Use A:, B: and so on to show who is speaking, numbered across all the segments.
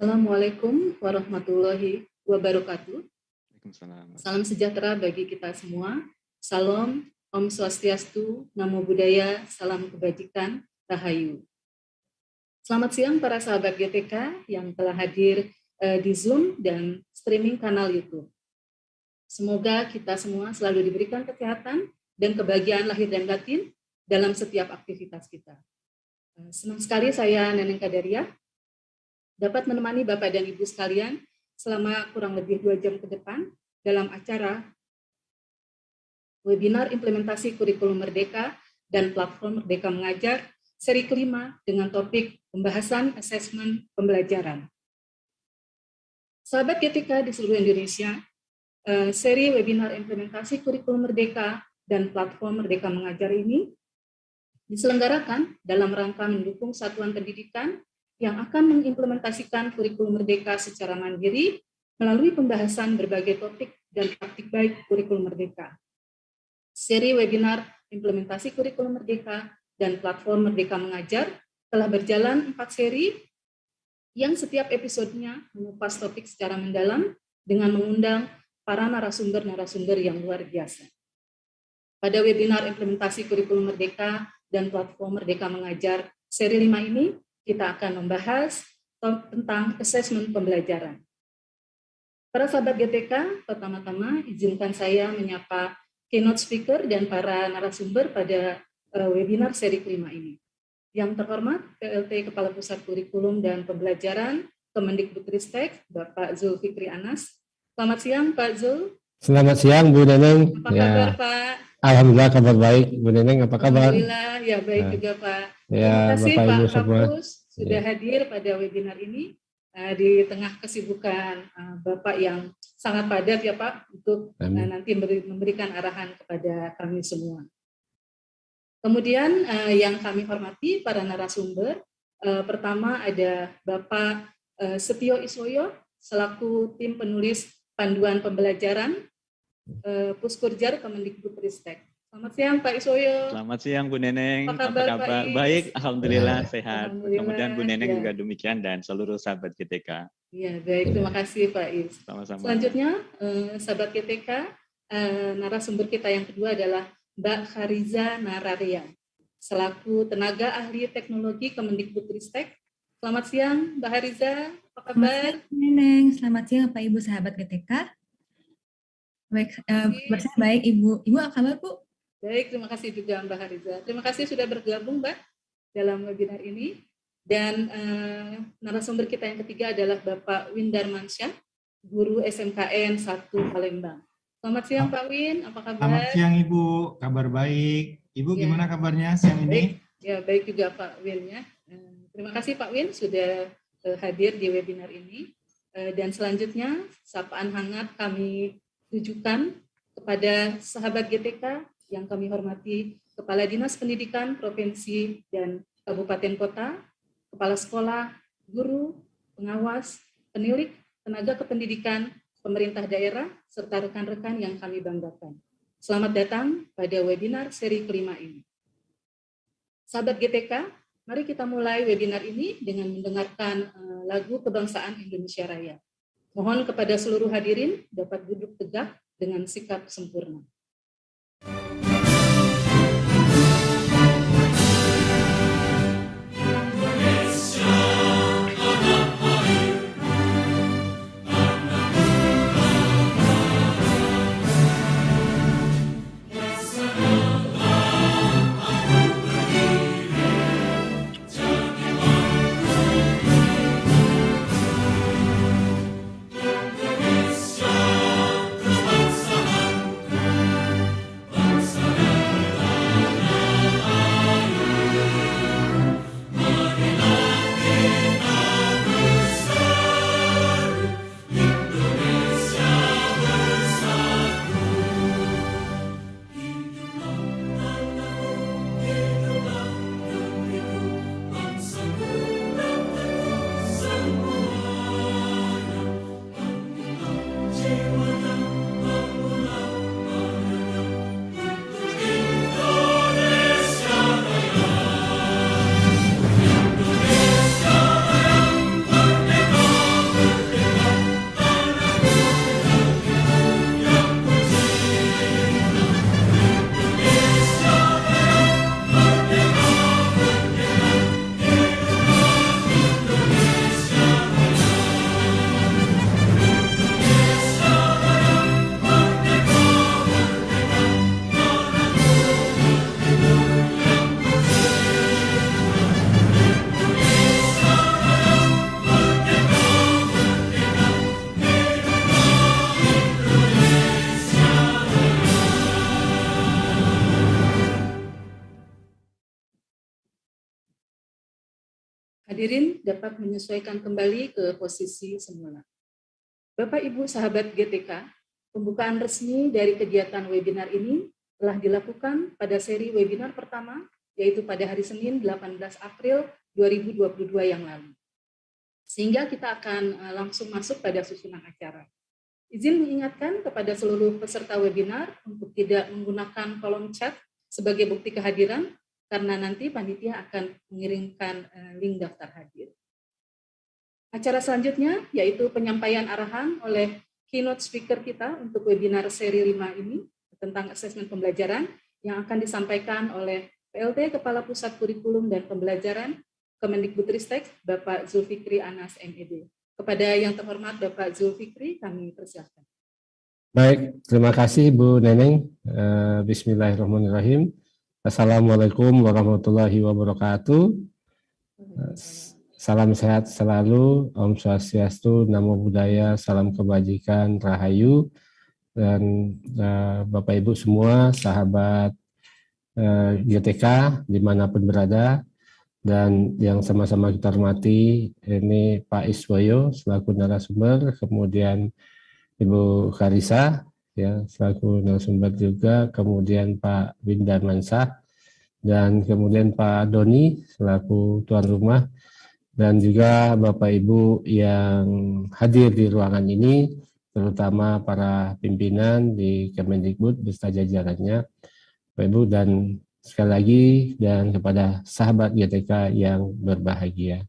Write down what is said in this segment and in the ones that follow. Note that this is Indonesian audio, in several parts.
A: Assalamualaikum warahmatullahi wabarakatuh.
B: Waalaikumsalam.
A: Salam sejahtera bagi kita semua. Salam, Om Swastiastu, Namo Buddhaya, salam kebajikan, Rahayu. Selamat siang para sahabat GTK yang telah hadir di Zoom dan streaming kanal YouTube. Semoga kita semua selalu diberikan kesehatan dan kebahagiaan lahir dan batin dalam setiap aktivitas kita. Senang sekali saya Neneng Kadaria dapat menemani Bapak dan Ibu sekalian selama kurang lebih 2 jam ke depan dalam acara webinar implementasi kurikulum Merdeka dan platform Merdeka Mengajar seri kelima dengan topik pembahasan asesmen pembelajaran. Sahabat GTK di seluruh Indonesia, seri webinar implementasi kurikulum Merdeka dan platform Merdeka Mengajar ini diselenggarakan dalam rangka mendukung satuan pendidikan yang akan mengimplementasikan kurikulum Merdeka secara mandiri melalui pembahasan berbagai topik dan praktik baik kurikulum Merdeka. Seri webinar implementasi kurikulum Merdeka dan platform Merdeka Mengajar telah berjalan 4 seri yang setiap episodenya mengupas topik secara mendalam dengan mengundang para narasumber-narasumber yang luar biasa. Pada webinar implementasi kurikulum Merdeka dan platform Merdeka Mengajar seri 5 ini, kita akan membahas tentang asesmen pembelajaran. Para sahabat GTK, pertama-tama izinkan saya menyapa keynote speaker dan para narasumber pada webinar seri kelima ini. Yang terhormat, PLT Kepala Pusat Kurikulum dan Pembelajaran Kemendikbudristek, Bapak Zulfikri Anas. Selamat siang, Pak Zul.
C: Selamat siang, Bu Neneng.
A: Apa kabar, Pak?
C: Alhamdulillah kabar baik. Bu Neneng, apa kabar?
A: Alhamdulillah, ya baik juga, Pak.
C: Ya,
A: Terima kasih
C: Bapak Ibu
A: Pak
C: semua
A: Kapus sudah hadir pada webinar ini di tengah kesibukan Bapak yang sangat padat ya Pak untuk nanti memberikan arahan kepada kami semua. Kemudian yang kami hormati para narasumber, pertama ada Bapak Setio Iswoyo selaku tim penulis panduan pembelajaran Puskurjar Kemendikbudristek. Selamat siang Pak Iswoyo.
B: Selamat siang Bu Neneng.
A: Apa kabar?
B: Baik, alhamdulillah sehat.
A: Alhamdulillah,
B: Kemudian Bu Neneng
A: ya.
B: juga demikian dan seluruh sahabat GTK.
A: Iya, baik. Terima kasih Pak Is.
B: Sama-sama.
A: Selanjutnya, sahabat GTK, narasumber kita yang kedua adalah Mbak Khariza Nararia, selaku tenaga ahli teknologi Kemendikbudristek. Selamat siang Mbak Khariza, apa kabar?
D: Selamat siang, Neneng. Selamat siang Bapak Ibu sahabat GTK. Baik, baik Ibu. Ibu apa kabar Bu?
A: Baik, terima kasih juga Mbak Khariza. Terima kasih sudah bergabung Mbak dalam webinar ini. Dan narasumber kita yang ketiga adalah Bapak Win Darmansyah, guru SMKN 1 Palembang. Selamat siang Pak Win, apa kabar?
E: Selamat siang Ibu, kabar baik. Ibu gimana kabarnya siang ini?
A: Baik, ya baik juga Pak Win ya. Terima kasih Pak Win sudah hadir di webinar ini. Dan selanjutnya sapaan hangat kami tujukan kepada sahabat GTK yang kami hormati, Kepala Dinas Pendidikan Provinsi dan Kabupaten Kota, Kepala Sekolah, Guru, Pengawas, Penilik, Tenaga Kependidikan, Pemerintah Daerah, serta rekan-rekan yang kami banggakan. Selamat datang pada webinar seri kelima ini. Sahabat GTK, mari kita mulai webinar ini dengan mendengarkan lagu Kebangsaan Indonesia Raya. Mohon kepada seluruh hadirin dapat duduk tegak dengan sikap sempurna. Hadirin dapat menyesuaikan kembali ke posisi semula. Bapak Ibu sahabat GTK, pembukaan resmi dari kegiatan webinar ini telah dilakukan pada seri webinar pertama, yaitu pada hari Senin 18 April 2022 yang lalu. Sehingga kita akan langsung masuk pada susunan acara. Izin mengingatkan kepada seluruh peserta webinar untuk tidak menggunakan kolom chat sebagai bukti kehadiran, karena nanti panitia akan mengirimkan link daftar hadir. Acara selanjutnya yaitu penyampaian arahan oleh keynote speaker kita untuk webinar seri 5 ini tentang asesmen pembelajaran yang akan disampaikan oleh PLT Kepala Pusat Kurikulum dan Pembelajaran Kemendikbudristek Bapak Zulfikri Anas MED. Kepada yang terhormat Bapak Zulfikri, kami persilakan.
C: Baik, terima kasih Bu Neneng. Bismillahirrahmanirrahim. Assalamualaikum warahmatullahi wabarakatuh. Salam sehat selalu, Om Swastiastu, Namo Buddhaya, salam kebajikan, Rahayu, dan Bapak Ibu semua, sahabat GTK dimanapun berada, dan yang sama-sama kita hormati, ini Pak Iswoyo selaku narasumber, kemudian Ibu Karisa, ya, selaku narasumber juga, kemudian Pak Windan Mansah, dan kemudian Pak Doni selaku tuan rumah, dan juga Bapak Ibu yang hadir di ruangan ini, terutama para pimpinan di Kemendikbud beserta jajarannya, Bapak Ibu, dan sekali lagi dan kepada sahabat GTK yang berbahagia.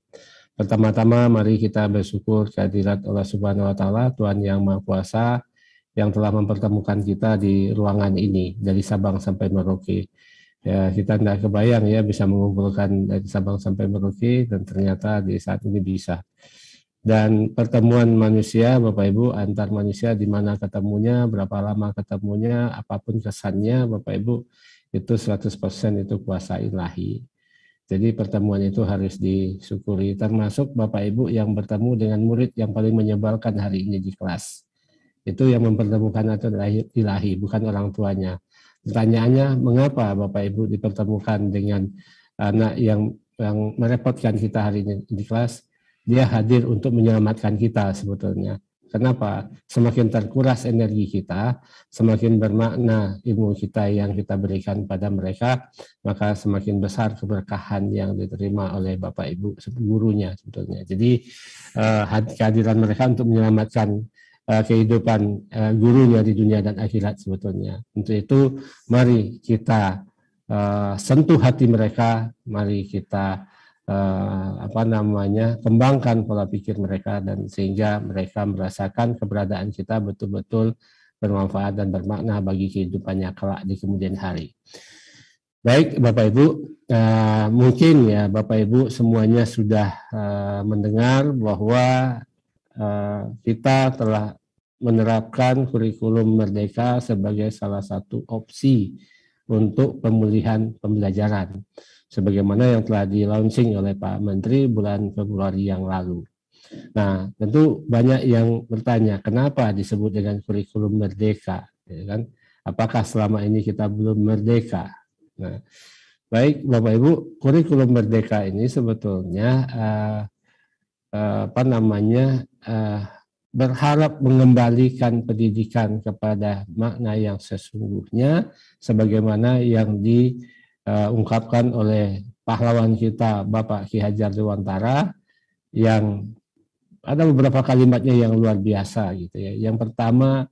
C: Pertama-tama mari kita bersyukur kehadirat Allah Subhanahu wa Ta'ala, Tuhan yang Maha Kuasa, yang telah mempertemukan kita di ruangan ini dari Sabang sampai Merauke. Ya, kita tidak kebayang ya bisa mengumpulkan dari Sabang sampai Merauke, dan ternyata di saat ini bisa. Dan pertemuan manusia, Bapak Ibu, antar manusia, di mana ketemunya, berapa lama ketemunya, apapun kesannya, Bapak Ibu, itu 100% itu kuasa ilahi. Jadi pertemuan itu harus disyukuri, termasuk Bapak Ibu yang bertemu dengan murid yang paling menyebalkan hari ini di kelas. Itu yang mempertemukan itu ilahi, bukan orang tuanya. Pertanyaannya, mengapa Bapak Ibu dipertemukan dengan anak yang merepotkan kita hari ini di kelas? Dia hadir untuk menyelamatkan kita sebetulnya. Kenapa? Semakin terkuras energi kita, semakin bermakna ilmu kita yang kita berikan pada mereka, maka semakin besar keberkahan yang diterima oleh Bapak Ibu gurunya sebetulnya. Jadi kehadiran mereka untuk menyelamatkan kehidupan gurunya di dunia dan akhirat sebetulnya. Untuk itu mari kita sentuh hati mereka, mari kita kembangkan pola pikir mereka, dan sehingga mereka merasakan keberadaan kita betul-betul bermanfaat dan bermakna bagi kehidupannya kelak di kemudian hari. Baik Bapak Ibu, mungkin ya Bapak Ibu semuanya sudah mendengar bahwa kita telah menerapkan kurikulum Merdeka sebagai salah satu opsi untuk pemulihan pembelajaran, sebagaimana yang telah di-launching oleh Pak Menteri bulan Februari yang lalu. Nah, tentu banyak yang bertanya, kenapa disebut dengan kurikulum merdeka? Ya kan? Apakah selama ini kita belum merdeka? Nah, baik Bapak Ibu, kurikulum merdeka ini sebetulnya berharap mengembalikan pendidikan kepada makna yang sesungguhnya, sebagaimana yang diungkapkan oleh pahlawan kita Bapak Ki Hajar Dewantara, yang ada beberapa kalimatnya yang luar biasa gitu ya. Yang pertama,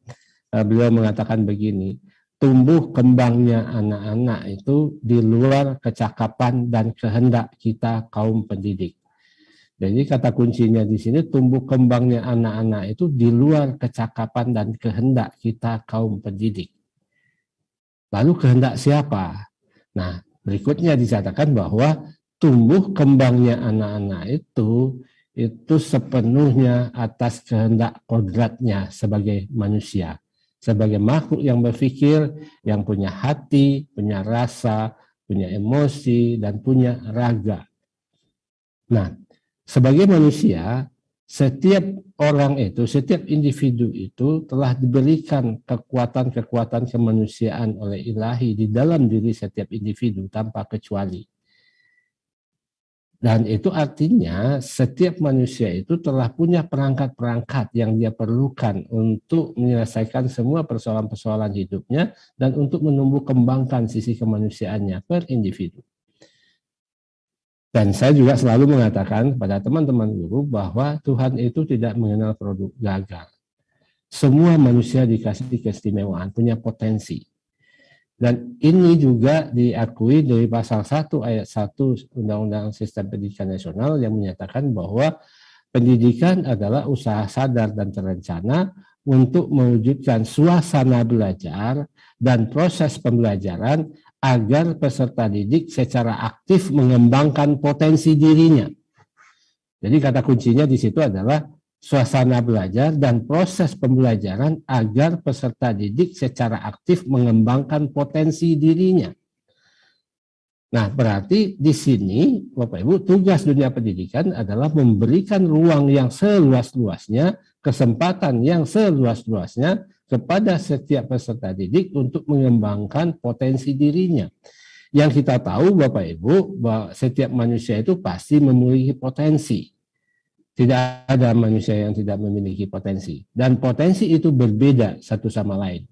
C: beliau mengatakan begini, tumbuh kembangnya anak-anak itu di luar kecakapan dan kehendak kita kaum pendidik. Jadi kata kuncinya di sini, tumbuh kembangnya anak-anak itu di luar kecakapan dan kehendak kita kaum pendidik. Lalu kehendak siapa? Nah, berikutnya dikatakan bahwa tumbuh kembangnya anak-anak itu sepenuhnya atas kehendak kodratnya sebagai manusia, sebagai makhluk yang berpikir, yang punya hati, punya rasa, punya emosi, dan punya raga. Nah, sebagai manusia, setiap orang itu, setiap individu itu telah diberikan kekuatan-kekuatan kemanusiaan oleh ilahi di dalam diri setiap individu tanpa kecuali. Dan itu artinya setiap manusia itu telah punya perangkat-perangkat yang dia perlukan untuk menyelesaikan semua persoalan-persoalan hidupnya dan untuk menumbuh kembangkan sisi kemanusiaannya per individu. Dan saya juga selalu mengatakan kepada teman-teman guru bahwa Tuhan itu tidak mengenal produk gagal. Semua manusia dikasih keistimewaan, punya potensi. Dan ini juga diakui dari pasal 1 ayat 1 Undang-Undang Sistem Pendidikan Nasional yang menyatakan bahwa pendidikan adalah usaha sadar dan terencana untuk mewujudkan suasana belajar dan proses pembelajaran agar peserta didik secara aktif mengembangkan potensi dirinya. Jadi kata kuncinya di situ adalah suasana belajar dan proses pembelajaran agar peserta didik secara aktif mengembangkan potensi dirinya. Nah, berarti di sini Bapak Ibu, tugas dunia pendidikan adalah memberikan ruang yang seluas-luasnya, kesempatan yang seluas-luasnya kepada setiap peserta didik untuk mengembangkan potensi dirinya. Yang kita tahu Bapak Ibu, bahwa setiap manusia itu pasti memiliki potensi. Tidak ada manusia yang tidak memiliki potensi. Dan potensi itu berbeda satu sama lain.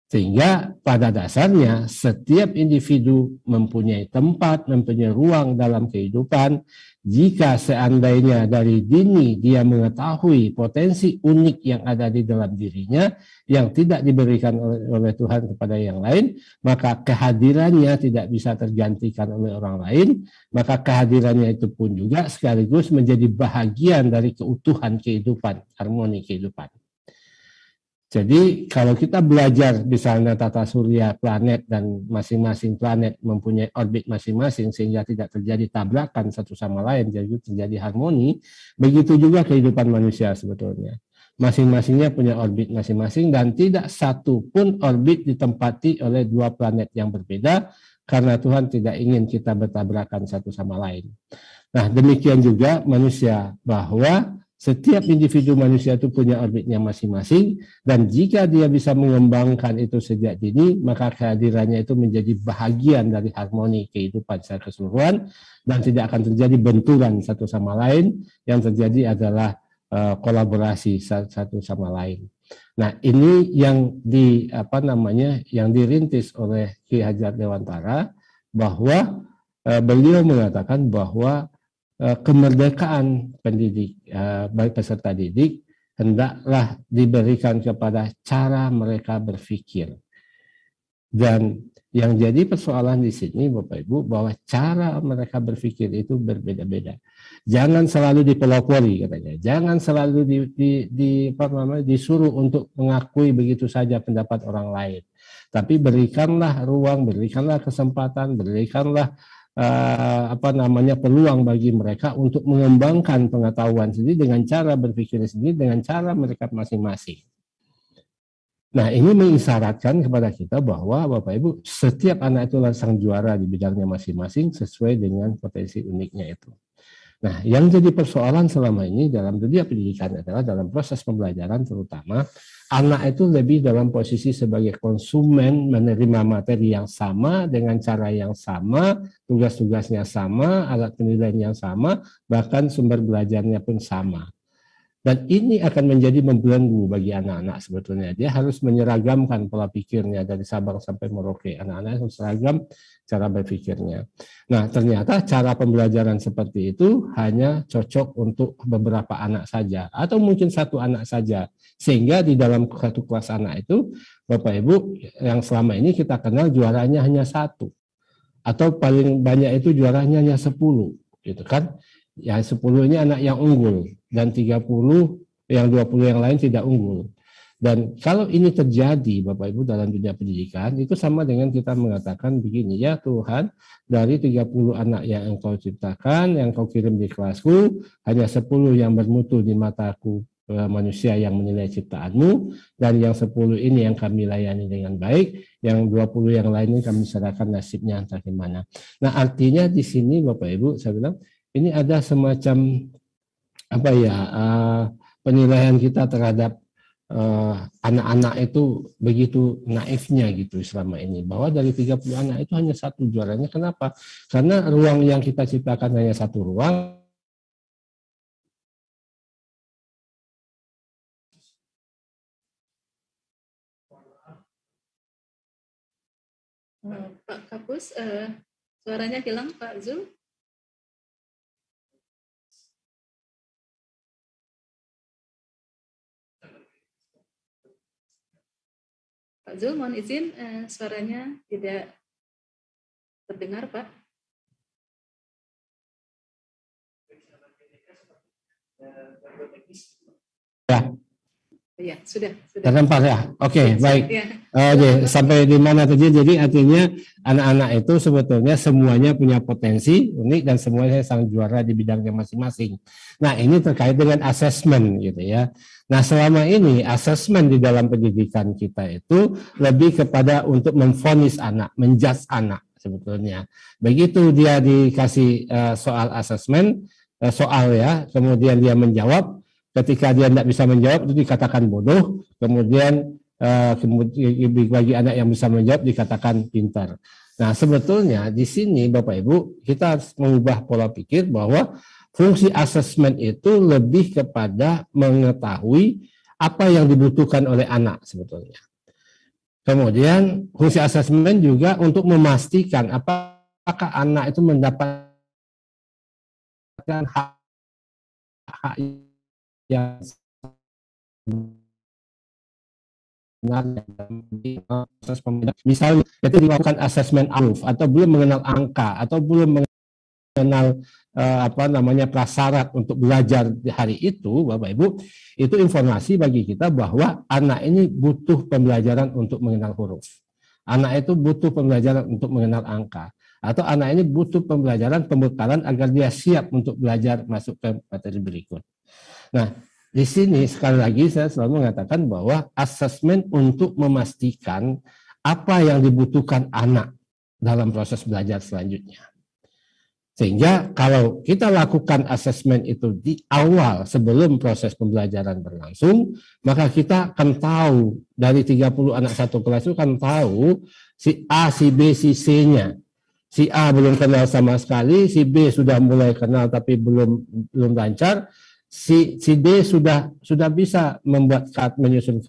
C: Sehingga pada dasarnya setiap individu mempunyai tempat, mempunyai ruang dalam kehidupan. Jika seandainya dari dini dia mengetahui potensi unik yang ada di dalam dirinya yang tidak diberikan oleh Tuhan kepada yang lain, maka kehadirannya tidak bisa tergantikan oleh orang lain, maka kehadirannya itu pun juga sekaligus menjadi bahagian dari keutuhan kehidupan, harmoni kehidupan. Jadi kalau kita belajar misalnya tata surya planet dan masing-masing planet mempunyai orbit masing-masing sehingga tidak terjadi tabrakan satu sama lain, jadi terjadi harmoni, begitu juga kehidupan manusia sebetulnya. Masing-masingnya punya orbit masing-masing dan tidak satu pun orbit ditempati oleh dua planet yang berbeda karena Tuhan tidak ingin kita bertabrakan satu sama lain. Nah, demikian juga manusia, bahwa setiap individu manusia itu punya orbitnya masing-masing, dan jika dia bisa mengembangkan itu sejak dini, maka kehadirannya itu menjadi bahagian dari harmoni kehidupan secara keseluruhan, dan tidak akan terjadi benturan satu sama lain. Yang terjadi adalah kolaborasi satu sama lain. Nah, ini yang yang dirintis oleh Ki Hajar Dewantara, bahwa beliau mengatakan bahwa kemerdekaan pendidik baik peserta didik hendaklah diberikan kepada cara mereka berpikir. Dan yang jadi persoalan di sini Bapak Ibu, bahwa cara mereka berpikir itu berbeda-beda. Jangan selalu dipelopori katanya. Jangan selalu disuruh untuk mengakui begitu saja pendapat orang lain. Tapi berikanlah ruang, berikanlah kesempatan, berikanlah peluang bagi mereka untuk mengembangkan pengetahuan sendiri dengan cara berpikir sendiri, dengan cara mereka masing-masing. Nah, ini mengisyaratkan kepada kita bahwa Bapak Ibu, setiap anak itu adalah sang juara di bidangnya masing-masing sesuai dengan potensi uniknya itu. Nah, yang jadi persoalan selama ini dalam dunia pendidikan adalah dalam proses pembelajaran terutama, anak itu lebih dalam posisi sebagai konsumen, menerima materi yang sama, dengan cara yang sama, tugas-tugasnya sama, alat penilaian yang sama, bahkan sumber belajarnya pun sama. Dan ini akan menjadi membelenggu bagi anak-anak sebetulnya. Dia harus menyeragamkan pola pikirnya dari Sabang sampai Merauke. Anak-anak harus seragam cara berpikirnya. Nah, ternyata cara pembelajaran seperti itu hanya cocok untuk beberapa anak saja, atau mungkin satu anak saja. Sehingga di dalam satu kelas anak itu, Bapak Ibu, yang selama ini kita kenal juaranya hanya 1. Atau paling banyak itu juaranya hanya 10. Gitu kan? Yang 10 ini anak yang unggul, dan 30, yang 20 yang lain tidak unggul. Dan kalau ini terjadi Bapak Ibu dalam dunia pendidikan, itu sama dengan kita mengatakan begini, ya Tuhan, dari 30 anak yang Engkau ciptakan, yang Engkau kirim di kelasku, hanya 10 yang bermutu di mataku manusia yang menilai ciptaanmu, dan yang 10 ini yang kami layani dengan baik, yang 20 yang lain ini kami serahkan nasibnya entah gimana. Nah, artinya di sini Bapak Ibu, saya bilang, ini ada semacam penilaian kita terhadap anak-anak itu begitu naifnya gitu selama ini, bahwa dari 30 anak itu hanya satu juaranya. Kenapa? Karena ruang yang kita ciptakan hanya satu ruang.
A: Pak Kapus, suaranya hilang Pak Zul. Pak Zul, mohon izin, suaranya tidak terdengar, Pak.
C: Ya.
A: Ya, sudah.
C: Terlempar ya. Oke, baik.
A: Ya.
C: Oke, sampai di mana tadi? Jadi artinya anak-anak itu sebetulnya semuanya punya potensi unik dan semuanya sang juara di bidangnya masing-masing. Nah, ini terkait dengan asesmen gitu ya. Nah, selama ini asesmen di dalam pendidikan kita itu lebih kepada untuk memvonis anak, menjudge anak sebetulnya. Begitu dia dikasih soal asesmen, soal ya, kemudian dia menjawab. Ketika dia tidak bisa menjawab itu dikatakan bodoh, kemudian bagi anak yang bisa menjawab dikatakan pintar. Nah, sebetulnya di sini Bapak Ibu kita harus mengubah pola pikir bahwa fungsi asesmen itu lebih kepada mengetahui apa yang dibutuhkan oleh anak sebetulnya. Kemudian fungsi asesmen juga untuk memastikan apakah anak itu mendapatkan hak yang proses pembelajaran. Misalnya kita dilakukan asesmen ALUF atau belum mengenal angka atau belum mengenal prasyarat untuk belajar di hari itu, Bapak Ibu, itu informasi bagi kita bahwa anak ini butuh pembelajaran untuk mengenal huruf. Anak itu butuh pembelajaran untuk mengenal angka. Atau anak ini butuh pembelajaran pembekalan agar dia siap untuk belajar masuk ke materi berikut. Nah, di sini sekali lagi saya selalu mengatakan bahwa asesmen untuk memastikan apa yang dibutuhkan anak dalam proses belajar selanjutnya. Sehingga kalau kita lakukan asesmen itu di awal sebelum proses pembelajaran berlangsung, maka kita akan tahu dari 30 anak satu kelas itu akan tahu si A, si B, si C-nya. Si A belum kenal sama sekali, si B sudah mulai kenal tapi belum lancar. Si D sudah bisa membuat menyusun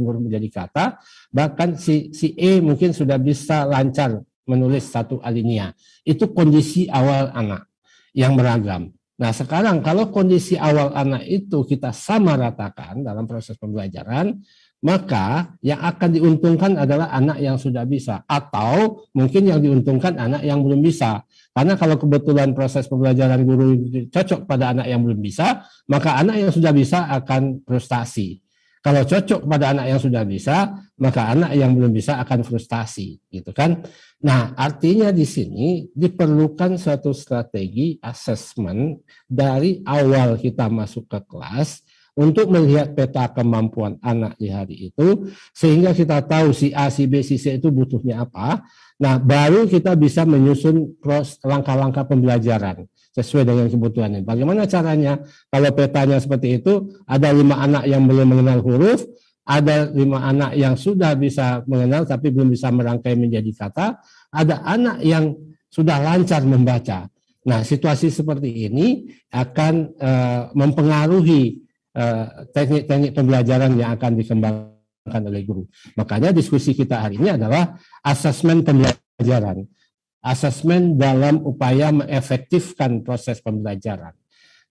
C: huruf menjadi kata, bahkan si E mungkin sudah bisa lancar menulis satu alinea. Itu kondisi awal anak yang beragam. Nah, sekarang kalau kondisi awal anak itu kita sama ratakan dalam proses pembelajaran, maka yang akan diuntungkan adalah anak yang sudah bisa, atau mungkin yang diuntungkan anak yang belum bisa. Karena kalau kebetulan proses pembelajaran guru cocok pada anak yang belum bisa, maka anak yang sudah bisa akan frustasi. Kalau cocok pada anak yang sudah bisa, maka anak yang belum bisa akan frustasi, gitu kan? Nah, artinya di sini diperlukan suatu strategi asesmen dari awal kita masuk ke kelas untuk melihat peta kemampuan anak di hari itu, sehingga kita tahu si A, si B, si C itu butuhnya apa. Nah, baru kita bisa menyusun langkah-langkah pembelajaran sesuai dengan kebutuhannya. Bagaimana caranya? Kalau petanya seperti itu, ada 5 anak yang belum mengenal huruf, ada 5 anak yang sudah bisa mengenal tapi belum bisa merangkai menjadi kata, ada anak yang sudah lancar membaca. Nah, situasi seperti ini akan mempengaruhi teknik-teknik pembelajaran yang akan dikembangkan oleh guru. Makanya diskusi kita hari ini adalah asesmen pembelajaran. Asesmen dalam upaya mengefektifkan proses pembelajaran.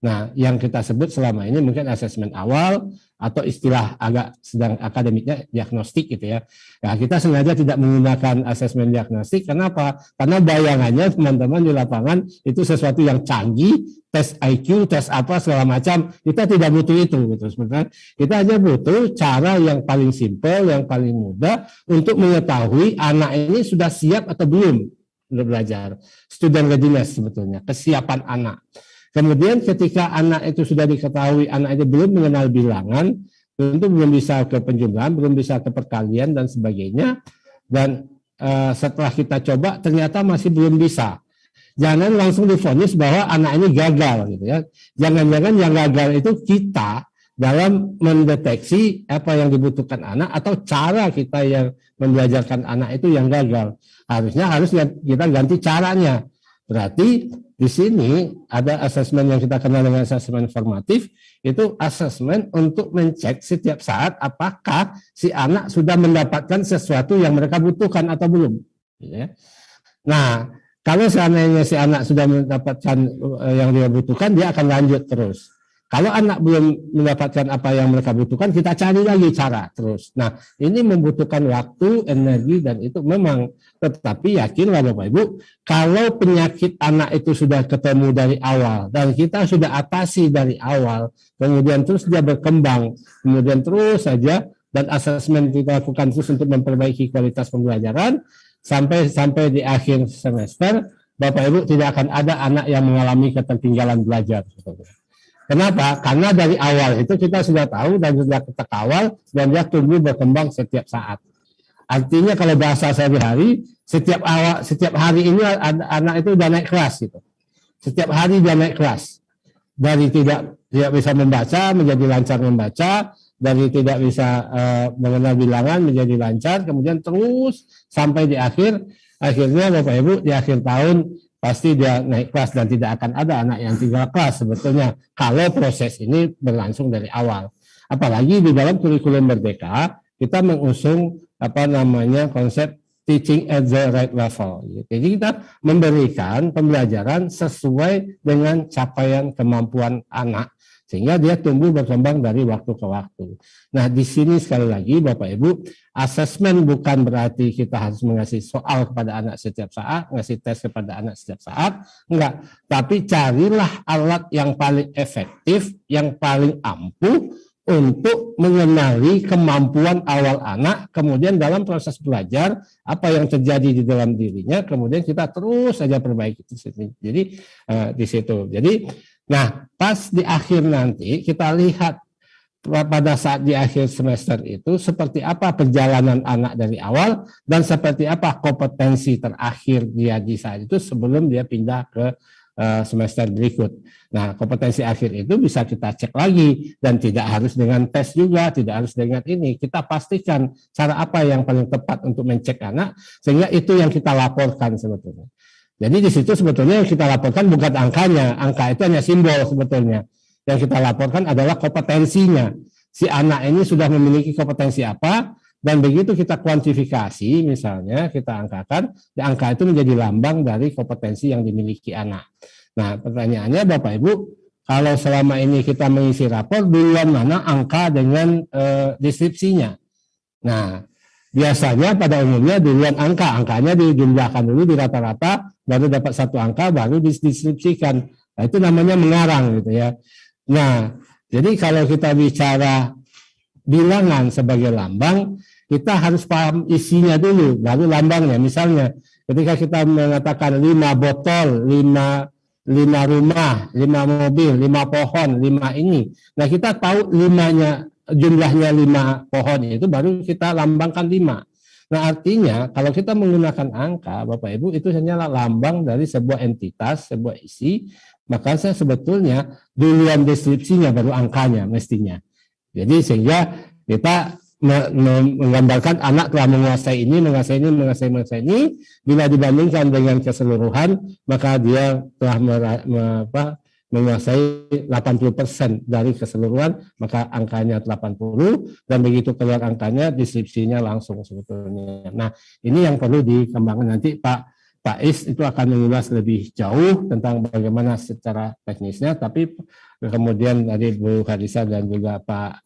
C: Nah, yang kita sebut selama ini mungkin asesmen awal atau istilah agak sedang akademiknya diagnostik gitu ya. Nah, kita sengaja tidak menggunakan asesmen diagnostik. Kenapa? Karena bayangannya teman-teman di lapangan itu sesuatu yang canggih, tes IQ, tes apa segala macam. Kita tidak butuh itu gitu sebenarnya. Kita hanya butuh cara yang paling simpel, yang paling mudah untuk mengetahui anak ini sudah siap atau belum untuk belajar. Student readiness sebetulnya, kesiapan anak. Kemudian ketika anak itu sudah diketahui anak itu belum mengenal bilangan, tentu belum bisa ke penjumlahan, belum bisa ke perkalian dan sebagainya. Dan setelah kita coba ternyata masih belum bisa. Jangan langsung divonis bahwa anak ini gagal gitu ya. Jangan-jangan yang gagal itu kita dalam mendeteksi apa yang dibutuhkan anak atau cara kita yang membelajarkan anak itu yang gagal. Harusnya kita ganti caranya. Berarti di sini ada asesmen yang kita kenal dengan asesmen formatif, itu asesmen untuk mencek setiap saat apakah si anak sudah mendapatkan sesuatu yang mereka butuhkan atau belum. Nah, kalau seandainya si anak sudah mendapatkan yang dia butuhkan, dia akan lanjut terus. Kalau anak belum mendapatkan apa yang mereka butuhkan, kita cari lagi cara terus. Nah, ini membutuhkan waktu, energi, dan itu memang. Tetapi yakinlah Bapak Ibu, kalau penyakit anak itu sudah ketemu dari awal, dan kita sudah atasi dari awal, kemudian terus dia berkembang, kemudian terus saja, dan asesmen kita lakukan terus untuk memperbaiki kualitas pembelajaran, sampai di akhir semester, Bapak Ibu tidak akan ada anak yang mengalami ketertinggalan belajar. Kenapa? Karena dari awal itu kita sudah tahu dan sudah kita kawal dan dia tumbuh berkembang setiap saat. Artinya kalau bahasa sehari-hari, setiap hari ini anak itu udah naik kelas gitu. Setiap hari dia naik kelas. Dari tidak bisa membaca menjadi lancar membaca, dari tidak bisa mengenal bilangan menjadi lancar, kemudian terus sampai di akhirnya Bapak Ibu di akhir tahun pasti dia naik kelas dan tidak akan ada anak yang tinggal kelas sebetulnya kalau proses ini berlangsung dari awal. Apalagi di dalam kurikulum Merdeka kita mengusung konsep teaching at the right level. Jadi kita memberikan pembelajaran sesuai dengan capaian kemampuan anak sehingga dia tumbuh berkembang dari waktu ke waktu. Nah, di sini sekali lagi Bapak Ibu, asesmen bukan berarti kita harus mengasih soal kepada anak setiap saat, ngasih tes kepada anak setiap saat, enggak. Tapi carilah alat yang paling efektif, yang paling ampuh untuk mengenali kemampuan awal anak, kemudian dalam proses belajar apa yang terjadi di dalam dirinya, kemudian kita terus saja perbaiki. Jadi di situ. Jadi, nah pas di akhir nanti kita lihat pada saat di akhir semester itu seperti apa perjalanan anak dari awal dan seperti apa kompetensi terakhir dia di saat itu sebelum dia pindah ke semester berikut. Nah, kompetensi akhir itu bisa kita cek lagi dan tidak harus dengan tes juga, tidak harus dengan ini. Kita pastikan cara apa yang paling tepat untuk mencek anak sehingga itu yang kita laporkan sebetulnya. Jadi di situ sebetulnya yang kita laporkan bukan angkanya, angka itu hanya simbol sebetulnya. Yang kita laporkan adalah kompetensinya. Si anak ini sudah memiliki kompetensi apa, dan begitu kita kuantifikasi, misalnya kita angkakan, angka itu menjadi lambang dari kompetensi yang dimiliki anak. Nah, pertanyaannya Bapak Ibu, kalau selama ini kita mengisi rapor, duluan mana angka dengan deskripsinya? Nah, biasanya pada umumnya duluan angkanya dijumlahkan dulu di rata-rata, baru dapat satu angka, baru dideskripsikan. Nah, itu namanya mengarang gitu ya. Nah, jadi kalau kita bicara bilangan sebagai lambang, kita harus paham isinya dulu, baru lambangnya. Misalnya, ketika kita mengatakan 5 botol, 5 rumah, 5 mobil, 5 pohon, 5 ini. Nah, kita tahu jumlahnya 5 pohon itu baru kita lambangkan 5. Nah, artinya kalau kita menggunakan angka, Bapak Ibu, itu hanyalah lambang dari sebuah entitas, sebuah isi, maka saya sebetulnya duluan deskripsinya baru angkanya mestinya. Jadi sehingga kita menggambarkan anak telah menguasai ini, menguasai ini, bila dibandingkan dengan keseluruhan, maka dia telah menguasai 80% dari keseluruhan, maka angkanya 80, dan begitu keluar angkanya, deskripsinya langsung sebetulnya. Nah, ini yang perlu dikembangkan nanti Pak Is itu akan mengulas lebih jauh tentang bagaimana secara teknisnya, tapi kemudian tadi Bu Harisa dan juga Pak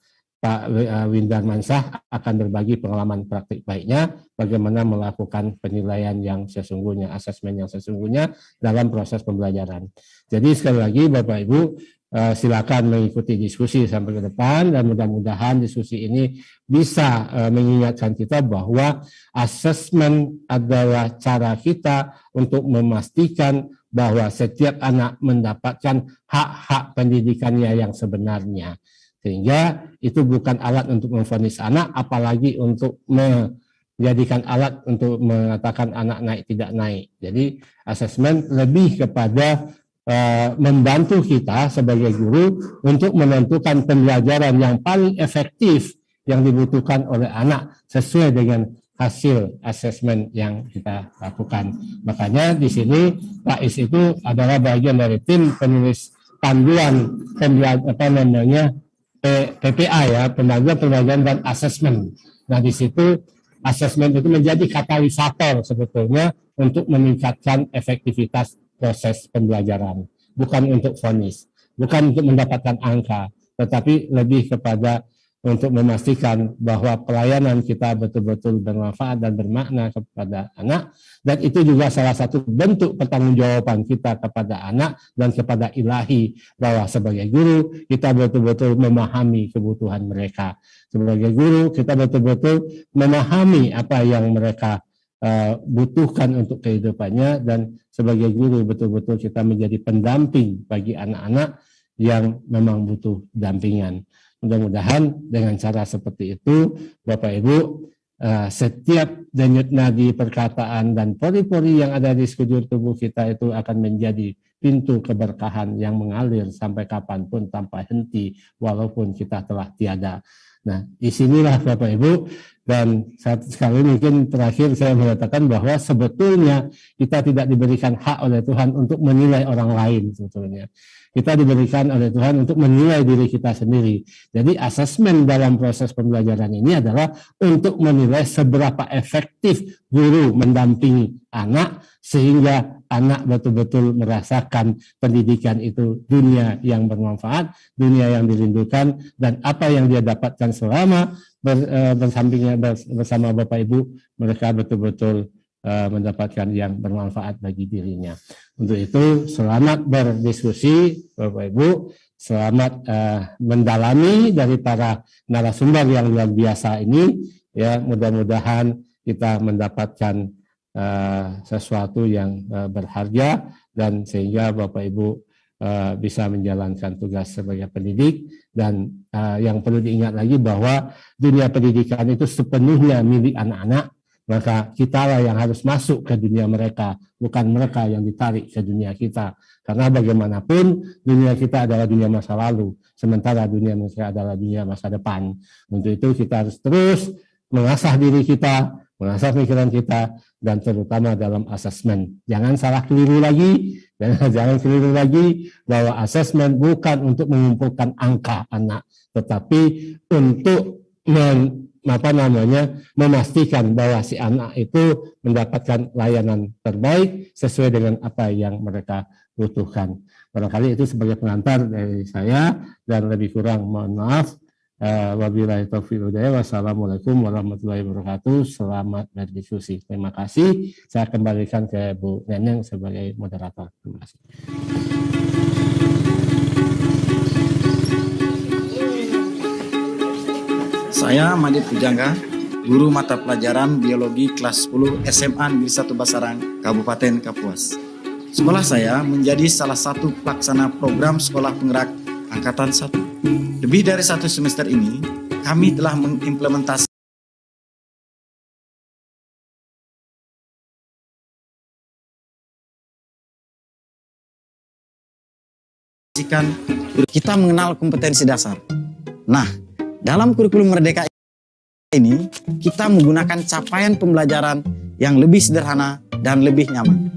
C: Windar Mansah akan berbagi pengalaman praktik baiknya bagaimana melakukan penilaian yang sesungguhnya, asesmen yang sesungguhnya dalam proses pembelajaran. Jadi sekali lagi Bapak Ibu, silakan mengikuti diskusi sampai ke depan dan mudah-mudahan diskusi ini bisa mengingatkan kita bahwa asesmen adalah cara kita untuk memastikan bahwa setiap anak mendapatkan hak-hak pendidikannya yang sebenarnya. Sehingga itu bukan alat untuk memvonis anak, apalagi untuk menjadikan alat untuk mengatakan anak naik tidak naik. Jadi asesmen lebih kepada membantu kita sebagai guru untuk menentukan pembelajaran yang paling efektif yang dibutuhkan oleh anak sesuai dengan hasil asesmen yang kita lakukan. Makanya di sini PAIS itu adalah bagian dari tim penulis panduan PPA ya, panduan pembelajaran dan asesmen. Nah di situ asesmen itu menjadi katalisator sebetulnya untuk meningkatkan efektivitas proses pembelajaran, bukan untuk vonis, bukan untuk mendapatkan angka, tetapi lebih kepada untuk memastikan bahwa pelayanan kita betul-betul bermanfaat dan bermakna kepada anak, dan itu juga salah satu bentuk pertanggungjawaban kita kepada anak dan kepada ilahi, bahwa sebagai guru kita betul-betul memahami kebutuhan mereka. Sebagai guru kita betul-betul memahami apa yang mereka butuhkan untuk kehidupannya, dan sebagai guru betul-betul kita menjadi pendamping bagi anak-anak yang memang butuh dampingan. Mudah-mudahan dengan cara seperti itu Bapak Ibu, setiap denyut nadi perkataan dan pori-pori yang ada di sekujur tubuh kita itu akan menjadi pintu keberkahan yang mengalir sampai kapanpun tanpa henti walaupun kita telah tiada. Nah, disinilah Bapak Ibu, dan sekali mungkin terakhir saya mengatakan bahwa sebetulnya kita tidak diberikan hak oleh Tuhan untuk menilai orang lain sebetulnya. Kita diberikan oleh Tuhan untuk menilai diri kita sendiri. Jadi asesmen dalam proses pembelajaran ini adalah untuk menilai seberapa efektif guru mendampingi anak sehingga anak betul-betul merasakan pendidikan itu dunia yang bermanfaat, dunia yang dirindukan, dan apa yang dia dapatkan selama bersampingnya bersama Bapak Ibu, mereka betul-betul mendapatkan yang bermanfaat bagi dirinya. Untuk itu selamat berdiskusi Bapak Ibu, selamat mendalami dari para narasumber yang luar biasa ini ya. Mudah-mudahan kita mendapatkan sesuatu yang berharga, dan sehingga Bapak Ibu bisa menjalankan tugas sebagai pendidik. Dan yang perlu diingat lagi bahwa dunia pendidikan itu sepenuhnya milik anak-anak, maka kitalah yang harus masuk ke dunia mereka, bukan mereka yang ditarik ke dunia kita. Karena bagaimanapun dunia kita adalah dunia masa lalu, sementara dunia mereka adalah dunia masa depan. Untuk itu kita harus terus mengasah diri kita, mengasah pikiran kita, dan terutama dalam asesmen. Jangan salah keliru lagi, jangan keliru lagi bahwa asesmen bukan untuk mengumpulkan angka anak, tetapi untuk memastikan bahwa si anak itu mendapatkan layanan terbaik sesuai dengan apa yang mereka butuhkan. Barangkali itu sebagai pengantar dari saya, dan lebih kurang mohon maaf. Wabillahi taufiq wal hidayah. Wassalamualaikum warahmatullahi wabarakatuh. Selamat berdiskusi. Terima kasih. Saya kembalikan ke Bu Neneng sebagai moderator. Terima kasih.
F: Saya Madit Pujangga, guru mata pelajaran biologi kelas 10 SMA Negeri 1 Basarang, Kabupaten Kapuas. Sekolah saya menjadi salah satu pelaksana program sekolah penggerak Angkatan 1. Lebih dari 1 semester ini, kami telah mengimplementasikan kita mengenal kompetensi dasar. Nah, dalam kurikulum Merdeka ini, kita menggunakan capaian pembelajaran yang lebih sederhana dan lebih nyaman.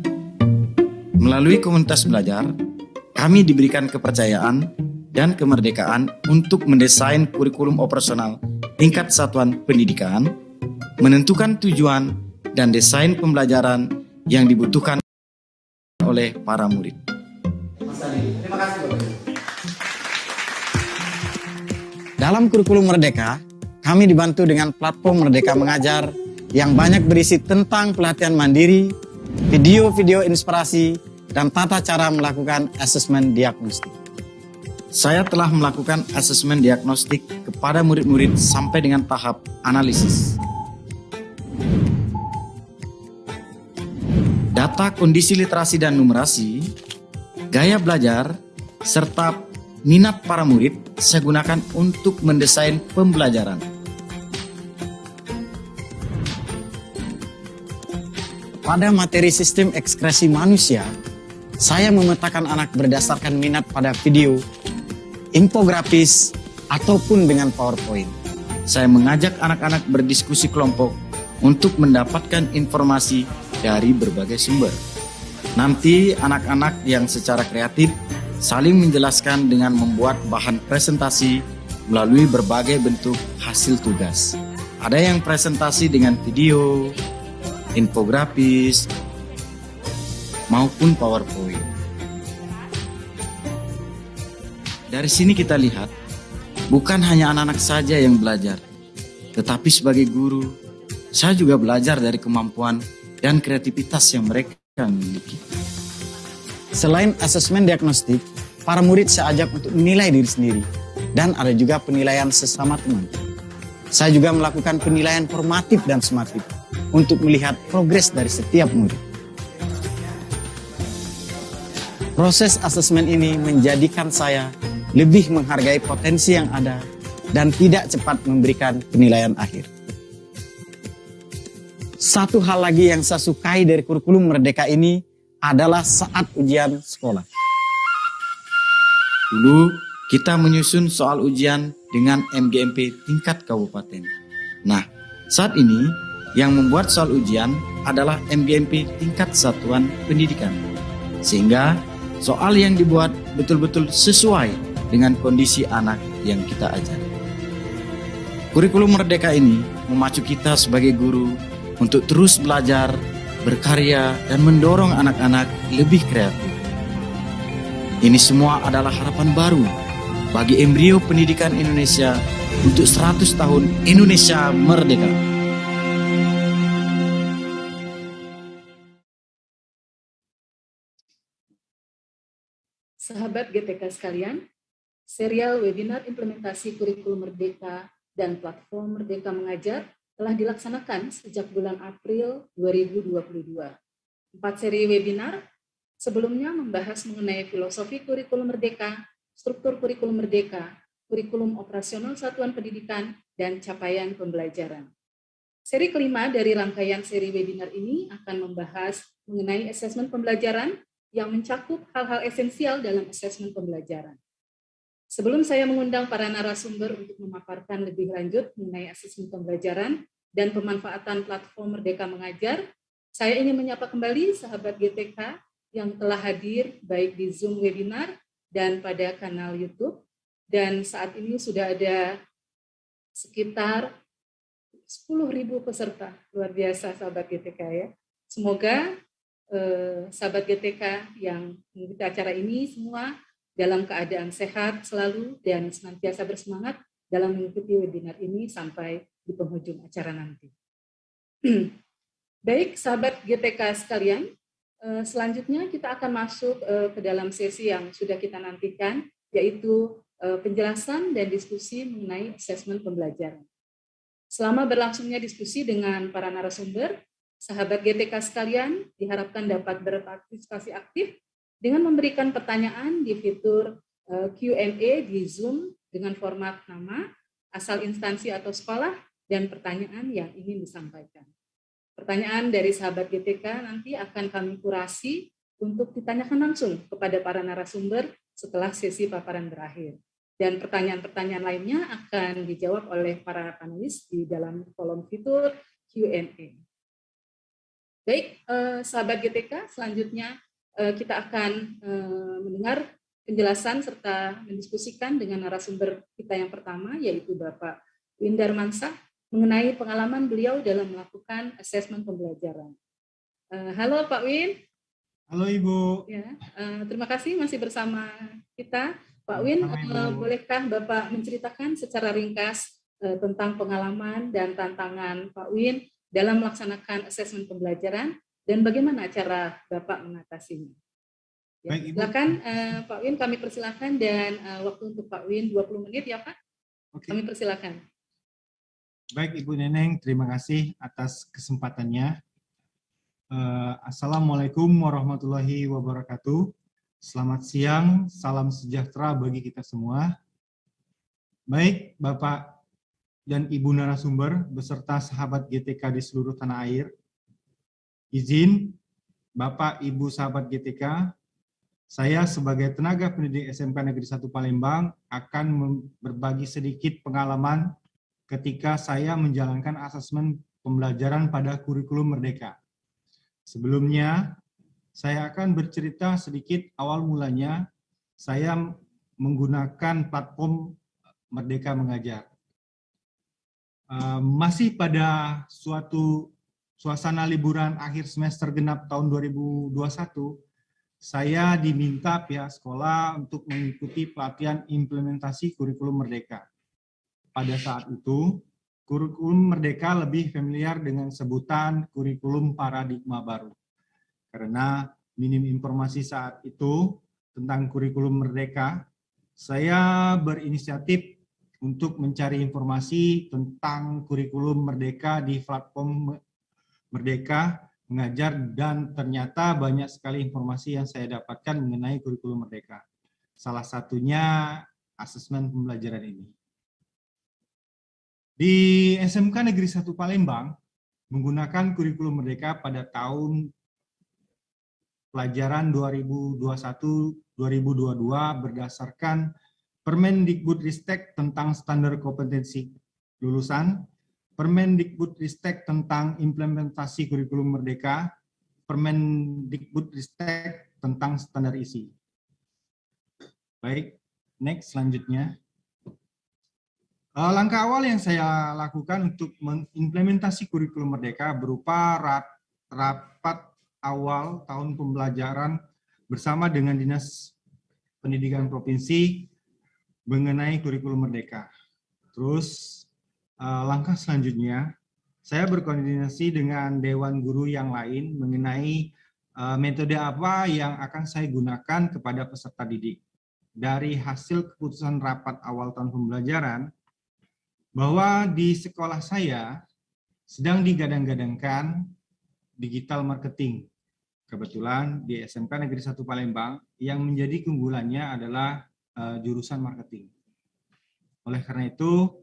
F: Melalui komunitas belajar, kami diberikan kepercayaan dan kemerdekaan untuk mendesain kurikulum operasional tingkat satuan pendidikan, menentukan tujuan dan desain pembelajaran yang dibutuhkan oleh para murid. Terima kasih, Bapak. Dalam kurikulum Merdeka, kami dibantu dengan platform Merdeka Mengajar yang banyak berisi tentang pelatihan mandiri, video-video inspirasi, dan tata cara melakukan asesmen diagnostik. Saya telah melakukan asesmen diagnostik kepada murid-murid sampai dengan tahap analisis. Data kondisi literasi dan numerasi, gaya belajar, serta minat para murid saya gunakan untuk mendesain pembelajaran. Pada materi sistem ekspresi manusia, saya memetakan anak berdasarkan minat pada video, infografis, ataupun dengan PowerPoint. Saya mengajak anak-anak berdiskusi kelompok untuk mendapatkan informasi dari berbagai sumber. Nanti anak-anak yang secara kreatif saling menjelaskan dengan membuat bahan presentasi melalui berbagai bentuk hasil tugas. Ada yang presentasi dengan video, infografis, maupun PowerPoint. Dari sini kita lihat, bukan hanya anak-anak saja yang belajar, tetapi sebagai guru, saya juga belajar dari kemampuan dan kreativitas yang mereka miliki. Selain asesmen diagnostik, para murid saya ajak untuk menilai diri sendiri, dan ada juga penilaian sesama teman. Saya juga melakukan penilaian formatif dan sumatif untuk melihat progres dari setiap murid. Proses asesmen ini menjadikan saya lebih menghargai potensi yang ada dan tidak cepat memberikan penilaian akhir. Satu hal lagi yang saya sukai dari kurikulum Merdeka ini adalah saat ujian sekolah. Dulu kita menyusun soal ujian dengan MGMP tingkat kabupaten. Nah, saat ini yang membuat soal ujian adalah MGMP tingkat satuan pendidikan. Sehingga soal yang dibuat betul-betul sesuai dengan kondisi anak yang kita ajar. Kurikulum Merdeka ini memacu kita sebagai guru untuk terus belajar, berkarya, dan mendorong anak-anak lebih kreatif. Ini semua adalah harapan baru bagi embrio pendidikan Indonesia untuk 100 tahun Indonesia Merdeka.
A: Sahabat GTK sekalian, serial webinar implementasi kurikulum Merdeka dan platform Merdeka Mengajar telah dilaksanakan sejak bulan April 2022. 4 seri webinar sebelumnya membahas mengenai filosofi kurikulum Merdeka, struktur kurikulum Merdeka, kurikulum operasional satuan pendidikan, dan capaian pembelajaran. Seri kelima dari rangkaian seri webinar ini akan membahas mengenai asesmen pembelajaran yang mencakup hal-hal esensial dalam asesmen pembelajaran. Sebelum saya mengundang para narasumber untuk memaparkan lebih lanjut mengenai asesmen pembelajaran dan pemanfaatan platform Merdeka Mengajar, saya ingin menyapa kembali sahabat GTK yang telah hadir baik di Zoom webinar dan pada kanal YouTube. Dan saat ini sudah ada sekitar 10.000 peserta. Luar biasa sahabat GTK ya. Semoga sahabat GTK yang mengikuti acara ini semua dalam keadaan sehat selalu dan senantiasa bersemangat dalam mengikuti webinar ini sampai di penghujung acara nanti. Baik, sahabat GTK sekalian, selanjutnya kita akan masuk ke dalam sesi yang sudah kita nantikan, yaitu penjelasan dan diskusi mengenai asesmen pembelajaran. Selama berlangsungnya diskusi dengan para narasumber, sahabat GTK sekalian diharapkan dapat berpartisipasi aktif dengan memberikan pertanyaan di fitur Q&A di Zoom dengan format nama, asal instansi atau sekolah, dan pertanyaan yang ingin disampaikan. Pertanyaan dari sahabat GTK nanti akan kami kurasi untuk ditanyakan langsung kepada para narasumber setelah sesi paparan berakhir. Dan pertanyaan-pertanyaan lainnya akan dijawab oleh para panelis di dalam kolom fitur Q&A. Baik, sahabat GTK, selanjutnya kita akan mendengar penjelasan serta mendiskusikan dengan narasumber kita yang pertama, yaitu Bapak Win Darmansah, mengenai pengalaman beliau dalam melakukan asesmen pembelajaran. Halo Pak Win.
E: Halo Ibu.
A: Ya, terima kasih masih bersama kita. Pak Win, bolehkah Bapak menceritakan secara ringkas tentang pengalaman dan tantangan Pak Win dalam melaksanakan asesmen pembelajaran dan bagaimana cara Bapak mengatasinya? Ya,
E: Baik, Ibu.
A: silakan Pak Win, kami persilakan, dan waktu untuk Pak Win 20 menit ya Pak.
E: Oke.
A: Kami persilakan.
E: Baik Ibu Neneng, terima kasih atas kesempatannya. Assalamualaikum warahmatullahi wabarakatuh. Selamat siang, salam sejahtera bagi kita semua. Baik Bapak dan Ibu narasumber beserta sahabat GTK di seluruh tanah air. Izin Bapak Ibu sahabat GTK, Saya sebagai tenaga pendidik SMK Negeri 1 Palembang akan berbagi sedikit pengalaman ketika saya menjalankan asesmen pembelajaran pada kurikulum Merdeka. Sebelumnya, saya akan bercerita sedikit awal mulanya saya menggunakan platform Merdeka Mengajar. Masih pada suatu suasana liburan akhir semester genap tahun 2021, saya diminta pihak sekolah untuk mengikuti pelatihan implementasi kurikulum Merdeka. Pada saat itu, kurikulum Merdeka lebih familiar dengan sebutan kurikulum paradigma baru. Karena minim informasi saat itu tentang kurikulum Merdeka, saya berinisiatif untuk mencari informasi tentang kurikulum Merdeka di platform Merdeka Mengajar, dan ternyata banyak sekali informasi yang saya dapatkan mengenai kurikulum Merdeka. Salah satunya asesmen pembelajaran ini. Di SMK Negeri 1 Palembang menggunakan kurikulum Merdeka pada tahun pelajaran 2021-2022 berdasarkan Permendikbudristek tentang standar kompetensi lulusan, Permendikbudristek tentang implementasi kurikulum Merdeka, Permendikbudristek tentang standar isi. Baik, next selanjutnya. Langkah awal yang saya lakukan untuk mengimplementasi kurikulum Merdeka berupa rapat awal tahun pembelajaran bersama dengan Dinas Pendidikan Provinsi mengenai kurikulum Merdeka. Terus langkah selanjutnya, saya berkoordinasi dengan Dewan Guru yang lain mengenai metode apa yang akan saya gunakan kepada peserta didik. Dari hasil keputusan rapat awal tahun pembelajaran, bahwa di sekolah saya sedang digadang-gadangkan digital marketing. Kebetulan di SMK Negeri 1 Palembang yang menjadi keunggulannya adalah jurusan marketing. Oleh karena itu,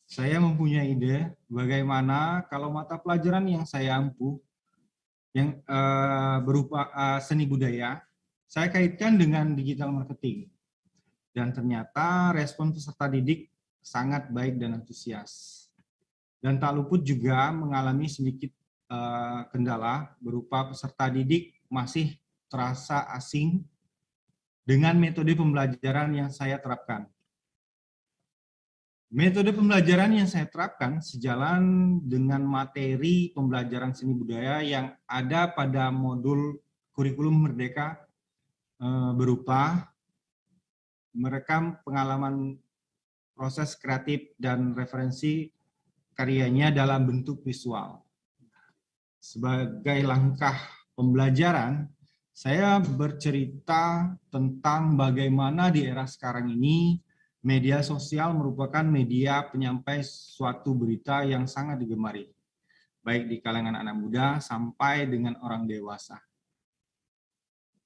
E: saya mempunyai ide bagaimana kalau mata pelajaran yang saya ampuh, yang berupa seni budaya, saya kaitkan dengan digital marketing. Dan ternyata respon peserta didik sangat baik dan antusias. Dan tak luput juga mengalami sedikit kendala berupa peserta didik masih terasa asing dengan metode pembelajaran yang saya terapkan. Metode pembelajaran yang saya terapkan sejalan dengan materi pembelajaran seni budaya yang ada pada modul kurikulum Merdeka berupa merekam pengalaman proses kreatif dan referensi karyanya dalam bentuk visual. Sebagai langkah pembelajaran, saya bercerita tentang bagaimana di era sekarang ini media sosial merupakan media penyampai suatu berita yang sangat digemari, baik di kalangan anak muda sampai dengan orang dewasa.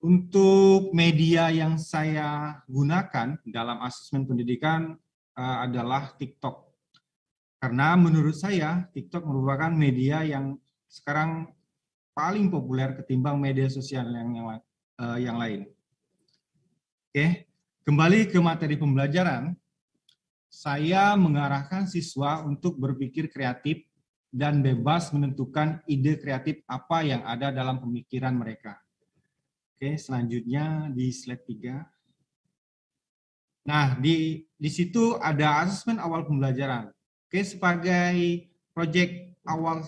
E: Untuk media yang saya gunakan dalam asesmen pendidikan adalah TikTok. Karena menurut saya, TikTok merupakan media yang sekarang paling populer ketimbang media sosial yang lain. Oke. Kembali ke materi pembelajaran, saya mengarahkan siswa untuk berpikir kreatif dan bebas menentukan ide kreatif apa yang ada dalam pemikiran mereka. Oke, selanjutnya di slide 3. Nah, di situ ada asesmen awal pembelajaran. Oke, sebagai proyek awal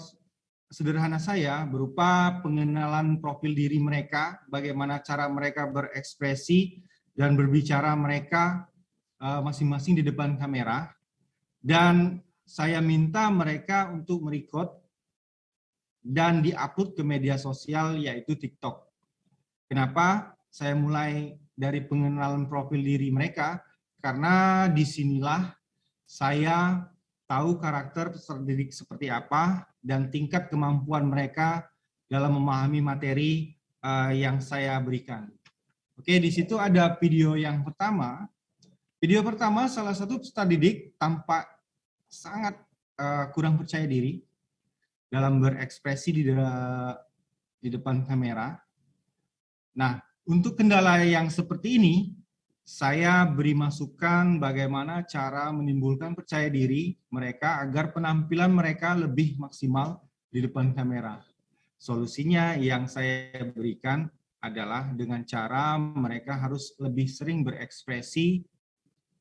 E: sederhana saya berupa pengenalan profil diri mereka, bagaimana cara mereka berekspresi dan berbicara mereka masing-masing di depan kamera, dan saya minta mereka untuk merekod dan diupload ke media sosial yaitu TikTok. Kenapa saya mulai dari pengenalan profil diri mereka? Karena disinilah saya tahu karakter peserta didik seperti apa dan tingkat kemampuan mereka dalam memahami materi yang saya berikan. Oke, di situ ada video yang pertama. Video pertama, salah satu peserta didik tampak sangat kurang percaya diri dalam berekspresi di depan kamera. Nah, Untuk kendala yang seperti ini, saya beri masukan bagaimana cara menimbulkan percaya diri mereka agar penampilan mereka lebih maksimal di depan kamera. Solusinya yang saya berikan adalah dengan cara mereka harus lebih sering berekspresi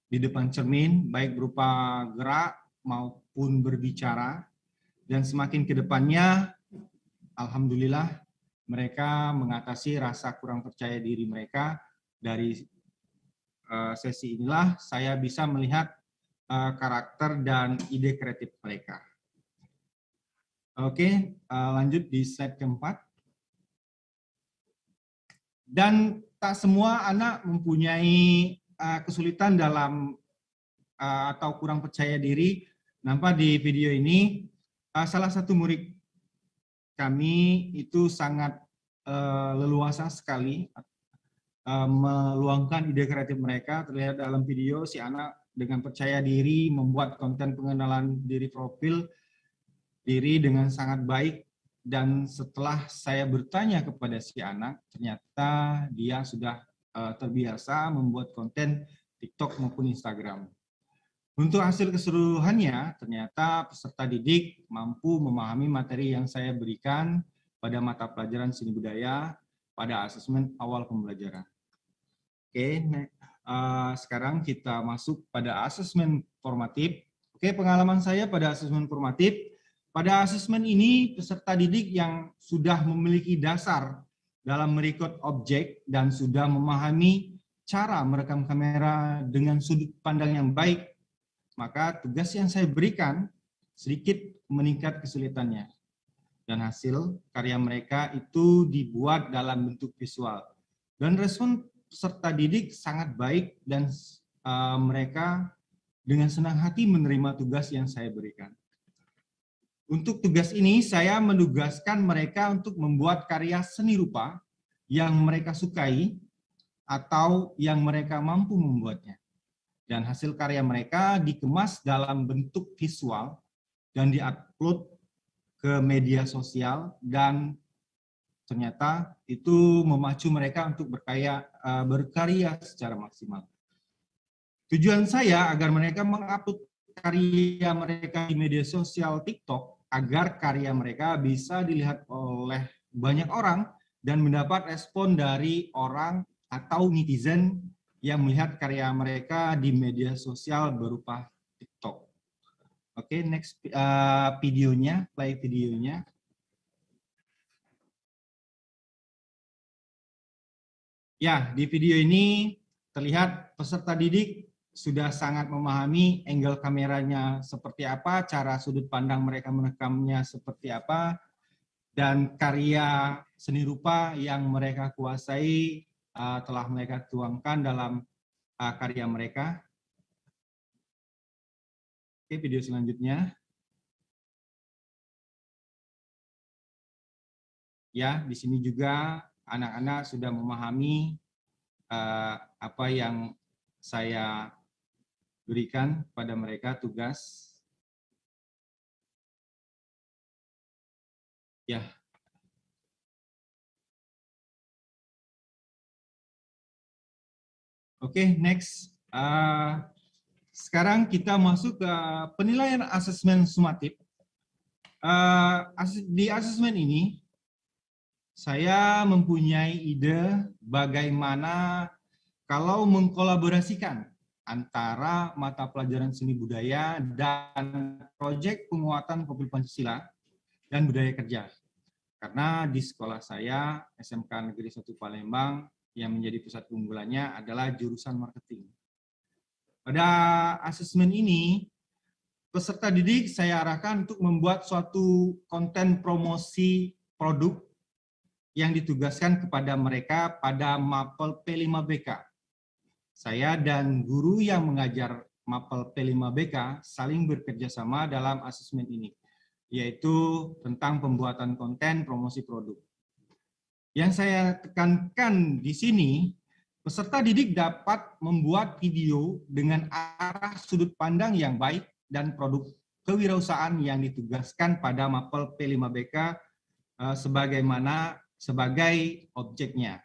E: di depan cermin, baik berupa gerak maupun berbicara. Dan semakin ke depannya, alhamdulillah, mereka mengatasi rasa kurang percaya diri mereka. Dari sesi inilah saya bisa melihat karakter dan ide kreatif mereka. Oke, lanjut di slide keempat. Dan tak semua anak mempunyai kesulitan dalam atau kurang percaya diri. Nampak di video ini, salah satu murid kami itu sangat leluasa sekali meluangkan ide kreatif mereka. Terlihat dalam video si anak dengan percaya diri membuat konten pengenalan diri profil diri dengan sangat baik. Dan setelah saya bertanya kepada si anak, ternyata dia sudah terbiasa membuat konten TikTok maupun Instagram. Untuk hasil keseluruhannya, ternyata peserta didik mampu memahami materi yang saya berikan pada mata pelajaran seni budaya pada asesmen awal pembelajaran. Oke, sekarang kita masuk pada asesmen formatif. Oke, pengalaman saya pada asesmen formatif. Pada asesmen ini, peserta didik yang sudah memiliki dasar dalam merecord objek dan sudah memahami cara merekam kamera dengan sudut pandang yang baik, maka tugas yang saya berikan sedikit meningkat kesulitannya. Dan hasil karya mereka itu dibuat dalam bentuk visual. Dan respon peserta didik sangat baik dan mereka dengan senang hati menerima tugas yang saya berikan. Untuk tugas ini saya menugaskan mereka untuk membuat karya seni rupa yang mereka sukai atau yang mereka mampu membuatnya. Dan hasil karya mereka dikemas dalam bentuk visual dan diupload ke media sosial, dan ternyata itu memacu mereka untuk berkarya secara maksimal. Tujuan saya agar mereka mengupload karya mereka di media sosial TikTok agar karya mereka bisa dilihat oleh banyak orang dan mendapat respon dari orang atau netizen yang melihat karya mereka di media sosial berupa TikTok. Oke, next videonya, play videonya. Ya, di video ini terlihat peserta didik sudah sangat memahami angle kameranya seperti apa, cara sudut pandang mereka merekamnya seperti apa, dan karya seni rupa yang mereka kuasai telah mereka tuangkan dalam karya mereka. Oke, video selanjutnya. Ya, di sini juga anak-anak sudah memahami apa yang saya berikan pada mereka tugas. Ya. Oke, next. Sekarang kita masuk ke penilaian asesmen sumatif. Di asesmen ini, saya mempunyai ide bagaimana kalau mengkolaborasikan antara mata pelajaran seni budaya dan proyek penguatan profil Pancasila dan budaya kerja. Karena di sekolah saya, SMK Negeri 1 Palembang, yang menjadi pusat keunggulannya adalah jurusan marketing. Pada asesmen ini, peserta didik saya arahkan untuk membuat suatu konten promosi produk yang ditugaskan kepada mereka pada Mapel P5BK. Saya dan guru yang mengajar Mapel P5BK saling bekerja sama dalam asesmen ini, yaitu tentang pembuatan konten promosi produk. Yang saya tekankan di sini, peserta didik dapat membuat video dengan arah sudut pandang yang baik dan produk kewirausahaan yang ditugaskan pada Mapel P5BK sebagai objeknya.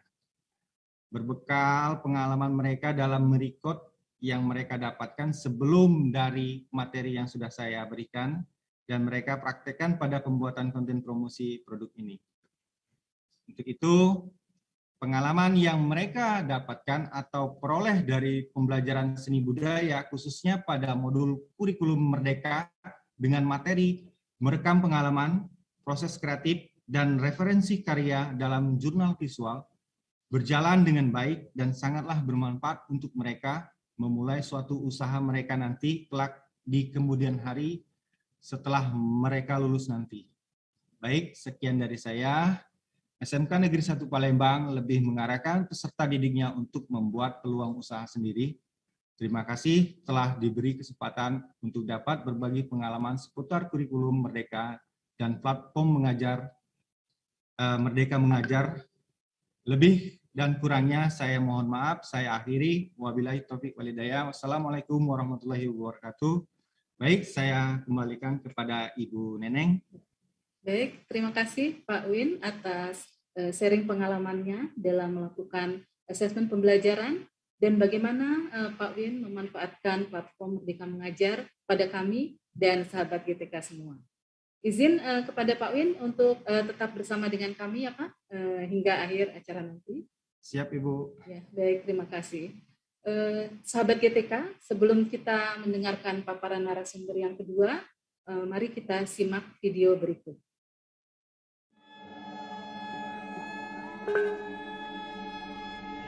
E: berbekal pengalaman mereka dalam merekod yang mereka dapatkan sebelum dari materi yang sudah saya berikan, dan mereka praktekkan pada pembuatan konten promosi produk ini. Untuk itu, pengalaman yang mereka dapatkan atau peroleh dari pembelajaran seni budaya, khususnya pada modul kurikulum Merdeka dengan materi merekam pengalaman, proses kreatif, dan referensi karya dalam jurnal visual, berjalan dengan baik dan sangatlah bermanfaat untuk mereka memulai suatu usaha mereka nanti kelak di kemudian hari setelah mereka lulus nanti. Baik, sekian dari saya. SMK Negeri 1 Palembang lebih mengarahkan peserta didiknya untuk membuat peluang usaha sendiri. Terima kasih telah diberi kesempatan untuk dapat berbagi pengalaman seputar kurikulum Merdeka dan platform mengajar Merdeka Mengajar. Lebih dan kurangnya saya mohon maaf, saya akhiri. Wabillahi taufiq walhidayah. Wassalamualaikum warahmatullahi wabarakatuh. Baik, saya kembalikan kepada Ibu Neneng.
A: Baik, terima kasih Pak Win atas sharing pengalamannya dalam melakukan asesmen pembelajaran dan bagaimana Pak Win memanfaatkan platform Merdeka Mengajar pada kami dan sahabat GTK semua. Izin kepada Pak Win untuk tetap bersama dengan kami ya Pak hingga akhir acara nanti.
E: Siap Ibu.
A: Ya, baik, terima kasih. Sahabat GTK, sebelum kita mendengarkan paparan narasumber yang kedua, mari kita simak video berikut.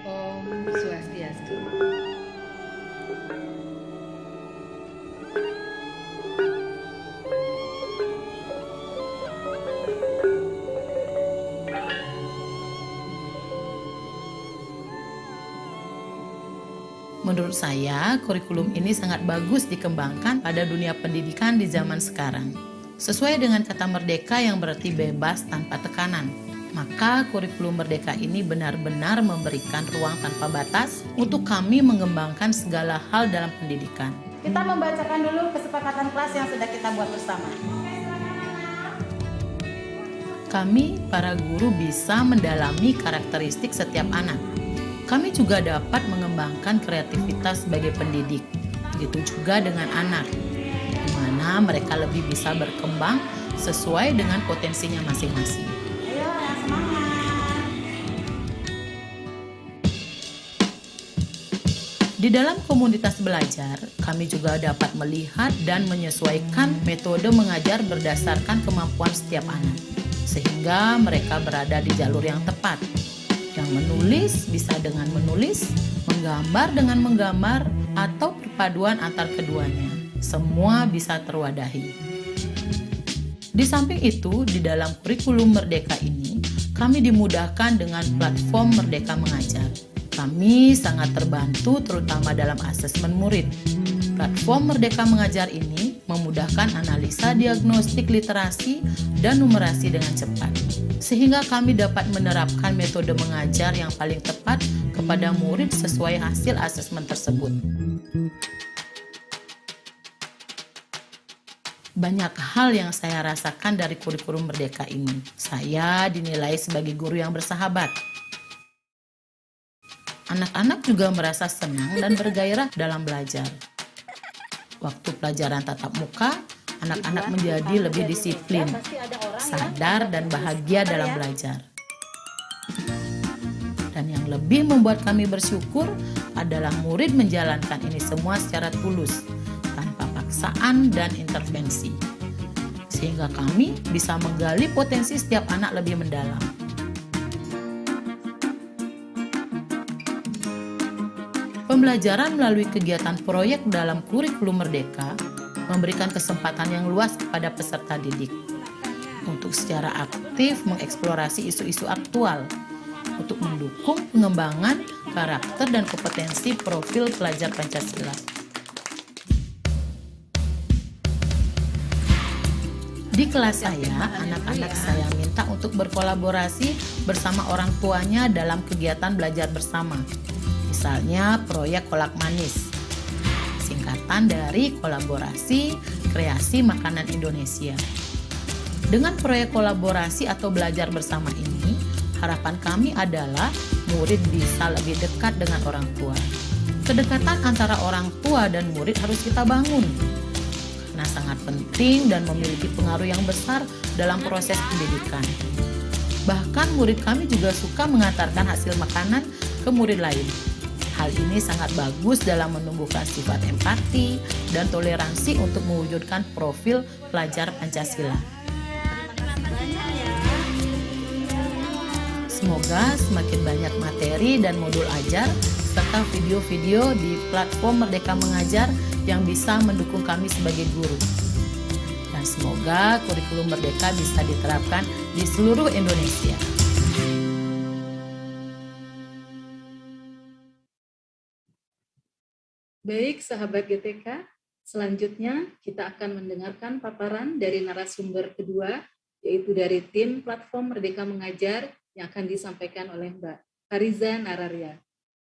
G: Om Swastiastu. Menurut saya, kurikulum ini sangat bagus dikembangkan pada dunia pendidikan di zaman sekarang. Sesuai dengan kata merdeka yang berarti bebas tanpa tekanan. Maka kurikulum Merdeka ini benar-benar memberikan ruang tanpa batas untuk kami mengembangkan segala hal dalam pendidikan.
H: Kita membacakan dulu kesepakatan kelas yang sudah kita buat bersama.
G: Kami, para guru, bisa mendalami karakteristik setiap anak. Kami juga dapat mengembangkan kreativitas sebagai pendidik. Begitu juga dengan anak, di mana mereka lebih bisa berkembang sesuai dengan potensinya masing-masing. Di dalam komunitas belajar, kami juga dapat melihat dan menyesuaikan metode mengajar berdasarkan kemampuan setiap anak, sehingga mereka berada di jalur yang tepat. Yang menulis bisa dengan menulis, menggambar dengan menggambar, atau perpaduan antar keduanya. Semua bisa terwadahi. Di samping itu, di dalam kurikulum Merdeka ini, kami dimudahkan dengan platform Merdeka Mengajar. Kami sangat terbantu terutama dalam asesmen murid. Platform Merdeka Mengajar ini memudahkan analisa diagnostik literasi dan numerasi dengan cepat, sehingga kami dapat menerapkan metode mengajar yang paling tepat kepada murid sesuai hasil asesmen tersebut. Banyak hal yang saya rasakan dari kurikulum Merdeka ini. Saya dinilai sebagai guru yang bersahabat. Anak-anak juga merasa senang dan bergairah dalam belajar. Waktu pelajaran tatap muka, anak-anak menjadi lebih disiplin, sadar dan bahagia dalam belajar. Dan yang lebih membuat kami bersyukur adalah murid menjalankan ini semua secara tulus, tanpa paksaan dan intervensi. Sehingga kami bisa menggali potensi setiap anak lebih mendalam. Pembelajaran melalui kegiatan proyek dalam kurikulum Merdeka memberikan kesempatan yang luas kepada peserta didik untuk secara aktif mengeksplorasi isu-isu aktual untuk mendukung pengembangan karakter dan kompetensi profil pelajar Pancasila. Di kelas saya, anak-anak saya minta untuk berkolaborasi bersama orang tuanya dalam kegiatan belajar bersama. Misalnya proyek Kolak Manis, singkatan dari Kolaborasi Kreasi Makanan Indonesia. Dengan proyek kolaborasi atau belajar bersama ini, harapan kami adalah murid bisa lebih dekat dengan orang tua. Kedekatan antara orang tua dan murid harus kita bangun, karena sangat penting dan memiliki pengaruh yang besar dalam proses pendidikan. Bahkan murid kami juga suka mengantarkan hasil makanan ke murid lain. Hal ini sangat bagus dalam menumbuhkan sifat empati dan toleransi untuk mewujudkan profil pelajar Pancasila. Semoga semakin banyak materi dan modul ajar serta video-video di platform Merdeka Mengajar yang bisa mendukung kami sebagai guru. Dan semoga kurikulum Merdeka bisa diterapkan di seluruh Indonesia.
A: Baik, sahabat GTK, selanjutnya kita akan mendengarkan paparan dari narasumber kedua, yaitu dari tim platform Merdeka Mengajar yang akan disampaikan oleh Mbak Hariza Nararia.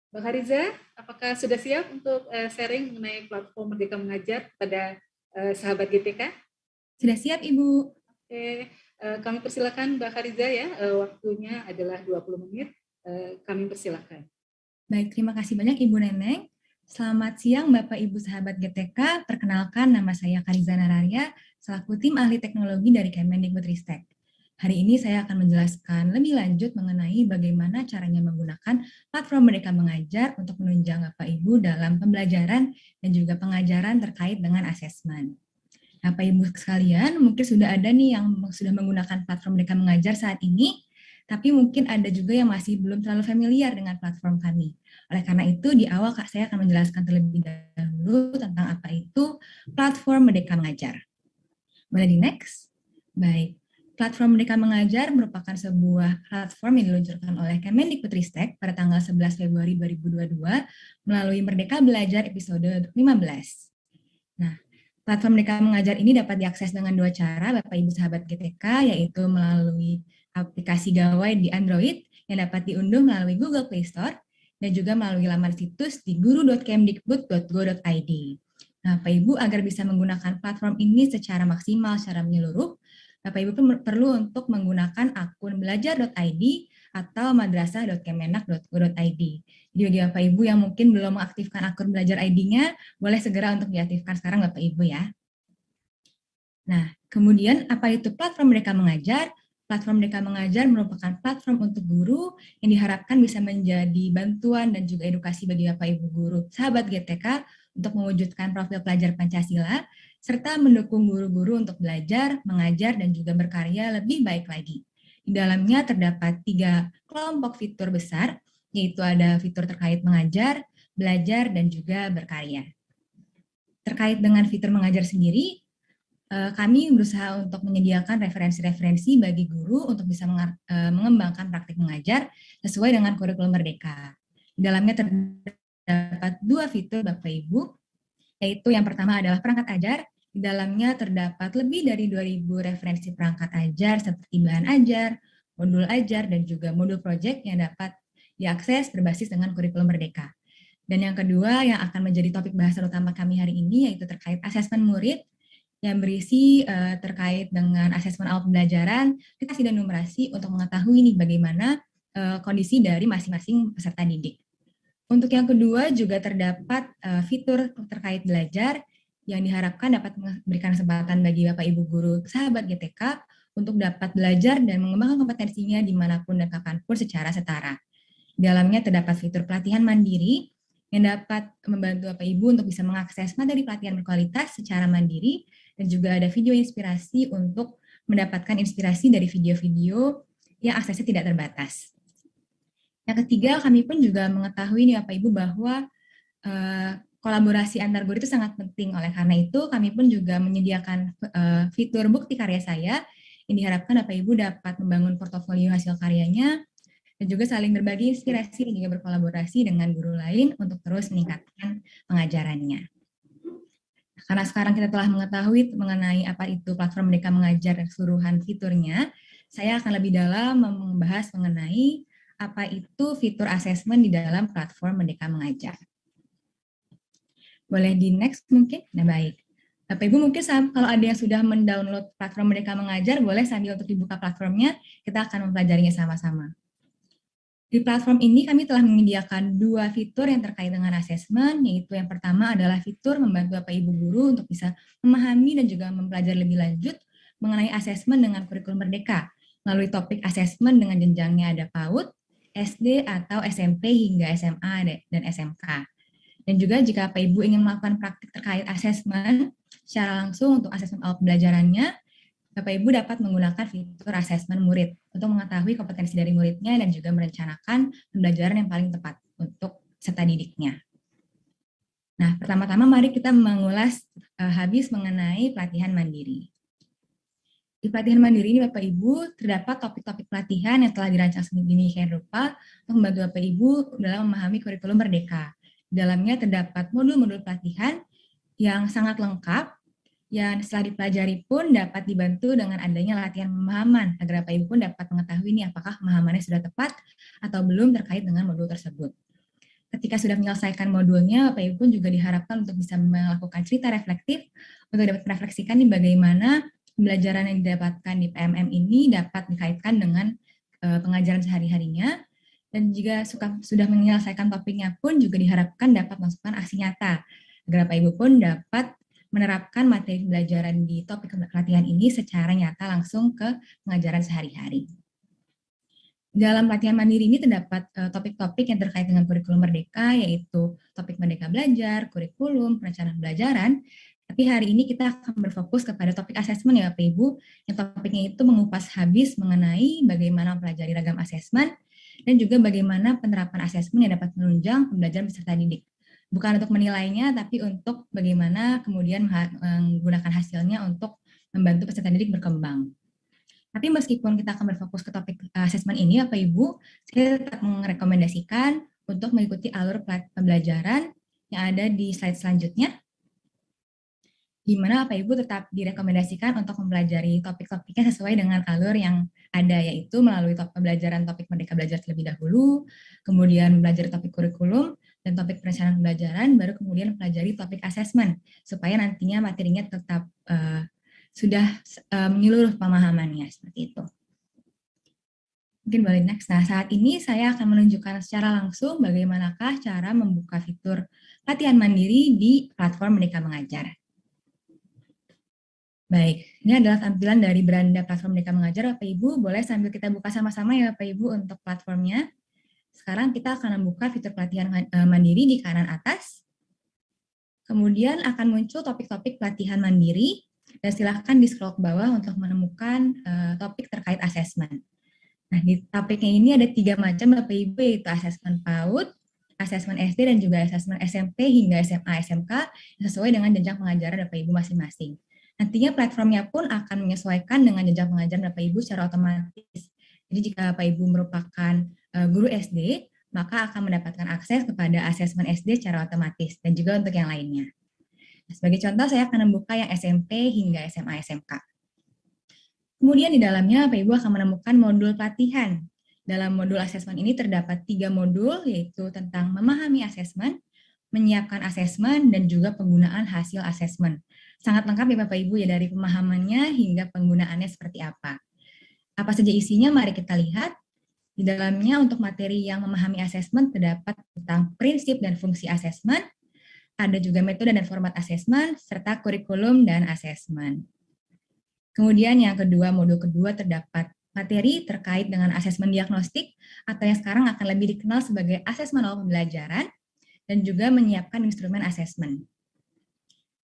A: Mbak Hariza, apakah sudah siap untuk sharing mengenai platform Merdeka Mengajar pada sahabat GTK?
D: Sudah siap, Ibu.
A: Oke, kami persilakan Mbak Hariza ya, waktunya adalah 20 menit, kami persilakan.
D: Baik, terima kasih banyak Ibu Neneng. Selamat siang Bapak Ibu sahabat GTK, perkenalkan nama saya Hariza Nararia, selaku tim ahli teknologi dari Kemendikbudristek. Hari ini saya akan menjelaskan lebih lanjut mengenai bagaimana caranya menggunakan platform Merdeka Mengajar untuk menunjang Bapak Ibu dalam pembelajaran dan juga pengajaran terkait dengan asesmen. Bapak Ibu sekalian, mungkin sudah ada nih yang sudah menggunakan platform Merdeka Mengajar saat ini, tapi mungkin ada juga yang masih belum terlalu familiar dengan platform kami. Oleh karena itu, di awal saya akan menjelaskan terlebih dahulu tentang apa itu platform Merdeka Mengajar. Boleh di next? Baik. Platform Merdeka Mengajar merupakan sebuah platform yang diluncurkan oleh Kemendikbudristek pada tanggal 11 Februari 2022 melalui Merdeka Belajar episode 15. Nah, platform Merdeka Mengajar ini dapat diakses dengan dua cara, Bapak Ibu sahabat GTK, yaitu melalui aplikasi Gawai di Android yang dapat diunduh melalui Google Play Store dan juga melalui laman situs di guru.kemdikbud.go.id. Nah, Bapak Ibu, agar bisa menggunakan platform ini secara maksimal, secara menyeluruh, Bapak Ibu perlu untuk menggunakan akun belajar.id atau madrasah.kemenak.go.id. Jadi bagi Bapak Ibu yang mungkin belum mengaktifkan akun belajar ID-nya, boleh segera untuk diaktifkan sekarang Bapak Ibu ya. Nah, kemudian apa itu platform Merdeka Mengajar? Platform Merdeka Mengajar merupakan platform untuk guru yang diharapkan bisa menjadi bantuan dan juga edukasi bagi Bapak Ibu guru, sahabat GTK, untuk mewujudkan profil pelajar Pancasila, serta mendukung guru-guru untuk belajar, mengajar, dan juga berkarya lebih baik lagi. Di dalamnya terdapat 3 kelompok fitur besar, yaitu ada fitur terkait mengajar, belajar, dan juga berkarya. Terkait dengan fitur mengajar sendiri, kami berusaha untuk menyediakan referensi-referensi bagi guru untuk bisa mengembangkan praktik mengajar sesuai dengan kurikulum Merdeka. Di dalamnya terdapat 2 fitur Bapak Ibu, yaitu yang pertama adalah perangkat ajar. Di dalamnya terdapat lebih dari 2.000 referensi perangkat ajar seperti bahan ajar, modul ajar, dan juga modul proyek yang dapat diakses berbasis dengan kurikulum Merdeka. Dan yang kedua yang akan menjadi topik bahasan utama kami hari ini yaitu terkait asesmen murid yang berisi terkait dengan asesmen awal pembelajaran, literasi dan numerasi untuk mengetahui nih bagaimana kondisi dari masing-masing peserta didik. Untuk yang kedua juga terdapat fitur terkait belajar yang diharapkan dapat memberikan kesempatan bagi Bapak Ibu guru sahabat GTK untuk dapat belajar dan mengembangkan kompetensinya dimanapun dan kapanpun secara setara. Di dalamnya terdapat fitur pelatihan mandiri yang dapat membantu Bapak Ibu untuk bisa mengakses materi pelatihan berkualitas secara mandiri dan juga ada video inspirasi untuk mendapatkan inspirasi dari video-video yang aksesnya tidak terbatas. Yang ketiga, kami pun juga mengetahui nih Bapak Ibu bahwa kolaborasi antar guru itu sangat penting. Oleh karena itu, kami pun juga menyediakan fitur bukti karya saya yang diharapkan Bapak Ibu dapat membangun portofolio hasil karyanya dan juga saling berbagi inspirasi dan juga berkolaborasi dengan guru lain untuk terus meningkatkan pengajarannya. Karena sekarang kita telah mengetahui mengenai apa itu platform Merdeka Mengajar dan keseluruhan fiturnya, saya akan lebih dalam membahas mengenai apa itu fitur asesmen di dalam platform Merdeka Mengajar. Boleh di next mungkin? Nah baik. Bapak Ibu mungkin kalau ada yang sudah mendownload platform Merdeka Mengajar, boleh sambil untuk dibuka platformnya, kita akan mempelajarinya sama-sama. Di platform ini kami telah menyediakan 2 fitur yang terkait dengan asesmen, yaitu yang pertama adalah fitur membantu Bapak Ibu guru untuk bisa memahami dan juga mempelajari lebih lanjut mengenai asesmen dengan kurikulum Merdeka, melalui topik asesmen dengan jenjangnya ada PAUD, SD atau SMP hingga SMA dan SMK. Dan juga jika Bapak Ibu ingin melakukan praktik terkait asesmen secara langsung untuk asesmen awal pembelajarannya, Bapak Ibu dapat menggunakan fitur asesmen murid untuk mengetahui kompetensi dari muridnya dan juga merencanakan pembelajaran yang paling tepat untuk peserta didiknya. Nah, pertama-tama mari kita mengulas habis mengenai pelatihan mandiri. Di pelatihan mandiri ini Bapak Ibu terdapat topik-topik pelatihan yang telah dirancang sedemikian rupa untuk membantu Bapak Ibu dalam memahami kurikulum Merdeka. Di dalamnya terdapat modul-modul pelatihan yang sangat lengkap, yang setelah dipelajari pun dapat dibantu dengan adanya latihan pemahaman agar Bapak Ibu pun dapat mengetahui ini apakah pemahamannya sudah tepat atau belum terkait dengan modul tersebut. Ketika sudah menyelesaikan modulnya, Bapak Ibu pun juga diharapkan untuk bisa melakukan cerita reflektif untuk dapat merefleksikan di bagaimana pembelajaran yang didapatkan di PMM ini dapat dikaitkan dengan pengajaran sehari-harinya, dan jika sudah menyelesaikan topiknya pun juga diharapkan dapat melakukan aksi nyata agar Bapak Ibu pun dapat menerapkan materi pembelajaran di topik pelatihan ini secara nyata langsung ke pengajaran sehari-hari. Dalam pelatihan mandiri ini terdapat topik-topik yang terkait dengan kurikulum Merdeka, yaitu topik Merdeka Belajar, kurikulum, perencanaan pembelajaran. Tapi hari ini kita akan berfokus kepada topik asesmen ya Bapak Ibu, yang topiknya itu mengupas habis mengenai bagaimana mempelajari ragam asesmen dan juga bagaimana penerapan asesmen yang dapat menunjang pembelajaran peserta didik. Bukan untuk menilainya, tapi untuk bagaimana kemudian menggunakan hasilnya untuk membantu peserta didik berkembang. Tapi meskipun kita akan berfokus ke topik asesmen ini, Bapak Ibu, saya tetap merekomendasikan untuk mengikuti alur pembelajaran yang ada di slide selanjutnya, di mana Bapak Ibu tetap direkomendasikan untuk mempelajari topik-topiknya sesuai dengan alur yang ada, yaitu melalui pembelajaran topik Merdeka Belajar terlebih dahulu, kemudian belajar topik kurikulum, dan topik perencanaan pembelajaran, baru kemudian pelajari topik asesmen, supaya nantinya materinya tetap sudah menyeluruh pemahamannya, seperti itu. Mungkin boleh next. Nah, saat ini saya akan menunjukkan secara langsung bagaimanakah cara membuka fitur latihan mandiri di platform Merdeka Mengajar. Baik, ini adalah tampilan dari beranda platform Merdeka Mengajar. Bapak Ibu, boleh sambil kita buka sama-sama ya Bapak Ibu untuk platformnya. Sekarang kita akan membuka fitur pelatihan mandiri di kanan atas. Kemudian akan muncul topik-topik pelatihan mandiri, dan silahkan di-scroll ke bawah untuk menemukan topik terkait asesmen. Nah, di topiknya ini ada 3 macam Bapak Ibu, yaitu asesmen PAUD, asesmen SD, dan juga asesmen SMP hingga SMA SMK, sesuai dengan jenjang pengajaran Bapak Ibu masing-masing. Nantinya platformnya pun akan menyesuaikan dengan jenjang pengajaran Bapak Ibu secara otomatis. Jadi jika Bapak Ibu merupakan guru SD, maka akan mendapatkan akses kepada asesmen SD secara otomatis, dan juga untuk yang lainnya. Nah, sebagai contoh, saya akan membuka yang SMP hingga SMA SMK. Kemudian di dalamnya Bapak Ibu akan menemukan modul pelatihan. Dalam modul asesmen ini terdapat 3 modul, yaitu tentang memahami asesmen, menyiapkan asesmen, dan juga penggunaan hasil asesmen. Sangat lengkap ya Bapak Ibu ya, dari pemahamannya hingga penggunaannya seperti apa. Apa saja isinya, mari kita lihat. Di dalamnya untuk materi yang memahami asesmen terdapat tentang prinsip dan fungsi asesmen, ada juga metode dan format asesmen, serta kurikulum dan asesmen. Kemudian yang kedua, modul kedua terdapat materi terkait dengan asesmen diagnostik, atau yang sekarang akan lebih dikenal sebagai asesmen awal pembelajaran, dan juga menyiapkan instrumen asesmen.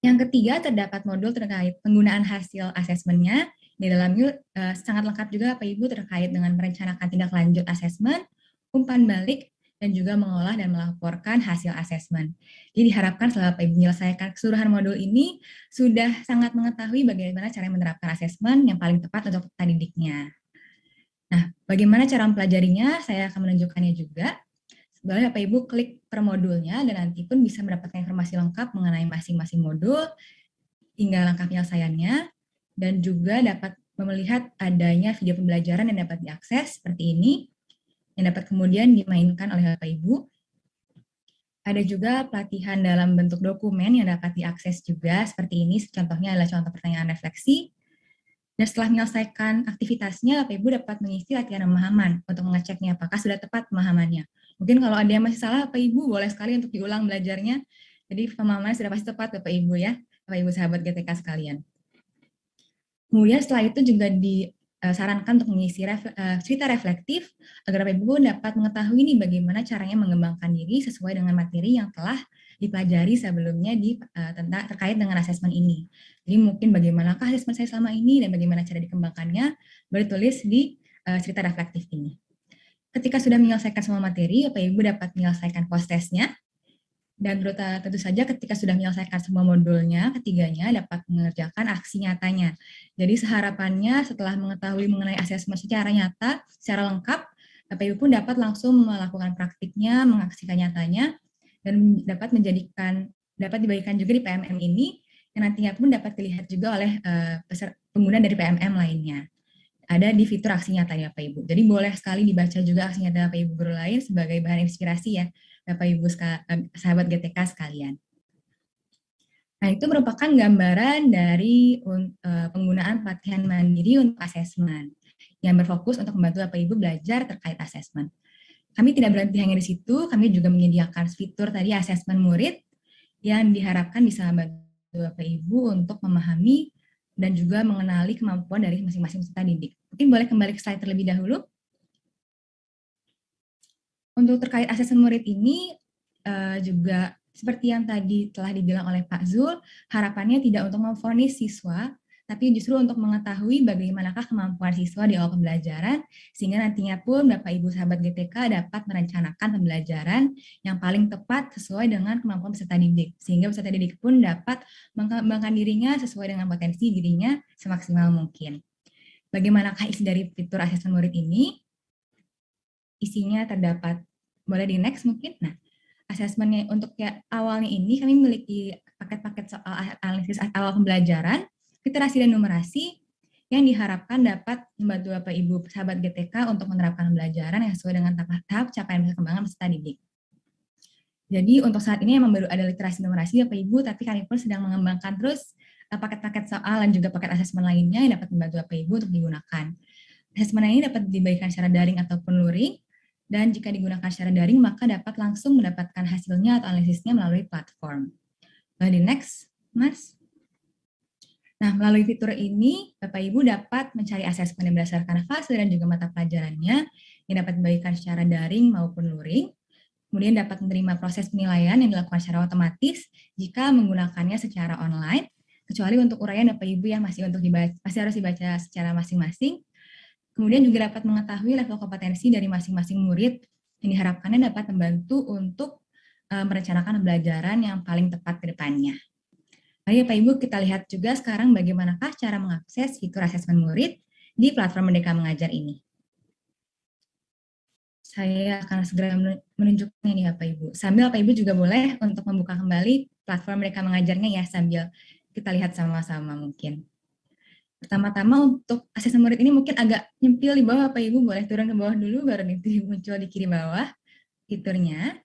D: Yang ketiga, terdapat modul terkait penggunaan hasil asesmennya. Di dalamnya sangat lengkap juga Bapak Ibu terkait dengan merencanakan tindak lanjut asesmen, umpan balik, dan juga mengolah dan melaporkan hasil asesmen. Jadi diharapkan setelah Bapak Ibu menyelesaikan keseluruhan modul ini, sudah sangat mengetahui bagaimana cara menerapkan asesmen yang paling tepat untuk peserta didiknya. Nah, bagaimana cara mempelajarinya, saya akan menunjukkannya juga. Boleh Bapak Ibu klik per modulnya, dan nanti pun bisa mendapatkan informasi lengkap mengenai masing-masing modul, hingga langkah penyelesaiannya, dan juga dapat melihat adanya video pembelajaran yang dapat diakses seperti ini, yang dapat kemudian dimainkan oleh Bapak Ibu. Ada juga pelatihan dalam bentuk dokumen yang dapat diakses juga seperti ini, contohnya adalah contoh pertanyaan refleksi. Dan setelah menyelesaikan aktivitasnya, Bapak Ibu dapat mengisi latihan pemahaman untuk mengeceknya apakah sudah tepat pemahamannya. Mungkin kalau ada yang masih salah, Bapak Ibu boleh sekali untuk diulang belajarnya. Jadi pemahamannya sudah pasti tepat, Bapak Ibu ya, Bapak Ibu sahabat GTK sekalian. Kemudian setelah itu juga disarankan untuk mengisi cerita reflektif agar Bapak Ibu dapat mengetahui nih bagaimana caranya mengembangkan diri sesuai dengan materi yang telah dipelajari sebelumnya terkait dengan asesmen ini. Jadi mungkin bagaimanakah asesmen saya selama ini dan bagaimana cara dikembangkannya boleh tulis di cerita reflektif ini. Ketika sudah menyelesaikan semua materi, Bapak Ibu dapat menyelesaikan post-testnya. Dan tentu saja ketika sudah menyelesaikan semua modulnya, ketiganya dapat mengerjakan aksi nyatanya. Jadi seharapannya setelah mengetahui mengenai asesmen secara nyata, secara lengkap, Bapak Ibu pun dapat langsung melakukan praktiknya, mengaksikan nyatanya, dan dapat dibagikan juga di PMM ini, yang nantinya pun dapat dilihat juga oleh pengguna dari PMM lainnya. Ada di fitur aksi nyata ya Bapak Ibu. Jadi boleh sekali dibaca juga aksi nyata Bapak Ibu guru lain sebagai bahan inspirasi ya Bapak Ibu sahabat GTK sekalian. Nah, itu merupakan gambaran dari penggunaan pelatihan mandiri untuk asesmen yang berfokus untuk membantu Bapak Ibu belajar terkait asesmen. Kami tidak berhenti hanya di situ, kami juga menyediakan fitur tadi asesmen murid yang diharapkan bisa membantu Bapak Ibu untuk memahami dan juga mengenali kemampuan dari masing-masing peserta didik. Mungkin boleh kembali ke slide terlebih dahulu. Untuk terkait asesmen murid ini juga seperti yang tadi telah dibilang oleh Pak Zul, harapannya tidak untuk memvonis siswa, tapi justru untuk mengetahui bagaimanakah kemampuan siswa di awal pembelajaran, sehingga nantinya pun Bapak Ibu sahabat GTK dapat merencanakan pembelajaran yang paling tepat sesuai dengan kemampuan peserta didik, sehingga peserta didik pun dapat mengembangkan dirinya sesuai dengan potensi dirinya semaksimal mungkin. Bagaimanakah isi dari fitur asesmen murid ini? Isinya terdapat, boleh di next mungkin? Nah, asesmennya untuk awalnya ini kami memiliki paket-paket soal analisis awal pembelajaran, literasi dan numerasi yang diharapkan dapat membantu Bapak Ibu sahabat GTK untuk menerapkan pembelajaran yang sesuai dengan tahap capaian perkembangan peserta didik. Jadi untuk saat ini memang baru ada literasi numerasi Bapak Ibu, tapi kami pun sedang mengembangkan terus paket-paket soal dan juga paket asesmen lainnya yang dapat membantu Bapak Ibu untuk digunakan. Asesmen ini dapat dibagikan secara daring ataupun luring, dan jika digunakan secara daring maka dapat langsung mendapatkan hasilnya atau analisisnya melalui platform. Di next, Mas. Nah, melalui fitur ini, Bapak Ibu dapat mencari asesmen yang berdasarkan fase dan juga mata pelajarannya, yang dapat dibagikan secara daring maupun luring, kemudian dapat menerima proses penilaian yang dilakukan secara otomatis jika menggunakannya secara online, kecuali untuk uraian Bapak Ibu yang masih harus dibaca secara masing-masing. Kemudian juga dapat mengetahui level kompetensi dari masing-masing murid yang diharapkannya dapat membantu untuk merencanakan pembelajaran yang paling tepat ke depannya. Baik Bapak Ibu, kita lihat juga sekarang bagaimanakah cara mengakses fitur asesmen murid di platform Merdeka Mengajar ini. Saya akan segera menunjukkannya nih Bapak Ibu. Sambil Bapak Ibu juga boleh untuk membuka kembali platform Merdeka Mengajarnya ya, sambil kita lihat sama-sama mungkin. Pertama-tama untuk asesmen murid ini mungkin agak nyempil di bawah Bapak Ibu, boleh turun ke bawah dulu baru nanti muncul di kiri bawah fiturnya.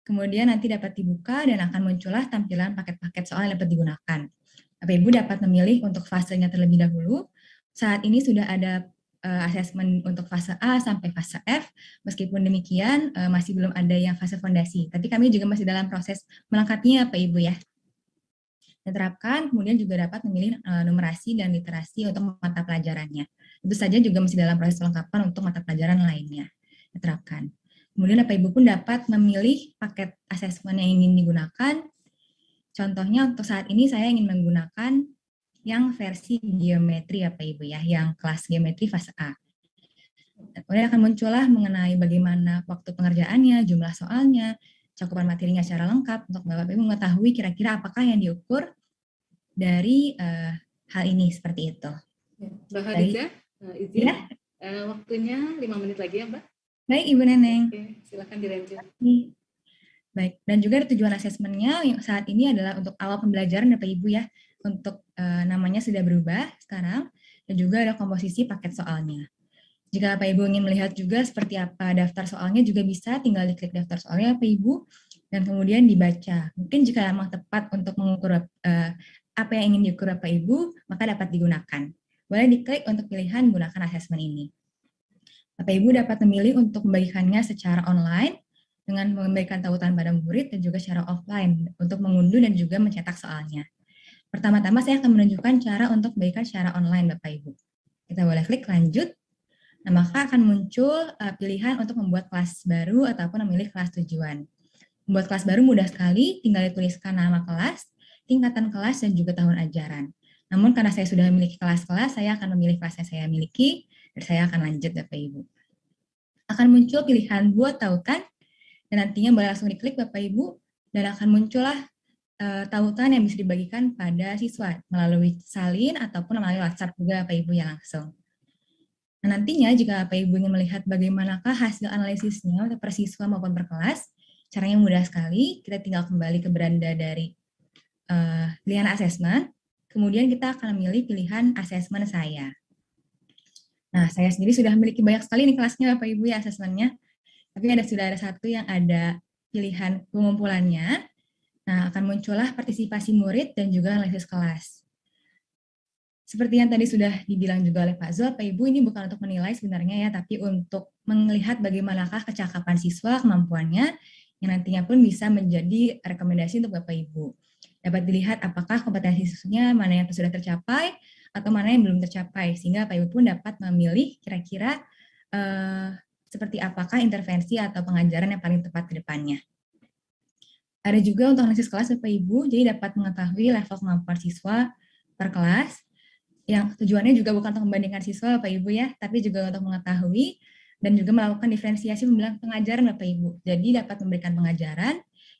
D: Kemudian nanti dapat dibuka dan akan muncullah tampilan paket-paket soal yang dapat digunakan. Bapak Ibu dapat memilih untuk fasenya terlebih dahulu. Saat ini sudah ada asesmen untuk fase A sampai fase F. Meskipun demikian masih belum ada yang fase fondasi. Tapi kami juga masih dalam proses melengkapinya Bapak Ibu ya. Diterapkan, kemudian juga dapat memilih numerasi dan literasi untuk mata pelajarannya. Tentu saja juga masih dalam proses pelengkapan untuk mata pelajaran lainnya. Diterapkan. Kemudian Bapak Ibu pun dapat memilih paket asesmen yang ingin digunakan. Contohnya untuk saat ini saya ingin menggunakan yang versi geometri Bapak Ibu ya, yang kelas geometri fase A. Kemudian akan muncullah mengenai bagaimana waktu pengerjaannya, jumlah soalnya, cakupan materinya secara lengkap untuk Bapak Ibu mengetahui kira-kira apakah yang diukur dari hal ini seperti itu.
A: Mbak Hadiza, izin
D: ya?
A: Waktunya 5 menit lagi ya Mbak.
D: Baik Ibu Neneng.
A: Oke, silakan dilanjut.
D: Baik, dan juga tujuan asesmennya yang saat ini adalah untuk awal pembelajaran Bapak Ibu ya, untuk namanya sudah berubah sekarang, dan juga ada komposisi paket soalnya. Jika Bapak Ibu ingin melihat juga seperti apa daftar soalnya juga bisa tinggal diklik daftar soalnya Bapak Ibu, dan kemudian dibaca. Mungkin jika memang tepat untuk mengukur apa yang ingin diukur Bapak Ibu, maka dapat digunakan. boleh diklik untuk pilihan gunakan asesmen ini. Bapak Ibu dapat memilih untuk membagikannya secara online dengan memberikan tautan pada murid dan juga secara offline untuk mengunduh dan juga mencetak soalnya. Pertama-tama saya akan menunjukkan cara untuk membagikan secara online Bapak Ibu. Kita boleh klik lanjut. Nah, maka akan muncul pilihan untuk membuat kelas baru ataupun memilih kelas tujuan. Membuat kelas baru mudah sekali, tinggal dituliskan nama kelas, tingkatan kelas, dan juga tahun ajaran. Namun karena saya sudah memiliki kelas-kelas, saya akan memilih kelas yang saya miliki, dan saya akan lanjut Bapak Ibu. Akan muncul pilihan buat tautan, dan nantinya boleh langsung diklik Bapak Ibu, dan akan muncullah tautan yang bisa dibagikan pada siswa melalui salin ataupun melalui WhatsApp juga Bapak Ibu ya langsung. Nah, nantinya jika Bapak Ibu ingin melihat bagaimanakah hasil analisisnya per siswa maupun per kelas, caranya mudah sekali. Kita tinggal kembali ke beranda dari pilihan asesmen, kemudian kita akan memilih pilihan asesmen saya. Nah, saya sendiri sudah memiliki banyak sekali nih kelasnya Bapak Ibu ya asesmennya, tapi sudah ada satu yang ada pilihan pengumpulannya. Nah, akan muncullah partisipasi murid dan juga analisis kelas. Seperti yang tadi sudah dibilang juga oleh Pak Zul, Pak Ibu, ini bukan untuk menilai sebenarnya ya, tapi untuk melihat bagaimanakah kecakapan siswa, kemampuannya, yang nantinya pun bisa menjadi rekomendasi untuk Bapak Ibu. Dapat dilihat apakah kompetensi siswanya mana yang sudah tercapai, atau mana yang belum tercapai, sehingga Bapak Ibu pun dapat memilih kira-kira seperti apakah intervensi atau pengajaran yang paling tepat ke depannya. Ada juga untuk analisis kelas Bapak Ibu, jadi dapat mengetahui level kemampuan siswa per kelas, yang tujuannya juga bukan untuk membandingkan siswa Bapak Ibu ya, tapi juga untuk mengetahui dan juga melakukan diferensiasi pembelian pengajaran Bapak Ibu. Jadi dapat memberikan pengajaran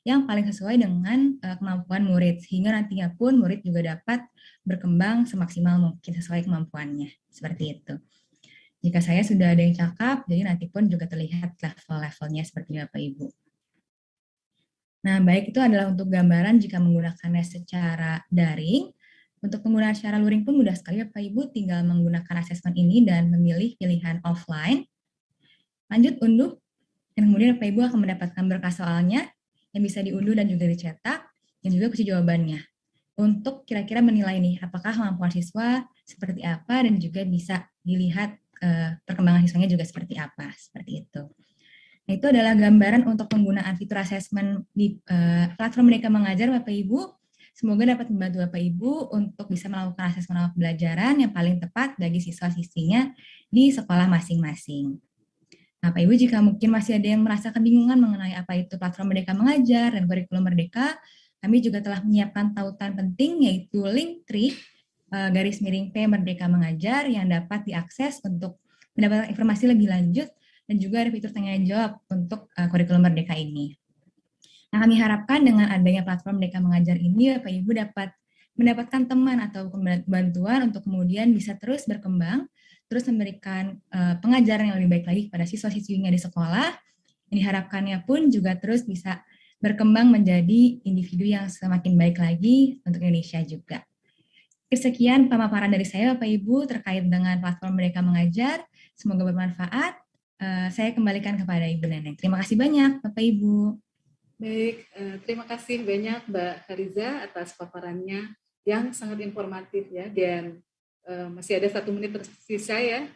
D: yang paling sesuai dengan kemampuan murid, sehingga nantinya pun murid juga dapat berkembang semaksimal mungkin sesuai kemampuannya, seperti itu. Jika saya sudah ada yang cakap, jadi nanti pun juga terlihat level-levelnya seperti Bapak Ibu. Nah, baik itu adalah untuk gambaran jika menggunakannya secara daring. Untuk penggunaan secara luring pun mudah sekali Bapak Ibu, tinggal menggunakan asesmen ini dan memilih pilihan offline. Lanjut unduh, dan kemudian Bapak Ibu akan mendapatkan berkas soalnya yang bisa diunduh dan juga dicetak, dan juga kunci jawabannya. Untuk kira-kira menilai nih, apakah kemampuan siswa seperti apa, dan juga bisa dilihat perkembangan siswanya juga seperti apa, seperti itu. Nah, itu adalah gambaran untuk penggunaan fitur asesmen di platform Merdeka Mengajar Bapak Ibu. Semoga dapat membantu Bapak Ibu untuk bisa melakukan asesmen pembelajaran yang paling tepat bagi siswa-siswinya di sekolah masing-masing. Nah, Bapak Ibu, jika mungkin masih ada yang merasa kebingungan mengenai apa itu platform Merdeka Mengajar dan kurikulum Merdeka, kami juga telah menyiapkan tautan penting yaitu Linktree _P Merdeka Mengajar yang dapat diakses untuk mendapatkan informasi lebih lanjut, dan juga ada fitur tanya jawab untuk kurikulum Merdeka ini. Nah, kami harapkan dengan adanya platform Merdeka Mengajar ini, Bapak Ibu dapat mendapatkan teman atau bantuan untuk kemudian bisa terus berkembang, terus memberikan pengajaran yang lebih baik lagi kepada siswa-siswinya di sekolah. Yang diharapkannya pun juga terus bisa berkembang menjadi individu yang semakin baik lagi untuk Indonesia juga. Sekian pemaparan dari saya Bapak Ibu terkait dengan platform Merdeka Mengajar. Semoga bermanfaat. Saya kembalikan kepada Ibu Neneng. Terima kasih banyak Bapak Ibu.
A: Baik, terima kasih banyak Mbak Hariza atas paparannya yang sangat informatif ya, dan masih ada 1 menit tersisa ya,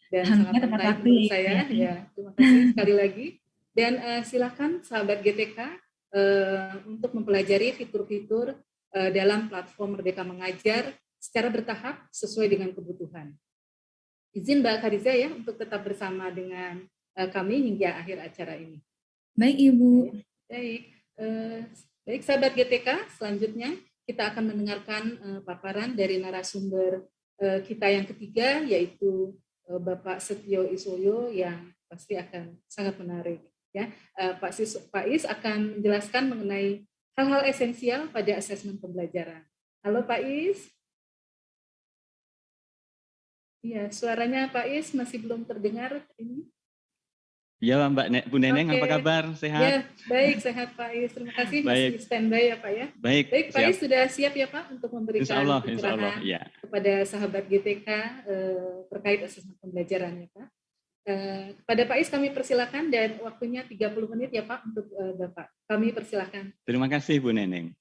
A: dan sangat menarik menurut saya. Ya, terima kasih sekali lagi. Dan silakan sahabat GTK untuk mempelajari fitur-fitur dalam platform Merdeka Mengajar secara bertahap sesuai dengan kebutuhan. Izin Mbak Hariza ya untuk tetap bersama dengan kami hingga akhir acara ini.
D: Baik Ibu.
A: Baik sahabat GTK, selanjutnya kita akan mendengarkan paparan dari narasumber kita yang ketiga, yaitu Bapak Setio Isoyo yang pasti akan sangat menarik. Ya, Pak Is akan menjelaskan mengenai hal-hal esensial pada asesmen pembelajaran. Halo Pak Is. Iya, suaranya Pak Is masih belum terdengar ini.
B: Ya Bu Neneng, apa kabar? Sehat?
A: Ya, baik, sehat Pak Is. Terima kasih masih standby ya Pak ya.
B: Baik,
A: Pak Is sudah siap ya Pak untuk memberikan pencerahan
B: ya,
A: kepada sahabat GTK terkait asesmen pembelajaran ya Pak. Kepada Pak Is kami persilakan dan waktunya 30 menit ya Pak untuk Bapak. Kami persilakan.
B: Terima kasih Bu Neneng.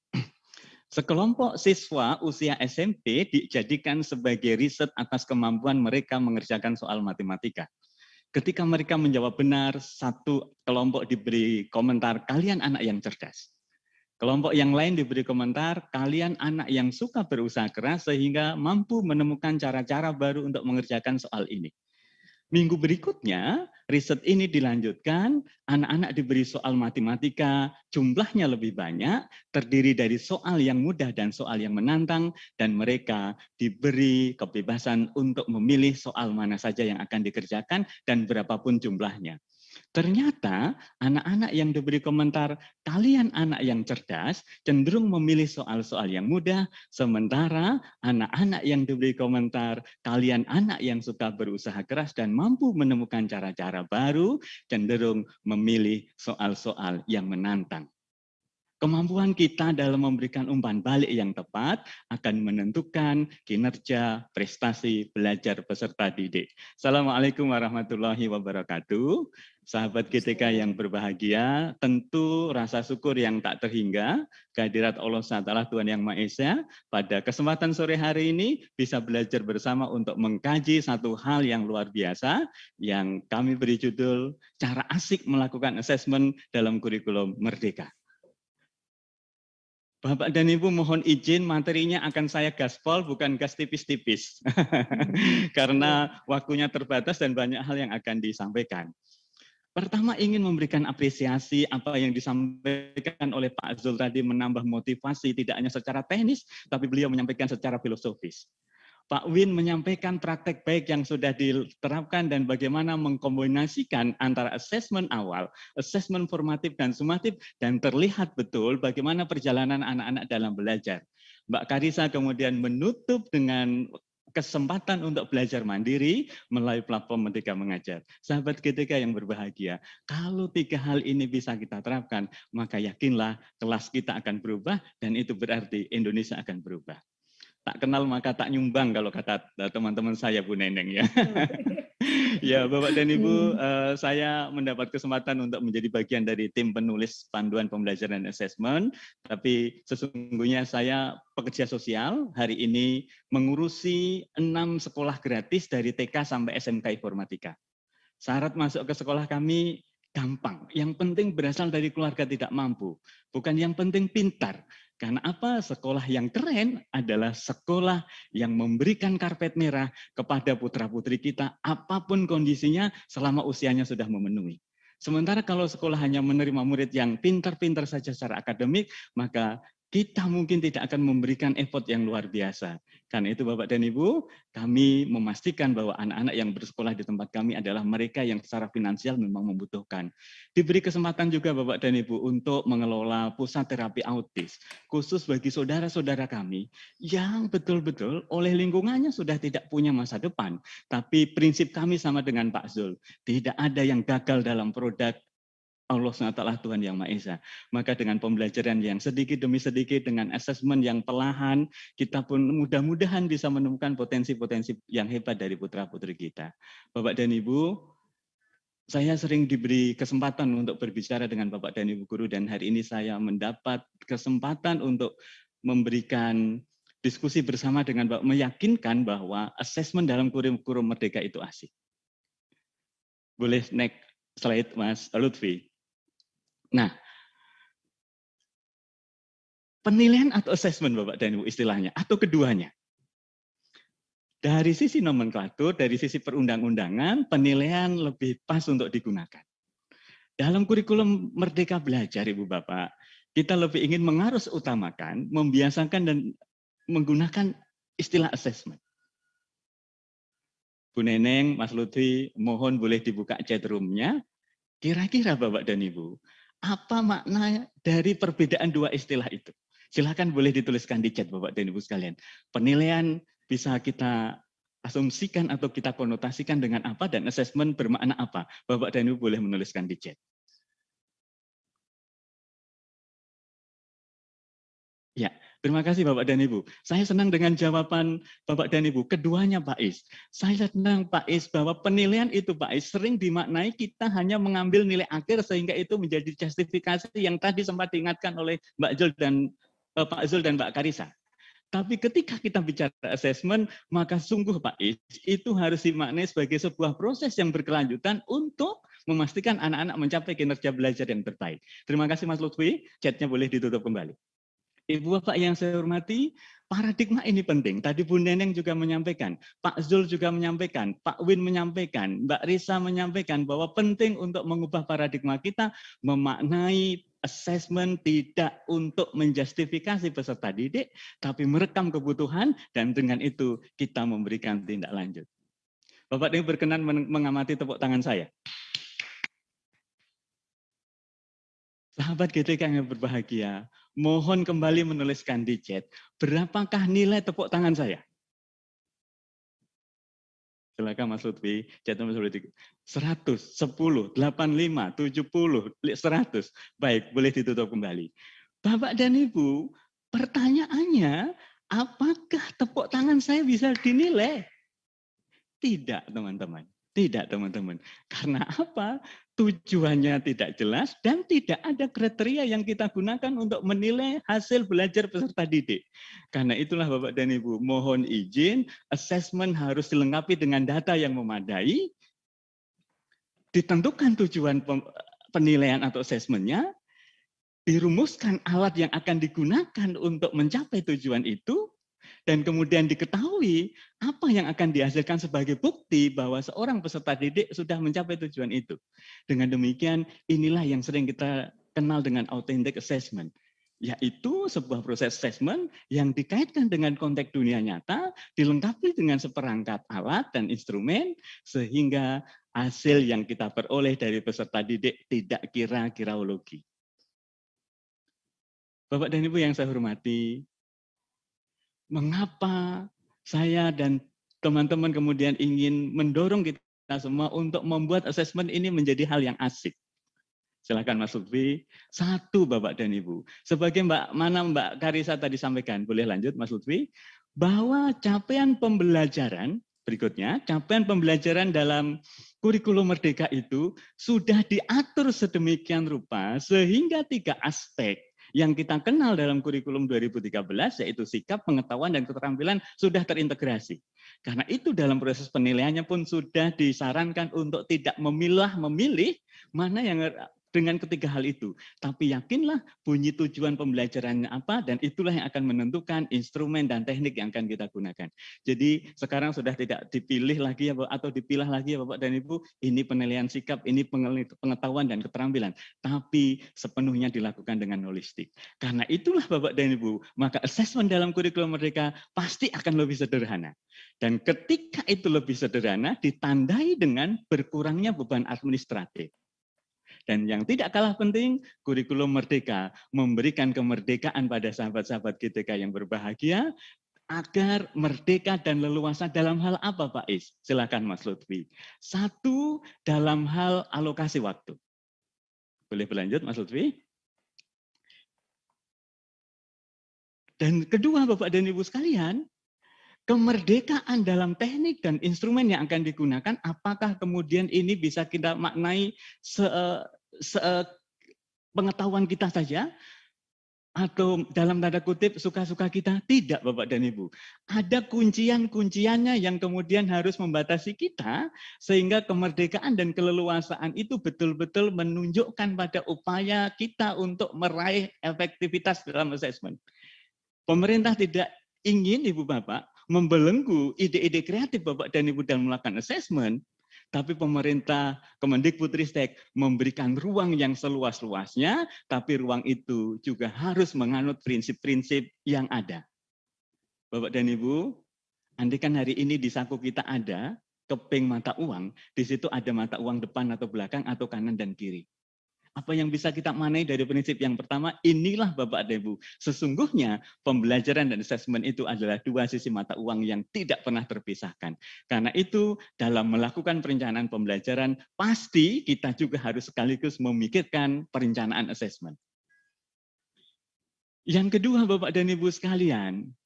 B: Sekelompok siswa usia SMP dijadikan sebagai riset atas kemampuan mereka mengerjakan soal matematika. Ketika mereka menjawab benar, satu kelompok diberi komentar, kalian anak yang cerdas. Kelompok yang lain diberi komentar, kalian anak yang suka berusaha keras sehingga mampu menemukan cara-cara baru untuk mengerjakan soal ini. Minggu berikutnya, riset ini dilanjutkan, anak-anak diberi soal matematika, jumlahnya lebih banyak, terdiri dari soal yang mudah dan soal yang menantang, dan mereka diberi kebebasan untuk memilih soal mana saja yang akan dikerjakan dan berapapun jumlahnya. Ternyata anak-anak yang diberi komentar, kalian anak yang cerdas, cenderung memilih soal-soal yang mudah, sementara anak-anak yang diberi komentar, kalian anak yang suka berusaha keras dan mampu menemukan cara-cara baru, cenderung memilih soal-soal yang menantang. Kemampuan kita dalam memberikan umpan balik yang tepat akan menentukan kinerja, prestasi, belajar peserta didik. Assalamualaikum warahmatullahi wabarakatuh. Sahabat GTK yang berbahagia, tentu rasa syukur yang tak terhingga kehadirat Allah SWT Tuhan Yang Maha Esa pada kesempatan sore hari ini bisa belajar bersama untuk mengkaji satu hal yang luar biasa yang kami beri judul cara asik melakukan asesmen dalam kurikulum Merdeka. Bapak dan Ibu mohon izin materinya akan saya gaspol bukan gas tipis-tipis. Karena waktunya terbatas dan banyak hal yang akan disampaikan. Pertama ingin memberikan apresiasi apa yang disampaikan oleh Pak Zul tadi menambah motivasi tidak hanya secara teknis tapi beliau menyampaikan secara filosofis. Pak Win menyampaikan praktek baik yang sudah diterapkan dan bagaimana mengkombinasikan antara asesmen awal, asesmen formatif dan sumatif dan terlihat betul bagaimana perjalanan anak-anak dalam belajar. Mbak Karisa kemudian menutup dengan kesempatan untuk belajar mandiri melalui platform Merdeka Mengajar. Sahabat GTK yang berbahagia, kalau tiga hal ini bisa kita terapkan, maka yakinlah kelas kita akan berubah dan itu berarti Indonesia akan berubah. Tak kenal maka tak nyumbang kalau kata teman-teman saya Bu Neneng ya. Ya Bapak dan Ibu, saya mendapat kesempatan untuk menjadi bagian dari tim penulis panduan pembelajaran dan asesmen. Tapi sesungguhnya saya pekerja sosial, hari ini mengurusi 6 sekolah gratis dari TK sampai SMK Informatika. Syarat masuk ke sekolah kami gampang. Yang penting berasal dari keluarga tidak mampu. Bukan yang penting pintar. Karena apa? Sekolah yang keren adalah sekolah yang memberikan karpet merah kepada putra-putri kita apapun kondisinya selama usianya sudah memenuhi. Sementara kalau sekolah hanya menerima murid yang pintar-pintar saja secara akademik, maka kita mungkin tidak akan memberikan effort yang luar biasa. Karena itu Bapak dan Ibu, kami memastikan bahwa anak-anak yang bersekolah di tempat kami adalah mereka yang secara finansial memang membutuhkan. Diberi kesempatan juga Bapak dan Ibu untuk mengelola pusat terapi autis, khusus bagi saudara-saudara kami yang betul-betul oleh lingkungannya sudah tidak punya masa depan. Tapi prinsip kami sama dengan Pak Zul, tidak ada yang gagal dalam produk Allah SWT Tuhan Yang Maha Esa. Maka dengan pembelajaran yang sedikit demi sedikit, dengan asesmen yang perlahan, kita pun mudah-mudahan bisa menemukan potensi-potensi yang hebat dari putra-putri kita. Bapak dan Ibu, saya sering diberi kesempatan untuk berbicara dengan Bapak dan Ibu guru, dan hari ini saya mendapat kesempatan untuk memberikan diskusi bersama dengan Bapak, meyakinkan bahwa asesmen dalam kurikulum Merdeka itu asik. Boleh next slide Mas Lutfi. Nah, penilaian atau asesmen Bapak dan Ibu istilahnya, atau keduanya. Dari sisi nomenklatur, dari sisi perundang-undangan, penilaian lebih pas untuk digunakan. Dalam kurikulum Merdeka Belajar, Ibu Bapak, kita lebih ingin mengarus utamakan, membiasakan dan menggunakan istilah asesmen. Bu Neneng, Mas Lutfi, mohon boleh dibuka chat room-nya. Kira-kira Bapak dan Ibu, apa makna dari perbedaan dua istilah itu? Silakan boleh dituliskan di chat Bapak dan Ibu sekalian. Penilaian bisa kita asumsikan atau kita konotasikan dengan apa dan asesmen bermakna apa? Bapak dan Ibu boleh menuliskan di chat. Ya, terima kasih Bapak dan Ibu. Saya senang dengan jawaban Bapak dan Ibu. Keduanya Pak Is. Saya senang Pak Is bahwa penilaian itu Pak Is sering dimaknai kita hanya mengambil nilai akhir sehingga itu menjadi justifikasi yang tadi sempat diingatkan oleh Mbak Jul dan Pak Zul dan Mbak Karisa. Tapi ketika kita bicara asesmen, maka sungguh Pak Is, itu harus dimaknai sebagai sebuah proses yang berkelanjutan untuk memastikan anak-anak mencapai kinerja belajar yang terbaik. Terima kasih Mas Lutfi, chatnya boleh ditutup kembali. Ibu Bapak yang saya hormati, paradigma ini penting. Tadi Bu Neneng juga menyampaikan, Pak Zul juga menyampaikan, Pak Win menyampaikan, Mbak Risa menyampaikan bahwa penting untuk mengubah paradigma kita memaknai asesmen tidak untuk menjustifikasi peserta didik, tapi merekam kebutuhan dan dengan itu kita memberikan tindak lanjut. Bapak ini berkenan mengamati tepuk tangan saya. Sahabat GTK yang berbahagia, mohon kembali menuliskan di chat, berapakah nilai tepuk tangan saya? Silakan Mas Lutfi, chatnya Mas Lutfi. 100, 10, 85, 70, 100. Baik, boleh ditutup kembali. Bapak dan Ibu, pertanyaannya, apakah tepuk tangan saya bisa dinilai? Tidak, teman-teman. Tidak, teman-teman. Karena apa? Tujuannya tidak jelas dan tidak ada kriteria yang kita gunakan untuk menilai hasil belajar peserta didik. Karena itulah Bapak dan Ibu, mohon izin, asesmen harus dilengkapi dengan data yang memadai, ditentukan tujuan penilaian atau asesmennya, dirumuskan alat yang akan digunakan untuk mencapai tujuan itu, dan kemudian diketahui apa yang akan dihasilkan sebagai bukti bahwa seorang peserta didik sudah mencapai tujuan itu. Dengan demikian, inilah yang sering kita kenal dengan authentic assessment, yaitu sebuah proses assessment yang dikaitkan dengan konteks dunia nyata, dilengkapi dengan seperangkat alat dan instrumen, sehingga hasil yang kita peroleh dari peserta didik tidak kira-kiraologi. Bapak dan Ibu yang saya hormati, mengapa saya dan teman-teman kemudian ingin mendorong kita semua untuk membuat asesmen ini menjadi hal yang asik? Silakan Mas Lutfi. Satu Bapak dan Ibu, sebagai Mbak Karisa tadi sampaikan, boleh lanjut Mas Lutfi, bahwa capaian pembelajaran, berikutnya, capaian pembelajaran dalam kurikulum Merdeka itu sudah diatur sedemikian rupa sehingga 3 aspek yang kita kenal dalam kurikulum 2013, yaitu sikap, pengetahuan, dan keterampilan sudah terintegrasi. Karena itu dalam proses penilaiannya pun sudah disarankan untuk tidak memilih mana yang dengan ketiga hal itu. Tapi yakinlah bunyi tujuan pembelajarannya apa, dan itulah yang akan menentukan instrumen dan teknik yang akan kita gunakan. Jadi sekarang sudah tidak dipilih lagi atau dipilah lagi ya Bapak dan Ibu, ini penilaian sikap, ini pengetahuan dan keterampilan. Tapi sepenuhnya dilakukan dengan holistik. Karena itulah Bapak dan Ibu, maka asesmen dalam kurikulum Merdeka pasti akan lebih sederhana. Dan ketika itu lebih sederhana, ditandai dengan berkurangnya beban administratif. Dan yang tidak kalah penting, kurikulum Merdeka memberikan kemerdekaan pada sahabat-sahabat GTK yang berbahagia, agar merdeka dan leluasa dalam hal apa Pak Is? Silakan Mas Lutfi. Satu, dalam hal alokasi waktu. Boleh berlanjut Mas Lutfi? Dan kedua Bapak dan Ibu sekalian, kemerdekaan dalam teknik dan instrumen yang akan digunakan, apakah kemudian ini bisa kita maknai pengetahuan kita saja, atau dalam tanda kutip suka-suka kita? Tidak Bapak dan Ibu. Ada kuncian-kunciannya yang kemudian harus membatasi kita, sehingga kemerdekaan dan keleluasaan itu betul-betul menunjukkan pada upaya kita untuk meraih efektivitas dalam asesmen. Pemerintah tidak ingin Ibu Bapak membelenggu ide-ide kreatif Bapak dan Ibu dalam melakukan asesmen, tapi pemerintah Kemendikbudristek memberikan ruang yang seluas-luasnya, tapi ruang itu juga harus menganut prinsip-prinsip yang ada. Bapak dan Ibu, andaikan hari ini di saku kita ada keping mata uang, di situ ada mata uang depan atau belakang atau kanan dan kiri. Apa yang bisa kita manai dari prinsip yang pertama? Inilah Bapak dan Ibu. Sesungguhnya pembelajaran dan asesmen itu adalah dua sisi mata uang yang tidak pernah terpisahkan. Karena itu dalam melakukan perencanaan pembelajaran, pasti kita juga harus sekaligus memikirkan perencanaan asesmen. Yang kedua Bapak dan Ibu sekalian,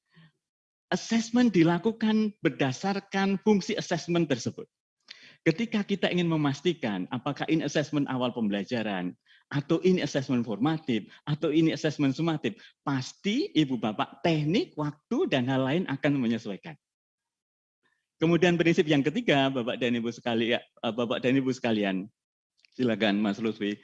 B: asesmen dilakukan berdasarkan fungsi asesmen tersebut. Ketika kita ingin memastikan apakah ini asesmen awal pembelajaran atau ini asesmen formatif, atau ini asesmen sumatif, pasti Ibu Bapak teknik, waktu, dan hal lain akan menyesuaikan. Kemudian prinsip yang ketiga, Bapak dan Ibu sekalian, silakan Mas Lutfi.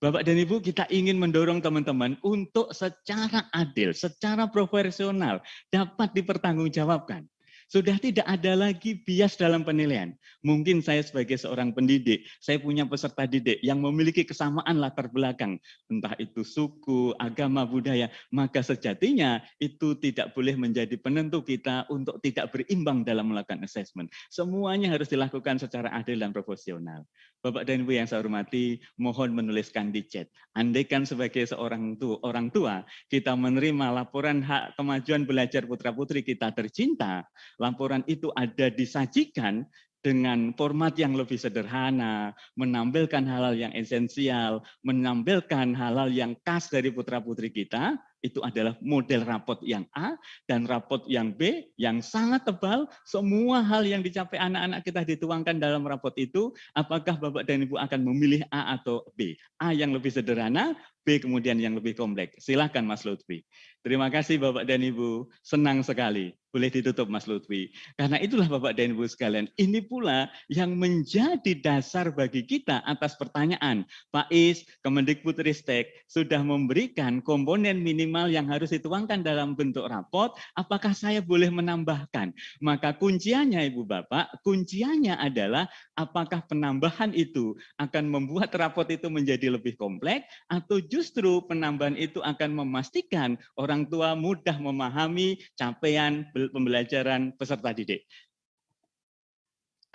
B: Bapak dan Ibu, kita ingin mendorong teman-teman untuk secara adil, secara profesional dapat dipertanggungjawabkan. Sudah tidak ada lagi bias dalam penilaian. Mungkin saya sebagai seorang pendidik, saya punya peserta didik yang memiliki kesamaan latar belakang, entah itu suku, agama, budaya, maka sejatinya itu tidak boleh menjadi penentu kita untuk tidak berimbang dalam melakukan assessment. Semuanya harus dilakukan secara adil dan profesional. Bapak dan Ibu yang saya hormati, mohon menuliskan di chat. Andaikan sebagai seorang orang tua, kita menerima laporan hak kemajuan belajar putra-putri kita tercinta, laporan itu ada disajikan dengan format yang lebih sederhana, menampilkan hal-hal yang esensial, menampilkan hal-hal yang khas dari putra-putri kita, itu adalah model rapot yang A, dan rapot yang B, yang sangat tebal, semua hal yang dicapai anak-anak kita dituangkan dalam rapot itu, apakah Bapak dan Ibu akan memilih A atau B? A yang lebih sederhana, B kemudian yang lebih kompleks. Silakan Mas Lutfi. Terima kasih Bapak dan Ibu, senang sekali. Boleh ditutup Mas Lutfi. Karena itulah Bapak dan Ibu sekalian, ini pula yang menjadi dasar bagi kita atas pertanyaan. Pak Is, Kemendikbudristek sudah memberikan komponen minimal yang harus dituangkan dalam bentuk rapot, apakah saya boleh menambahkan? Maka kunciannya Ibu Bapak, kunciannya adalah apakah penambahan itu akan membuat rapot itu menjadi lebih kompleks, atau justru penambahan itu akan memastikan orang tua mudah memahami capaian pembelajaran peserta didik.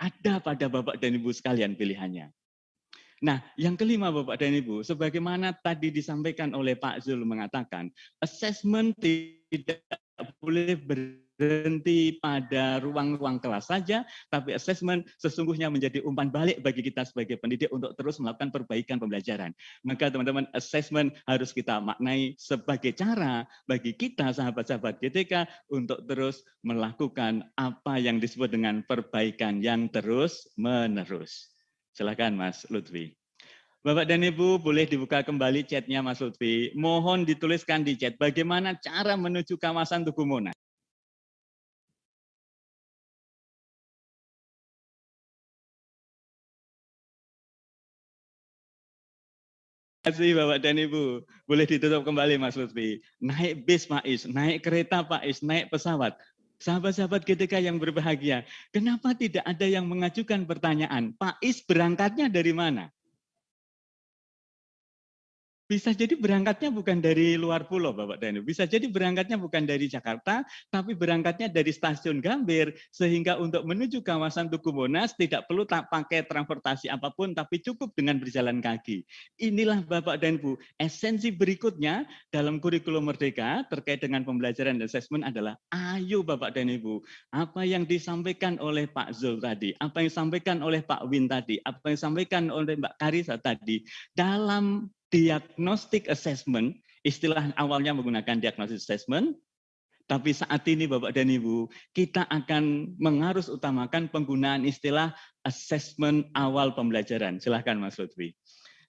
B: Ada pada Bapak dan Ibu sekalian pilihannya. Nah, yang kelima Bapak dan Ibu, sebagaimana tadi disampaikan oleh Pak Zul mengatakan, assessment tidak boleh berhenti pada ruang-ruang kelas saja, tapi assessment sesungguhnya menjadi umpan balik bagi kita sebagai pendidik untuk terus melakukan perbaikan pembelajaran. Maka teman-teman, assessment harus kita maknai sebagai cara bagi kita sahabat-sahabat GTK untuk terus melakukan apa yang disebut dengan perbaikan yang terus-menerus. Silakan Mas Lutfi. Bapak dan Ibu, boleh dibuka kembali chatnya Mas Lutfi. Mohon dituliskan di chat bagaimana cara menuju kawasan Tugu Monas. Terima kasih Bapak dan Ibu. Boleh ditutup kembali Mas Lutfi. Naik bis Pak Is, naik kereta Pak Is, naik pesawat. Sahabat-sahabat GTK yang berbahagia, kenapa tidak ada yang mengajukan pertanyaan, Pak Is berangkatnya dari mana? Bisa jadi berangkatnya bukan dari luar pulau, Bapak dan Ibu. Bisa jadi berangkatnya bukan dari Jakarta, tapi berangkatnya dari stasiun Gambir, sehingga untuk menuju kawasan Tugu Monas tidak perlu pakai transportasi apapun, tapi cukup dengan berjalan kaki. Inilah Bapak dan Ibu, esensi berikutnya dalam kurikulum Merdeka terkait dengan pembelajaran dan asesmen adalah, ayo Bapak dan Ibu, apa yang disampaikan oleh Pak Zul tadi, apa yang disampaikan oleh Pak Win tadi, apa yang disampaikan oleh Mbak Karisa tadi, dalam diagnostic assessment, istilah awalnya menggunakan diagnostic assessment, tapi saat ini Bapak dan Ibu, kita akan mengarus utamakan penggunaan istilah assessment awal pembelajaran. Silahkan Mas Lutfi.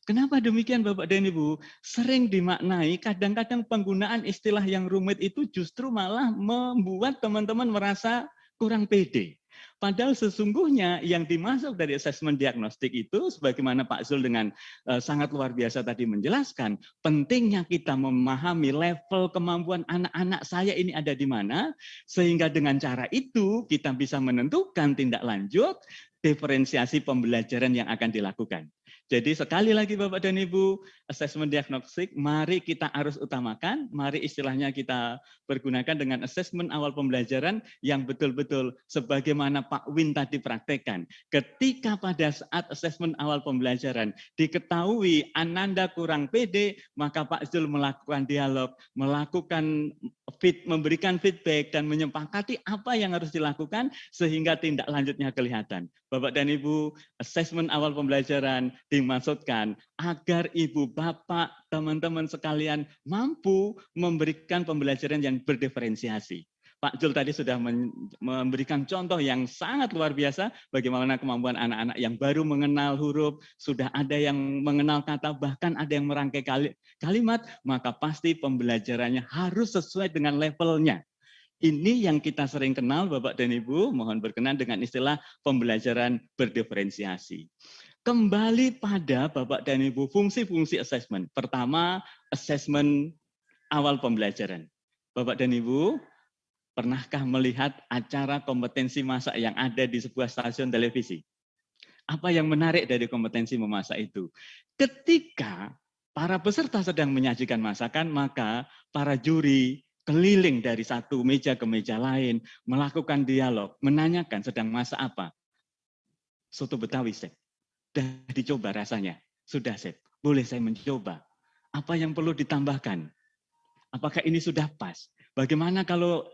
B: Kenapa demikian Bapak dan Ibu? Sering dimaknai, kadang-kadang penggunaan istilah yang rumit itu justru malah membuat teman-teman merasa kurang pede. Padahal sesungguhnya yang dimaksud dari asesmen diagnostik itu, sebagaimana Pak Zul dengan sangat luar biasa tadi menjelaskan, pentingnya kita memahami level kemampuan anak-anak saya ini ada di mana, sehingga dengan cara itu kita bisa menentukan tindak lanjut, diferensiasi pembelajaran yang akan dilakukan. Jadi sekali lagi Bapak dan Ibu, asesmen diagnostik, mari kita harus utamakan, mari istilahnya kita pergunakan dengan asesmen awal pembelajaran yang betul-betul sebagaimana Pak Win tadi praktekkan. Ketika pada saat asesmen awal pembelajaran diketahui Ananda kurang pede, maka Pak Zul melakukan dialog, melakukan memberikan feedback dan menyepakati apa yang harus dilakukan sehingga tindak lanjutnya kelihatan. Bapak dan Ibu, asesmen awal pembelajaran dimaksudkan agar ibu, bapak, teman-teman sekalian mampu memberikan pembelajaran yang berdiferensiasi. Pak Jul tadi sudah memberikan contoh yang sangat luar biasa bagaimana kemampuan anak-anak yang baru mengenal huruf, sudah ada yang mengenal kata, bahkan ada yang merangkai kalimat, maka pasti pembelajarannya harus sesuai dengan levelnya. Ini yang kita sering kenal Bapak dan Ibu, mohon berkenan dengan istilah pembelajaran berdiferensiasi. Kembali pada Bapak dan Ibu fungsi-fungsi assessment. Pertama, assessment awal pembelajaran. Bapak dan Ibu, pernahkah melihat acara kompetensi masak yang ada di sebuah stasiun televisi? Apa yang menarik dari kompetensi memasak itu? Ketika para peserta sedang menyajikan masakan, maka para juri keliling dari satu meja ke meja lain, melakukan dialog, menanyakan sedang masak apa. Soto Betawi, Chef. Sudah dicoba rasanya? Sudah, Chef. Boleh saya mencoba? Apa yang perlu ditambahkan? Apakah ini sudah pas? Bagaimana kalau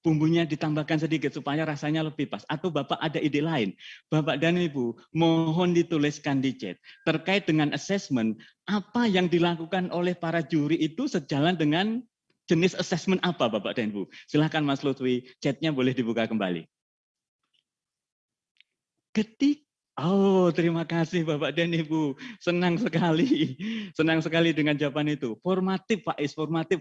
B: bumbunya ditambahkan sedikit supaya rasanya lebih pas? Atau Bapak ada ide lain? Bapak dan Ibu, mohon dituliskan di chat. Terkait dengan assessment, apa yang dilakukan oleh para juri itu sejalan dengan jenis assessment apa Bapak dan Ibu? Silahkan Mas Lutfi, chatnya boleh dibuka kembali. Terima kasih Bapak dan Ibu. Senang sekali dengan jawaban itu. Formatif Pak Is, formatif.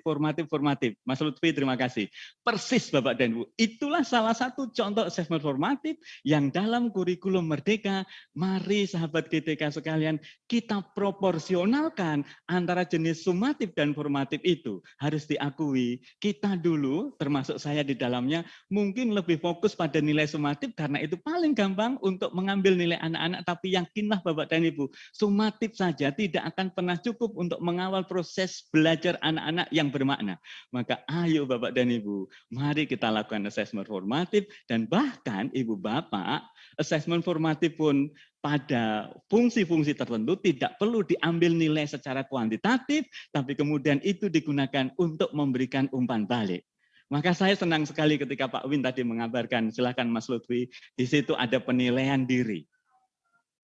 B: Mas Lutfi, terima kasih. Persis Bapak dan Ibu. Itulah salah satu contoh assessment formatif yang dalam kurikulum Merdeka, mari sahabat GTK sekalian, kita proporsionalkan antara jenis sumatif dan formatif itu. Harus diakui, kita dulu, termasuk saya di dalamnya, mungkin lebih fokus pada nilai sumatif karena itu paling gampang untuk mengambil nilai anak-anak, tapi yakinlah Bapak dan Ibu, sumatif saja tidak akan pernah cukup untuk mengawal proses belajar anak-anak yang bermakna. Maka ayo Bapak dan Ibu, mari kita lakukan assessment formatif, dan bahkan Ibu Bapak, assessment formatif pun pada fungsi-fungsi tertentu tidak perlu diambil nilai secara kuantitatif, tapi kemudian itu digunakan untuk memberikan umpan balik. Maka saya senang sekali ketika Pak Win tadi mengabarkan, silakan Mas Lutfi, di situ ada penilaian diri.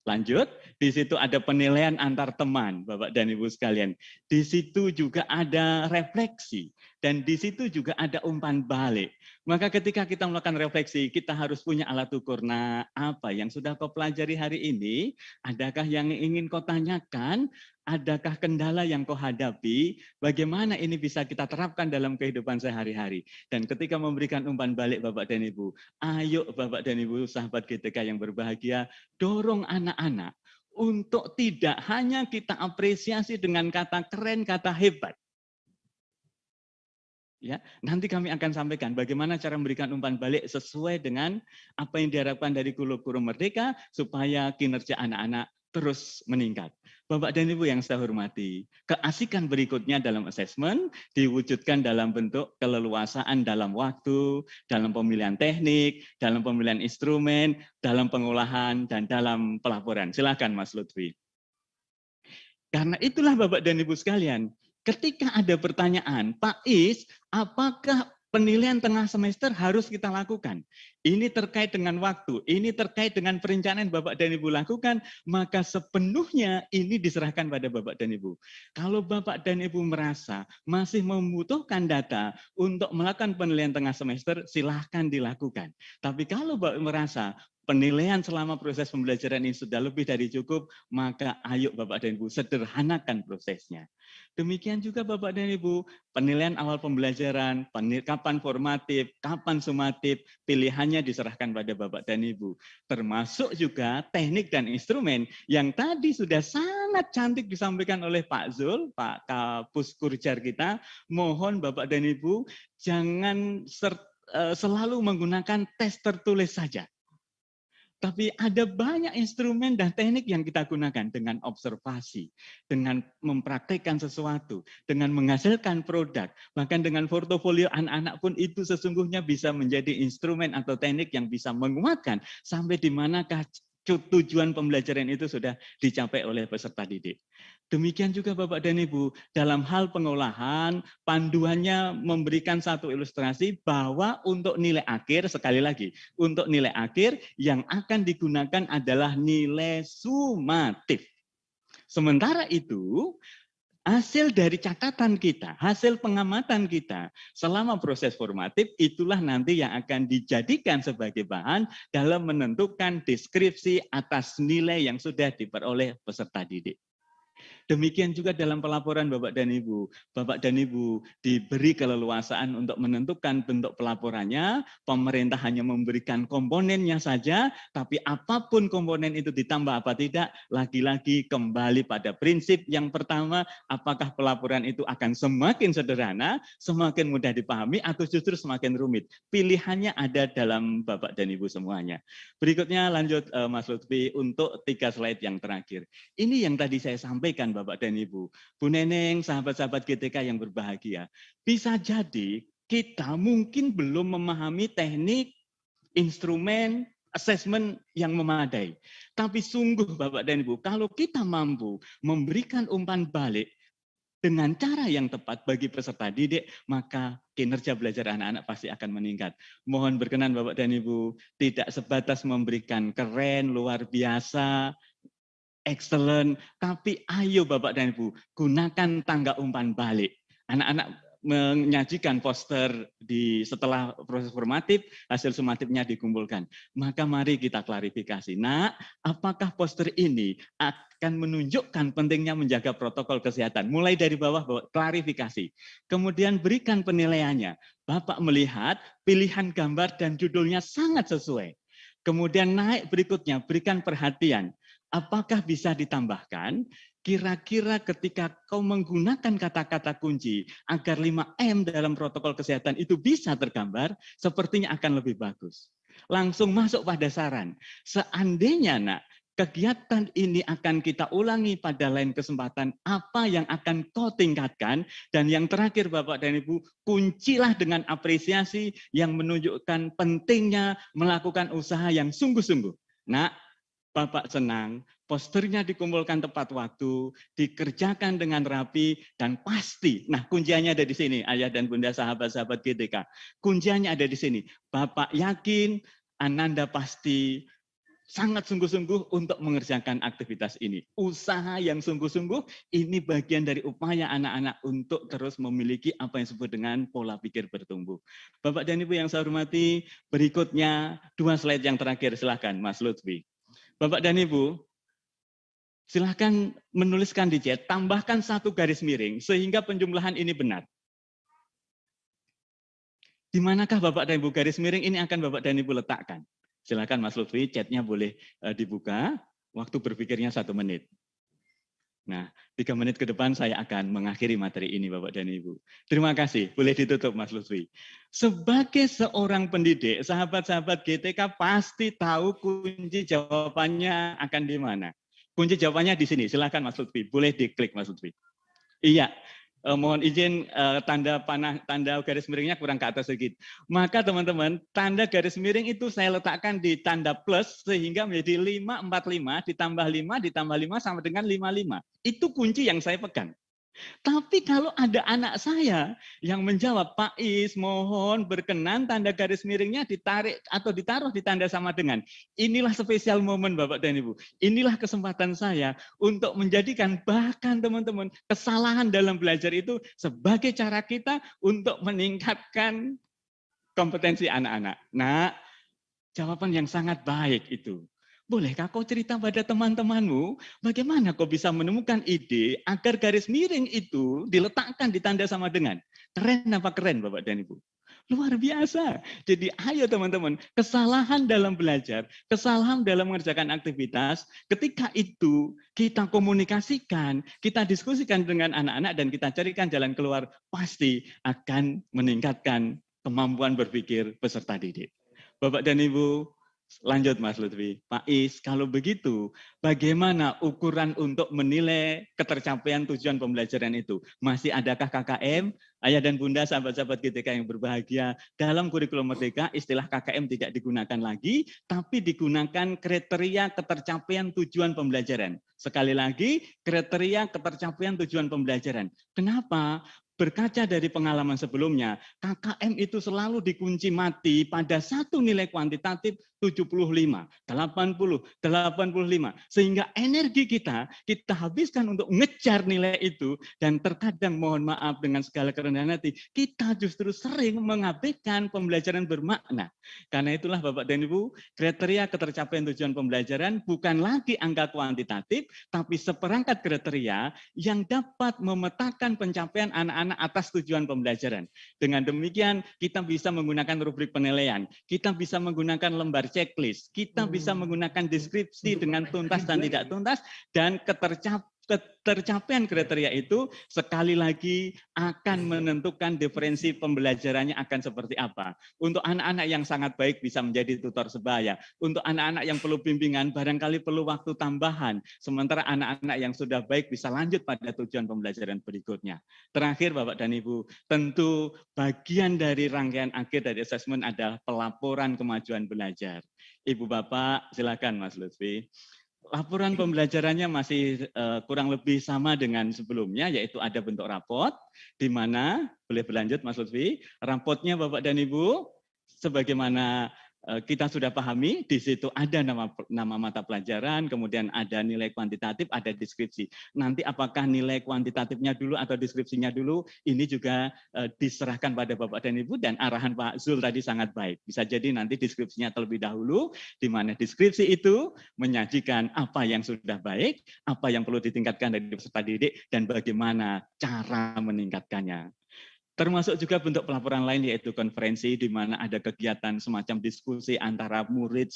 B: Lanjut, di situ ada penilaian antar teman, Bapak dan Ibu sekalian. Di situ juga ada refleksi, dan di situ juga ada umpan balik. Maka ketika kita melakukan refleksi, kita harus punya alat ukur. Nah, apa yang sudah kau pelajari hari ini? Adakah yang ingin kau tanyakan? Adakah kendala yang kau hadapi? Bagaimana ini bisa kita terapkan dalam kehidupan sehari-hari? Dan ketika memberikan umpan balik Bapak dan Ibu, ayo Bapak dan Ibu sahabat GTK yang berbahagia, dorong anak-anak untuk tidak hanya kita apresiasi dengan kata keren, kata hebat. Ya, nanti kami akan sampaikan bagaimana cara memberikan umpan balik sesuai dengan apa yang diharapkan dari kurikulum Merdeka supaya kinerja anak-anak terus meningkat. Bapak dan Ibu yang saya hormati, keasikan berikutnya dalam assessment diwujudkan dalam bentuk keleluasaan dalam waktu, dalam pemilihan teknik, dalam pemilihan instrumen, dalam pengolahan, dan dalam pelaporan. Silakan Mas Lutfi. Karena itulah Bapak dan Ibu sekalian, ketika ada pertanyaan, Pak Is, apakah penilaian tengah semester harus kita lakukan? Ini terkait dengan waktu, ini terkait dengan perencanaan Bapak dan Ibu lakukan, maka sepenuhnya ini diserahkan pada Bapak dan Ibu. Kalau Bapak dan Ibu merasa masih membutuhkan data untuk melakukan penilaian tengah semester, silahkan dilakukan. Tapi kalau Bapak merasa penilaian selama proses pembelajaran ini sudah lebih dari cukup, maka ayo Bapak dan Ibu sederhanakan prosesnya. Demikian juga Bapak dan Ibu, penilaian awal pembelajaran, kapan formatif, kapan sumatif, pilihannya diserahkan pada Bapak dan Ibu. Termasuk juga teknik dan instrumen yang tadi sudah sangat cantik disampaikan oleh Pak Zul, Pak Kapus Kurjar kita. Mohon Bapak dan Ibu jangan selalu menggunakan tes tertulis saja. Tapi ada banyak instrumen dan teknik yang kita gunakan dengan observasi, dengan mempraktekkan sesuatu, dengan menghasilkan produk, bahkan dengan portofolio anak-anak pun itu sesungguhnya bisa menjadi instrumen atau teknik yang bisa menguatkan sampai di manakah tujuan pembelajaran itu sudah dicapai oleh peserta didik. Demikian juga Bapak dan Ibu, dalam hal pengolahan, panduannya memberikan satu ilustrasi bahwa untuk nilai akhir, sekali lagi, untuk nilai akhir yang akan digunakan adalah nilai sumatif. Sementara itu, Hasil dari catatan kita, hasil pengamatan kita selama proses formatif, itulah nanti yang akan dijadikan sebagai bahan dalam menentukan deskripsi atas nilai yang sudah diperoleh peserta didik. Demikian juga dalam pelaporan Bapak dan Ibu. Bapak dan Ibu diberi keleluasaan untuk menentukan bentuk pelaporannya. Pemerintah hanya memberikan komponennya saja, tapi apapun komponen itu ditambah apa tidak, lagi-lagi kembali pada prinsip yang pertama, apakah pelaporan itu akan semakin sederhana, semakin mudah dipahami, atau justru semakin rumit. Pilihannya ada dalam Bapak dan Ibu semuanya. Berikutnya lanjut Mas Lutfi untuk 3 slide yang terakhir. Ini yang tadi saya sampaikan Bapak dan Ibu. Bu Neneng, sahabat-sahabat GTK yang berbahagia. Bisa jadi kita mungkin belum memahami teknik, instrumen, assessment yang memadai. Tapi sungguh Bapak dan Ibu, kalau kita mampu memberikan umpan balik dengan cara yang tepat bagi peserta didik, maka kinerja belajar anak-anak pasti akan meningkat. Mohon berkenan Bapak dan Ibu, tidak sebatas memberikan keren, luar biasa, excellent, tapi ayo Bapak dan Ibu, gunakan tangga umpan balik. Anak-anak menyajikan poster setelah proses formatif, hasil sumatifnya dikumpulkan. Maka mari kita klarifikasi. Nah, apakah poster ini akan menunjukkan pentingnya menjaga protokol kesehatan? Mulai dari bawah klarifikasi. Kemudian berikan penilaiannya. Bapak melihat pilihan gambar dan judulnya sangat sesuai. Kemudian naik berikutnya, berikan perhatian. Apakah bisa ditambahkan, kira-kira ketika kau menggunakan kata-kata kunci agar 5M dalam protokol kesehatan itu bisa tergambar, sepertinya akan lebih bagus. Langsung masuk pada saran. Seandainya nak, kegiatan ini akan kita ulangi pada lain kesempatan, apa yang akan kau tingkatkan, dan yang terakhir Bapak dan Ibu, kuncilah dengan apresiasi yang menunjukkan pentingnya melakukan usaha yang sungguh-sungguh. Nak, Bapak senang, posternya dikumpulkan tepat waktu, dikerjakan dengan rapi, dan pasti, nah kunciannya ada di sini, ayah dan bunda sahabat-sahabat GTK. Kunciannya ada di sini. Bapak yakin, Ananda pasti sangat sungguh-sungguh untuk mengerjakan aktivitas ini. Usaha yang sungguh-sungguh, ini bagian dari upaya anak-anak untuk terus memiliki apa yang disebut dengan pola pikir bertumbuh. Bapak dan Ibu yang saya hormati, berikutnya 2 slide yang terakhir, silakan Mas Lutfi. Bapak dan Ibu, silakan menuliskan di chat, tambahkan 1 garis miring, sehingga penjumlahan ini benar. Di manakah Bapak dan Ibu garis miring ini akan Bapak dan Ibu letakkan? Silakan Mas Lutfi, chatnya boleh dibuka, waktu berpikirnya 1 menit. Nah, 3 menit ke depan saya akan mengakhiri materi ini Bapak dan Ibu. Terima kasih, boleh ditutup Mas Lutfi. Sebagai seorang pendidik, sahabat-sahabat GTK pasti tahu kunci jawabannya akan di mana. Kunci jawabannya di sini, silakan Mas Lutfi, boleh diklik Mas Lutfi. Iya, mohon izin tanda panah, tanda garis miringnya kurang ke atas sedikit. Maka teman-teman, tanda garis miring itu saya letakkan di tanda plus sehingga menjadi 545 ditambah 5 sama dengan 55. Itu kunci yang saya pegang. Tapi kalau ada anak saya yang menjawab, Pak Is, mohon berkenan tanda garis miringnya ditarik atau ditaruh di tanda sama dengan. Inilah spesial momen Bapak dan Ibu. Inilah kesempatan saya untuk menjadikan bahkan teman-teman kesalahan dalam belajar itu sebagai cara kita untuk meningkatkan kompetensi anak-anak. Nah, jawaban yang sangat baik itu. Bolehkah kau cerita pada teman-temanmu bagaimana kau bisa menemukan ide agar garis miring itu diletakkan di tanda sama dengan? Keren apa keren Bapak dan Ibu? Luar biasa. Jadi ayo teman-teman, kesalahan dalam belajar, kesalahan dalam mengerjakan aktivitas, ketika itu kita komunikasikan, kita diskusikan dengan anak-anak dan kita carikan jalan keluar, pasti akan meningkatkan kemampuan berpikir peserta didik. Bapak dan Ibu, lanjut Mas Lutfi. Pak Is, kalau begitu bagaimana ukuran untuk menilai ketercapaian tujuan pembelajaran itu? Masih adakah KKM? Ayah dan bunda, sahabat-sahabat GTK yang berbahagia, dalam kurikulum Merdeka istilah KKM tidak digunakan lagi, tapi digunakan kriteria ketercapaian tujuan pembelajaran. Sekali lagi, kriteria ketercapaian tujuan pembelajaran. Kenapa? berkaca dari pengalaman sebelumnya, KKM itu selalu dikunci mati pada satu nilai kuantitatif 75, 80, 85. Sehingga energi kita habiskan untuk ngejar nilai itu, dan terkadang mohon maaf dengan segala kerendahan hati, kita justru sering mengabaikan pembelajaran bermakna. Karena itulah Bapak dan Ibu, kriteria ketercapaian tujuan pembelajaran bukan lagi angka kuantitatif, tapi seperangkat kriteria yang dapat memetakan pencapaian anak-anak atas tujuan pembelajaran. Dengan demikian, kita bisa menggunakan rubrik penilaian, kita bisa menggunakan lembar checklist, kita bisa menggunakan deskripsi dengan tuntas dan tidak tuntas, dan ketercapaian kriteria itu sekali lagi akan menentukan diferensi pembelajarannya akan seperti apa. Untuk anak-anak yang sangat baik bisa menjadi tutor sebaya. Untuk anak-anak yang perlu bimbingan barangkali perlu waktu tambahan. Sementara anak-anak yang sudah baik bisa lanjut pada tujuan pembelajaran berikutnya. Terakhir Bapak dan Ibu, tentu bagian dari rangkaian akhir dari asesmen adalah pelaporan kemajuan belajar. Ibu Bapak silakan Mas Lutfi. Laporan pembelajarannya masih kurang lebih sama dengan sebelumnya, yaitu ada bentuk rapot, di mana, boleh berlanjut Mas Lutfi, rapotnya Bapak dan Ibu, sebagaimana kita sudah pahami, di situ ada nama mata pelajaran, kemudian ada nilai kuantitatif, ada deskripsi. Nanti apakah nilai kuantitatifnya dulu atau deskripsinya dulu, ini juga diserahkan pada Bapak dan Ibu, dan arahan Pak Zul tadi sangat baik. Bisa jadi nanti deskripsinya terlebih dahulu, di mana deskripsi itu menyajikan apa yang sudah baik, apa yang perlu ditingkatkan dari peserta didik, dan bagaimana cara meningkatkannya. Termasuk juga bentuk pelaporan lain yaitu konferensi, di mana ada kegiatan semacam diskusi antara murid,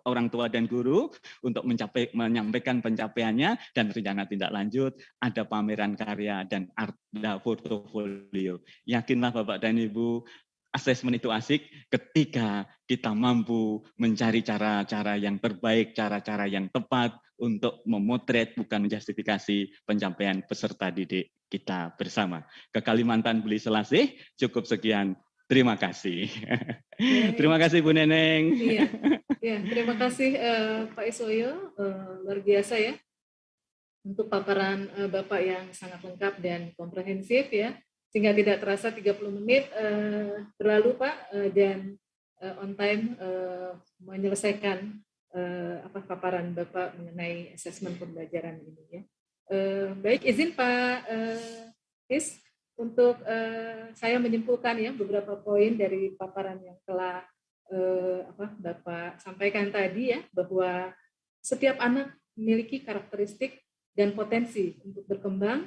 B: orang tua dan guru untuk menyampaikan pencapaiannya, dan rencana tindak lanjut, ada pameran karya, dan ada portofolio. Yakinlah Bapak dan Ibu, asesmen itu asik ketika kita mampu mencari cara-cara yang terbaik, cara-cara yang tepat untuk memotret, bukan menjustifikasi pencapaian peserta didik kita bersama. Ke Kalimantan beli selasih, cukup sekian. Terima kasih. Terima kasih Bu Neneng.
A: Iya, ya, terima kasih Pak Isoyo, luar biasa ya untuk paparan Bapak yang sangat lengkap dan komprehensif ya, sehingga tidak terasa 30 menit berlalu Pak, dan on time menyelesaikan paparan Bapak mengenai asesmen pembelajaran ini ya. Baik, izin Pak Is untuk saya menyimpulkan ya beberapa poin dari paparan yang telah Bapak sampaikan tadi ya, bahwa setiap anak memiliki karakteristik dan potensi untuk berkembang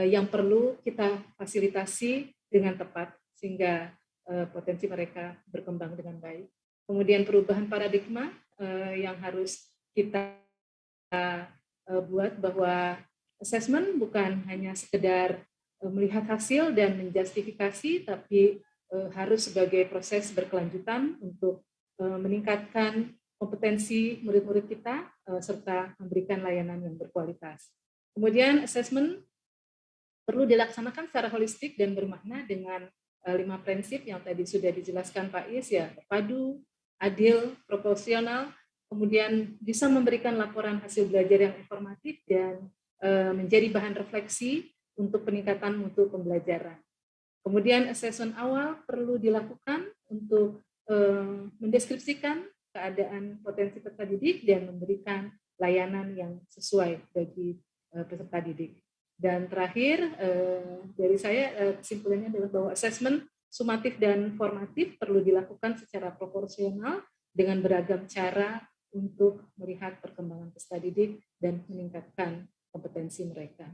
A: yang perlu kita fasilitasi dengan tepat sehingga potensi mereka berkembang dengan baik. Kemudian perubahan paradigma yang harus kita buat, bahwa asesmen bukan hanya sekedar melihat hasil dan menjustifikasi, tapi harus sebagai proses berkelanjutan untuk meningkatkan kompetensi murid-murid kita serta memberikan layanan yang berkualitas. Kemudian asesmen perlu dilaksanakan secara holistik dan bermakna dengan 5 prinsip yang tadi sudah dijelaskan Pak Is ya, terpadu, adil, proporsional, kemudian bisa memberikan laporan hasil belajar yang informatif dan menjadi bahan refleksi untuk peningkatan mutu pembelajaran. Kemudian asesmen awal perlu dilakukan untuk mendeskripsikan keadaan potensi peserta didik dan memberikan layanan yang sesuai bagi peserta didik. Dan terakhir dari saya kesimpulannya adalah bahwa asesmen sumatif dan formatif perlu dilakukan secara proporsional dengan beragam cara untuk melihat perkembangan peserta didik dan meningkatkan kompetensi mereka.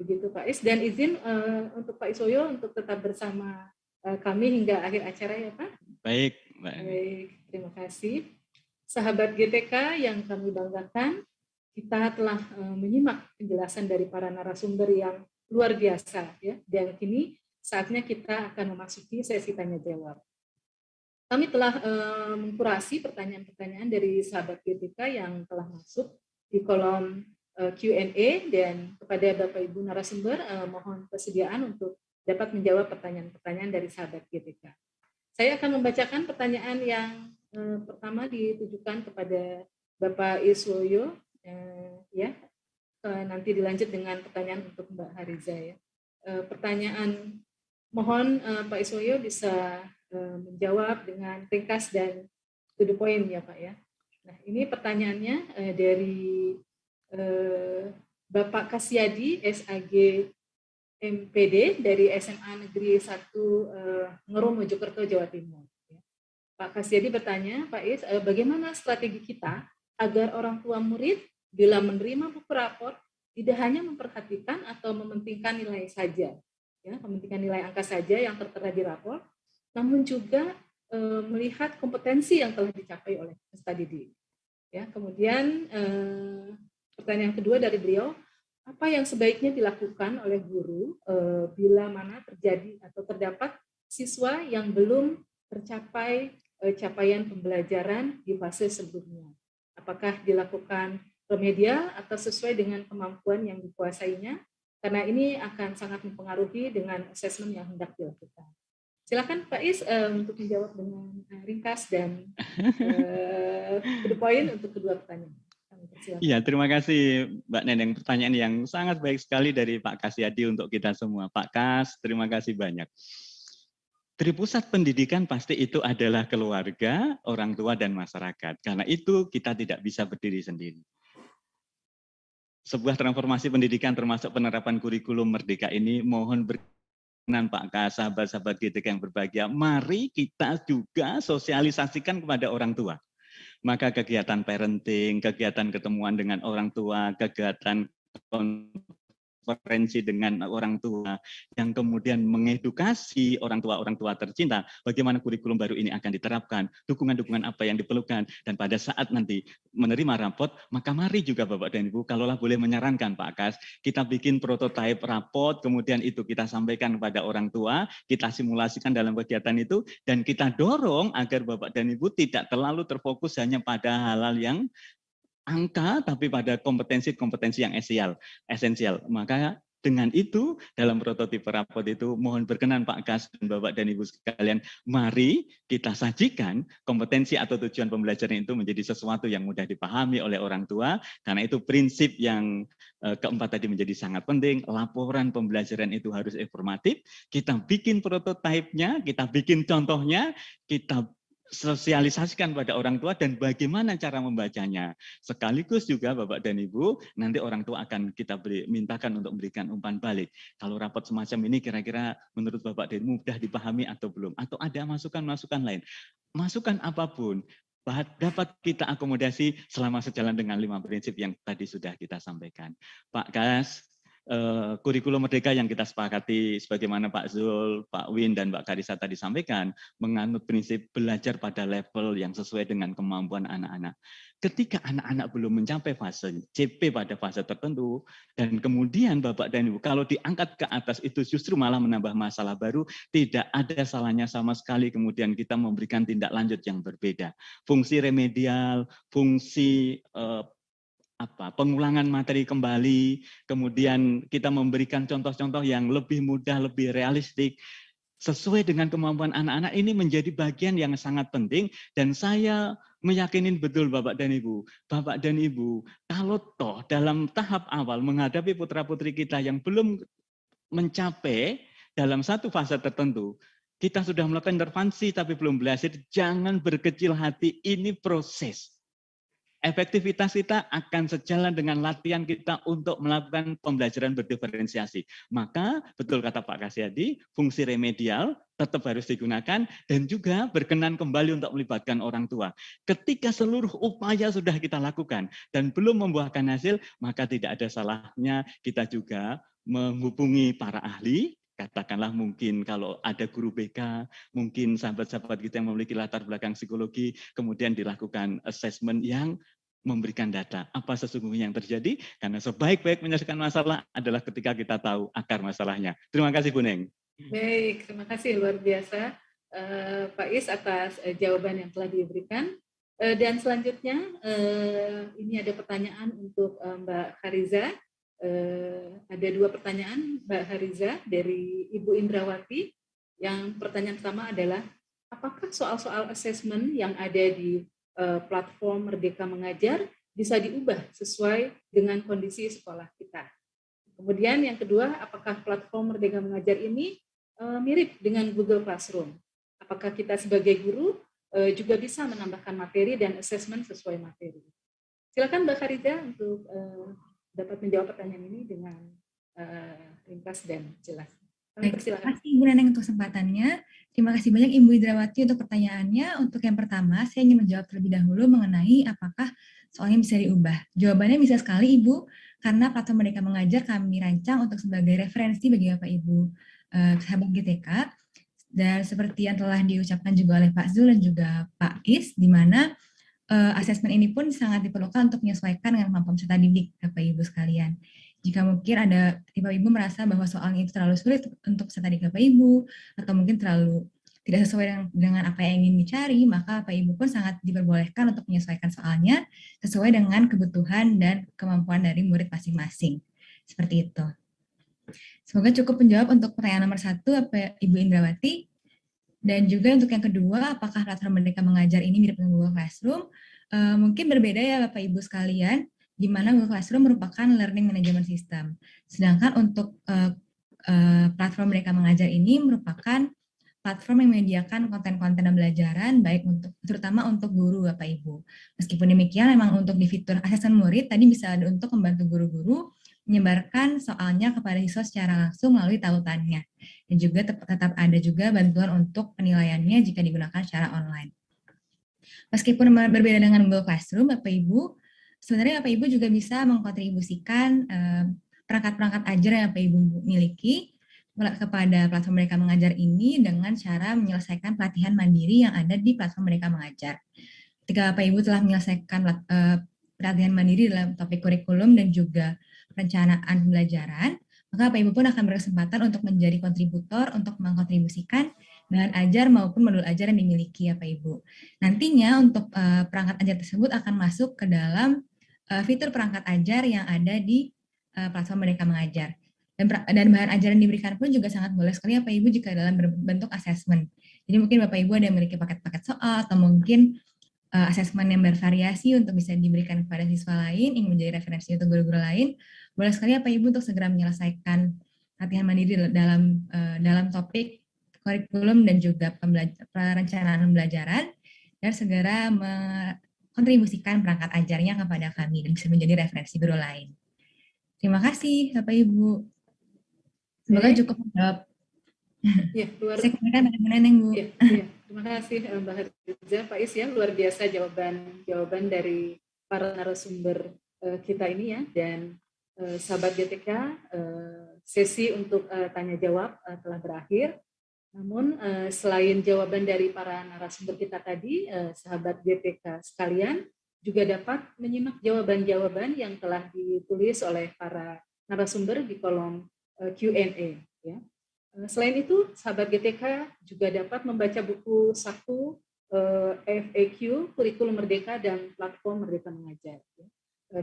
A: Begitu Pak Is, dan izin untuk Pak Isoyo untuk tetap bersama kami hingga akhir acara ya Pak.
B: Baik, Mbak.
A: Baik, terima kasih. Sahabat GTK yang kami banggakan, kita telah menyimak penjelasan dari para narasumber yang luar biasa ya, dan kini saatnya kita akan memasuki sesi tanya jawab. Kami telah mengkurasi pertanyaan-pertanyaan dari sahabat GTK yang telah masuk di kolom Q&A, dan kepada Bapak Ibu narasumber mohon persediaan untuk dapat menjawab pertanyaan-pertanyaan dari sahabat GTK. Saya akan membacakan pertanyaan yang pertama ditujukan kepada Bapak Iswoyo, ya. Nanti dilanjut dengan pertanyaan untuk Mbak Hariza ya. pertanyaan. Mohon Pak Iswoyo bisa menjawab dengan ringkas dan to the point ya Pak ya. Nah ini pertanyaannya dari Bapak Kasyadi, SAG MPD dari SMA Negeri 1 Ngero Mojokerto, Jawa Timur. Pak Kasyadi bertanya, Pak Is, bagaimana strategi kita agar orang tua murid bila menerima buku rapor tidak hanya memperhatikan atau mementingkan nilai saja, ya, mementingkan nilai angka saja yang tertera di rapor, namun juga melihat kompetensi yang telah dicapai oleh peserta didik. Ya, kemudian pertanyaan kedua dari beliau, apa yang sebaiknya dilakukan oleh guru bila mana terjadi atau terdapat siswa yang belum tercapai capaian pembelajaran di fase sebelumnya? Apakah dilakukan remedial atau sesuai dengan kemampuan yang dikuasainya? Karena ini akan sangat mempengaruhi dengan asesmen yang hendak dilakukan. Silakan Pak Is untuk menjawab dengan ringkas dan to the point untuk kedua pertanyaan.
B: Iya, terima kasih Mbak Neneng. Pertanyaan yang sangat baik sekali dari Pak Kasyadi untuk kita semua. Pak Kas, terima kasih banyak. Tripusat pendidikan pasti itu adalah keluarga, orang tua, dan masyarakat. Karena itu kita tidak bisa berdiri sendiri. Sebuah transformasi pendidikan termasuk penerapan kurikulum Merdeka ini mohon berkenan Pak Kas, sahabat-sahabat GTK yang berbahagia, mari kita juga sosialisasikan kepada orang tua. Maka kegiatan parenting, kegiatan ketemuan dengan orang tua, kegiatan konferensi dengan orang tua, yang kemudian mengedukasi orang tua tercinta, bagaimana kurikulum baru ini akan diterapkan, dukungan-dukungan apa yang diperlukan, dan pada saat nanti menerima raport, maka mari juga Bapak dan Ibu, kalaulah boleh menyarankan Pak Kas, kita bikin prototipe raport, kemudian itu kita sampaikan kepada orang tua, kita simulasikan dalam kegiatan itu, dan kita dorong agar Bapak dan Ibu tidak terlalu terfokus hanya pada hal-hal yang angka, tapi pada kompetensi-kompetensi yang esensial. Maka dengan itu, dalam prototipe raport itu, mohon berkenan Pak Kas dan Bapak dan Ibu sekalian, mari kita sajikan kompetensi atau tujuan pembelajaran itu menjadi sesuatu yang mudah dipahami oleh orang tua, karena itu prinsip yang keempat tadi menjadi sangat penting, laporan pembelajaran itu harus informatif, kita bikin prototipenya, kita bikin contohnya, kita sosialisasikan pada orang tua dan bagaimana cara membacanya. Sekaligus juga Bapak dan Ibu, nanti orang tua akan kita mintakan untuk memberikan umpan balik. Kalau rapat semacam ini kira-kira menurut Bapak dan Ibu mudah dipahami atau belum? Atau ada masukan-masukan lain? Masukan apapun dapat kita akomodasi selama sejalan dengan 5 prinsip yang tadi sudah kita sampaikan. Pak Kas, kurikulum Merdeka yang kita sepakati sebagaimana Pak Zul, Pak Win, dan Mbak Karisa tadi sampaikan, menganut prinsip belajar pada level yang sesuai dengan kemampuan anak-anak. Ketika anak-anak belum mencapai fase CP pada fase tertentu, dan kemudian Bapak dan Ibu, kalau diangkat ke atas itu justru malah menambah masalah baru, tidak ada salahnya sama sekali kemudian kita memberikan tindak lanjut yang berbeda. Fungsi remedial, fungsi pengulangan materi kembali, kemudian kita memberikan contoh-contoh yang lebih mudah, lebih realistik, sesuai dengan kemampuan anak-anak, ini menjadi bagian yang sangat penting, dan saya meyakinin betul Bapak dan Ibu. Bapak dan Ibu, kalau toh dalam tahap awal menghadapi putra-putri kita yang belum mencapai dalam satu fase tertentu, kita sudah melakukan intervensi tapi belum berhasil, jangan berkecil hati, ini proses. Efektivitas kita akan sejalan dengan latihan kita untuk melakukan pembelajaran berdiferensiasi. Maka betul kata Pak Kasyadi, fungsi remedial tetap harus digunakan dan juga berkenan kembali untuk melibatkan orang tua. Ketika seluruh upaya sudah kita lakukan dan belum membuahkan hasil, maka tidak ada salahnya kita juga menghubungi para ahli. Katakanlah mungkin kalau ada guru BK, mungkin sahabat-sahabat kita yang memiliki latar belakang psikologi, kemudian dilakukan assessment yang memberikan data apa sesungguhnya yang terjadi, karena sebaik-baik menyelesaikan masalah adalah ketika kita tahu akar masalahnya. Terima kasih Bu Neng.
A: Baik, terima kasih luar biasa Pak Is atas jawaban yang telah diberikan. Dan selanjutnya ini ada pertanyaan untuk Mbak Hariza. Ada 2 pertanyaan Mbak Hariza dari Ibu Indrawati. Yang pertanyaan pertama adalah, apakah soal-soal assessment yang ada di platform Merdeka Mengajar bisa diubah sesuai dengan kondisi sekolah kita? Kemudian yang kedua, apakah platform Merdeka Mengajar ini mirip dengan Google Classroom? Apakah kita sebagai guru juga bisa menambahkan materi dan assessment sesuai materi? Silakan Mbak Khariza untuk dapat menjawab pertanyaan ini dengan ringkas dan jelas.
D: Baik, terima kasih Ibu Neneng untuk kesempatannya. Terima kasih banyak Ibu Indrawati untuk pertanyaannya. Untuk yang pertama, saya ingin menjawab terlebih dahulu mengenai apakah soalnya bisa diubah. Jawabannya bisa sekali Ibu, karena platform Merdeka Mengajar kami rancang untuk sebagai referensi bagi Bapak Ibu sahabat GTK. Dan seperti yang telah diucapkan juga oleh Pak Zul dan juga Pak Is, di mana asesmen ini pun sangat diperlukan untuk menyesuaikan dengan kemampuan peserta didik Bapak Ibu sekalian. Jika mungkin ada Bapak Ibu merasa bahwa soalnya itu terlalu sulit untuk peserta didik Bapak Ibu, atau mungkin terlalu tidak sesuai dengan apa yang ingin dicari, maka Bapak Ibu pun sangat diperbolehkan untuk menyesuaikan soalnya sesuai dengan kebutuhan dan kemampuan dari murid masing-masing. Seperti itu. Semoga cukup menjawab untuk pertanyaan nomor 1, Ibu Indrawati. Dan juga untuk yang kedua, apakah platform Merdeka Mengajar ini mirip dengan Google Classroom? Mungkin berbeda ya Bapak Ibu sekalian, di mana Google Classroom merupakan learning management system. Sedangkan untuk platform Merdeka Mengajar ini merupakan platform yang menyediakan konten-konten pembelajaran baik untuk terutama untuk guru Bapak Ibu. Meskipun demikian, memang untuk di fitur asesmen murid tadi bisa ada untuk membantu guru-guru menyebarkan soalnya kepada siswa secara langsung melalui tautannya. Dan juga tetap ada juga bantuan untuk penilaiannya jika digunakan secara online. Meskipun berbeda dengan Google Classroom, Bapak Ibu, sebenarnya Bapak Ibu juga bisa mengkontribusikan perangkat-perangkat ajar yang Bapak Ibu miliki kepada platform Merdeka Mengajar ini dengan cara menyelesaikan pelatihan mandiri yang ada di platform Merdeka Mengajar. Ketika Bapak Ibu telah menyelesaikan pelatihan mandiri dalam topik kurikulum dan juga perencanaan pembelajaran, maka Bapak Ibu pun akan berkesempatan untuk menjadi kontributor untuk mengkontribusikan bahan ajar maupun modul ajar yang dimiliki Bapak Ibu. Nantinya untuk perangkat ajar tersebut akan masuk ke dalam fitur perangkat ajar yang ada di platform Merdeka Mengajar. Dan bahan ajar yang diberikan pun juga sangat boleh sekali Bapak Ibu jika dalam berbentuk asesmen. Jadi mungkin Bapak Ibu ada yang memiliki paket-paket soal atau mungkin asesmen yang bervariasi untuk bisa diberikan kepada siswa lain, ingin menjadi referensi untuk guru-guru lain, boleh sekali Bapak Ibu untuk segera menyelesaikan latihan mandiri dalam topik kurikulum dan juga perencanaan pembelajaran, dan segera kontribusikan perangkat ajarnya kepada kami dan bisa menjadi referensi guru lain. Terima kasih Bapak Ibu. Semoga cukup menjawab.
A: Ya,
D: Saya kembalikan pada Bu Neneng, Bu.
A: Ya, terima kasih Mbak Khariza, Pak Is ya, luar biasa jawaban dari para narasumber kita ini ya, dan sahabat GTK, sesi untuk tanya jawab telah berakhir. Namun selain jawaban dari para narasumber kita tadi, sahabat GTK sekalian juga dapat menyimak jawaban-jawaban yang telah ditulis oleh para narasumber di kolom Q&A. Ya. Selain itu, sahabat GTK juga dapat membaca buku saku FAQ Kurikulum Merdeka dan Platform Merdeka Mengajar.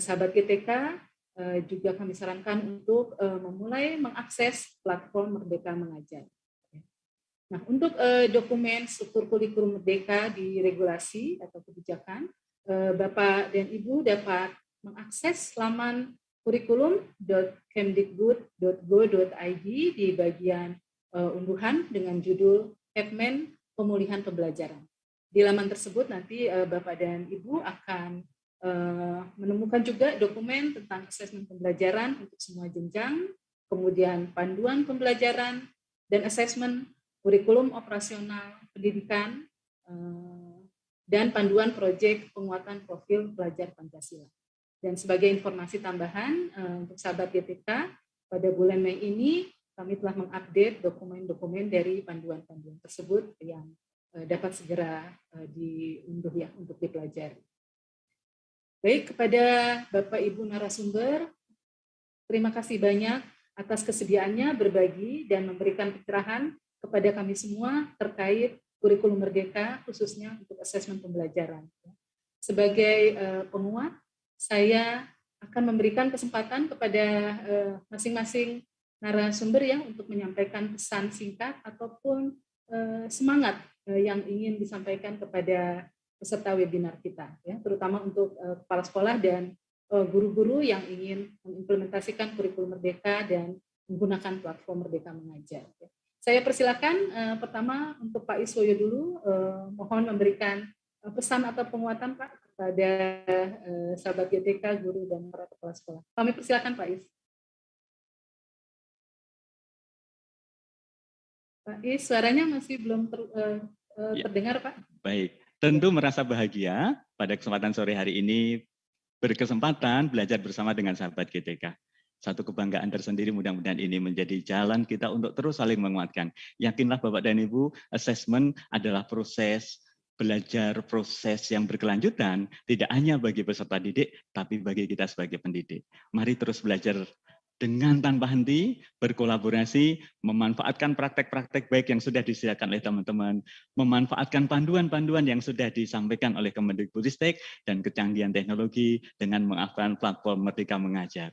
A: Sahabat GTK juga kami sarankan untuk memulai mengakses platform Merdeka Mengajar. Nah, untuk dokumen struktur kurikulum Merdeka di regulasi atau kebijakan, Bapak dan Ibu dapat mengakses laman kurikulum.kemdikbud.go.id di bagian unduhan dengan judul Admin Pemulihan Pembelajaran. Di laman tersebut nanti Bapak dan Ibu akan menemukan juga dokumen tentang asesmen pembelajaran untuk semua jenjang, kemudian panduan pembelajaran dan asesmen kurikulum operasional pendidikan, dan panduan proyek penguatan profil pelajar Pancasila. Dan sebagai informasi tambahan untuk sahabat GTK, pada bulan Mei ini kami telah mengupdate dokumen-dokumen dari panduan-panduan tersebut yang dapat segera diunduh ya untuk dipelajari. Baik, kepada Bapak Ibu narasumber, terima kasih banyak atas kesediaannya berbagi dan memberikan pencerahan kepada kami semua terkait kurikulum Merdeka, khususnya untuk asesmen pembelajaran. Sebagai penguat, saya akan memberikan kesempatan kepada masing-masing narasumber ya untuk menyampaikan pesan singkat ataupun semangat yang ingin disampaikan kepada peserta webinar kita, ya, terutama untuk kepala sekolah dan guru-guru yang ingin mengimplementasikan kurikulum Merdeka dan menggunakan platform Merdeka Mengajar. Saya persilakan pertama untuk Pak Iswoyo dulu, mohon memberikan pesan atau penguatan Pak kepada sahabat GTK, guru dan para kepala sekolah. Kami persilakan Pak Is. Pak Is, suaranya masih belum terdengar Pak.
B: Baik, tentu merasa bahagia pada kesempatan sore hari ini berkesempatan belajar bersama dengan sahabat GTK. Satu kebanggaan tersendiri, mudah-mudahan ini menjadi jalan kita untuk terus saling menguatkan. Yakinlah Bapak dan Ibu, assessment adalah proses belajar, proses yang berkelanjutan, tidak hanya bagi peserta didik, tapi bagi kita sebagai pendidik. Mari terus belajar dengan tanpa henti, berkolaborasi, memanfaatkan praktek-praktek baik yang sudah disediakan oleh teman-teman, memanfaatkan panduan-panduan yang sudah disampaikan oleh Kemendikbudristek dan kecanggihan teknologi dengan menggunakan platform Merdeka Mengajar.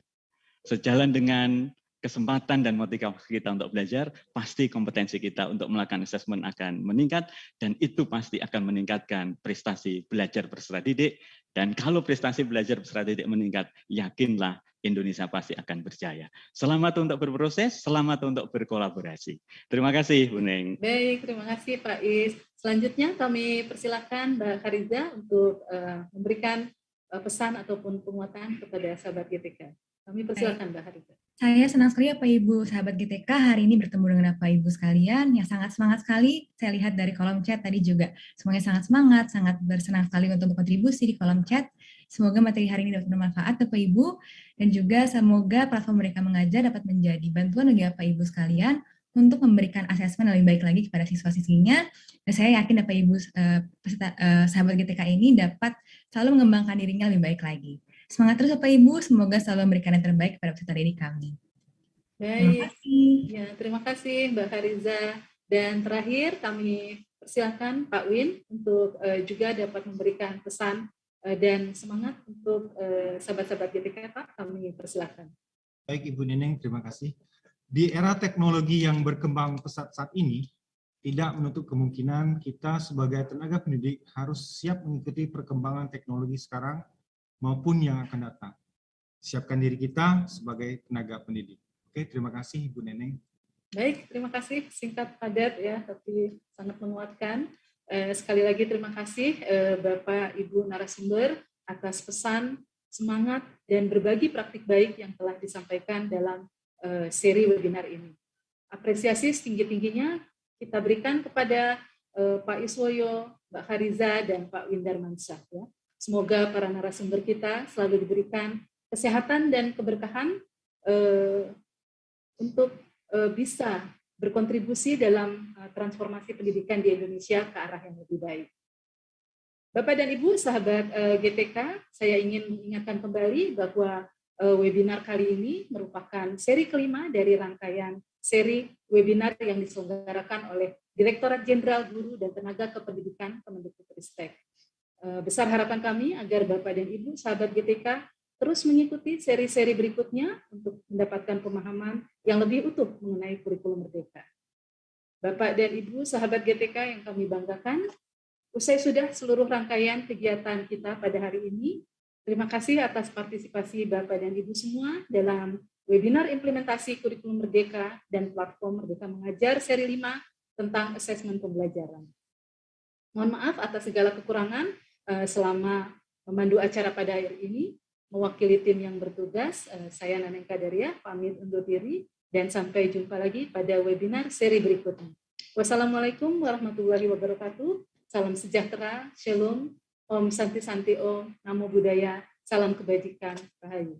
B: Sejalan dengan kesempatan dan motivasi kita untuk belajar, pasti kompetensi kita untuk melakukan asesmen akan meningkat, dan itu pasti akan meningkatkan prestasi belajar peserta didik. Dan kalau prestasi belajar peserta didik meningkat, yakinlah Indonesia pasti akan berjaya. Selamat untuk berproses, selamat untuk berkolaborasi. Terima kasih, Bu Neng.
A: Baik, terima kasih Pak Is. Selanjutnya kami persilakan Mbak Kariza untuk memberikan pesan ataupun penguatan kepada sahabat GTK. Kami persilakan Mbak Kariza.
D: Saya senang sekali Bapak Ibu sahabat GTK hari ini bertemu dengan Bapak Ibu sekalian yang sangat semangat sekali. Saya lihat dari kolom chat tadi juga semuanya sangat semangat, sangat bersenang sekali untuk berkontribusi di kolom chat. Semoga materi hari ini dapat bermanfaat Bapak Ibu, dan juga semoga platform Merdeka Mengajar dapat menjadi bantuan bagi Bapak Ibu sekalian untuk memberikan asesmen lebih baik lagi kepada siswa-siswinya. Dan saya yakin Bapak Ibu sahabat GTK ini dapat selalu mengembangkan dirinya lebih baik lagi. Semangat terus Bapak Ibu, semoga selalu memberikan yang terbaik kepada peserta didik kami.
A: Baik, terima kasih Mbak Kariza. Dan terakhir kami persilakan Pak Win untuk juga dapat memberikan pesan dan semangat untuk sahabat-sahabat GTK, Pak. Kami persilakan.
E: Baik Ibu Neneng, terima kasih. Di era teknologi yang berkembang pesat saat ini, tidak menutup kemungkinan kita sebagai tenaga pendidik harus siap mengikuti perkembangan teknologi sekarang maupun yang akan datang. Siapkan diri kita sebagai tenaga pendidik. Oke, terima kasih Ibu Neneng.
A: Baik, terima kasih. Singkat padat ya, tapi sangat menguatkan. Sekali lagi terima kasih Bapak Ibu narasumber atas pesan, semangat, dan berbagi praktik baik yang telah disampaikan dalam seri webinar ini. Apresiasi setinggi-tingginya kita berikan kepada Pak Iswoyo, Mbak Kariza, dan Pak Windarmansyah. Ya. Semoga para narasumber kita selalu diberikan kesehatan dan keberkahan untuk bisa berkontribusi dalam transformasi pendidikan di Indonesia ke arah yang lebih baik. Bapak dan Ibu, sahabat GTK, saya ingin mengingatkan kembali bahwa webinar kali ini merupakan seri kelima dari rangkaian seri webinar yang diselenggarakan oleh Direktorat Jenderal Guru dan Tenaga Kependidikan Kemendikbudristek. Besar harapan kami agar Bapak dan Ibu, sahabat GTK, terus mengikuti seri-seri berikutnya untuk mendapatkan pemahaman yang lebih utuh mengenai kurikulum Merdeka. Bapak dan Ibu, sahabat GTK yang kami banggakan, usai sudah seluruh rangkaian kegiatan kita pada hari ini, terima kasih atas partisipasi Bapak dan Ibu semua dalam webinar implementasi kurikulum Merdeka dan platform Merdeka Mengajar seri 5 tentang asesmen pembelajaran. Mohon maaf atas segala kekurangan selama memandu acara pada hari ini. Mewakili tim yang bertugas, saya Neneng Kadaria, pamit undur diri, dan sampai jumpa lagi pada webinar seri berikutnya. Wassalamualaikum warahmatullahi wabarakatuh. Salam sejahtera, Shalom, Om Santi Santi Om, Namo Buddhaya, salam kebajikan, Rahayu.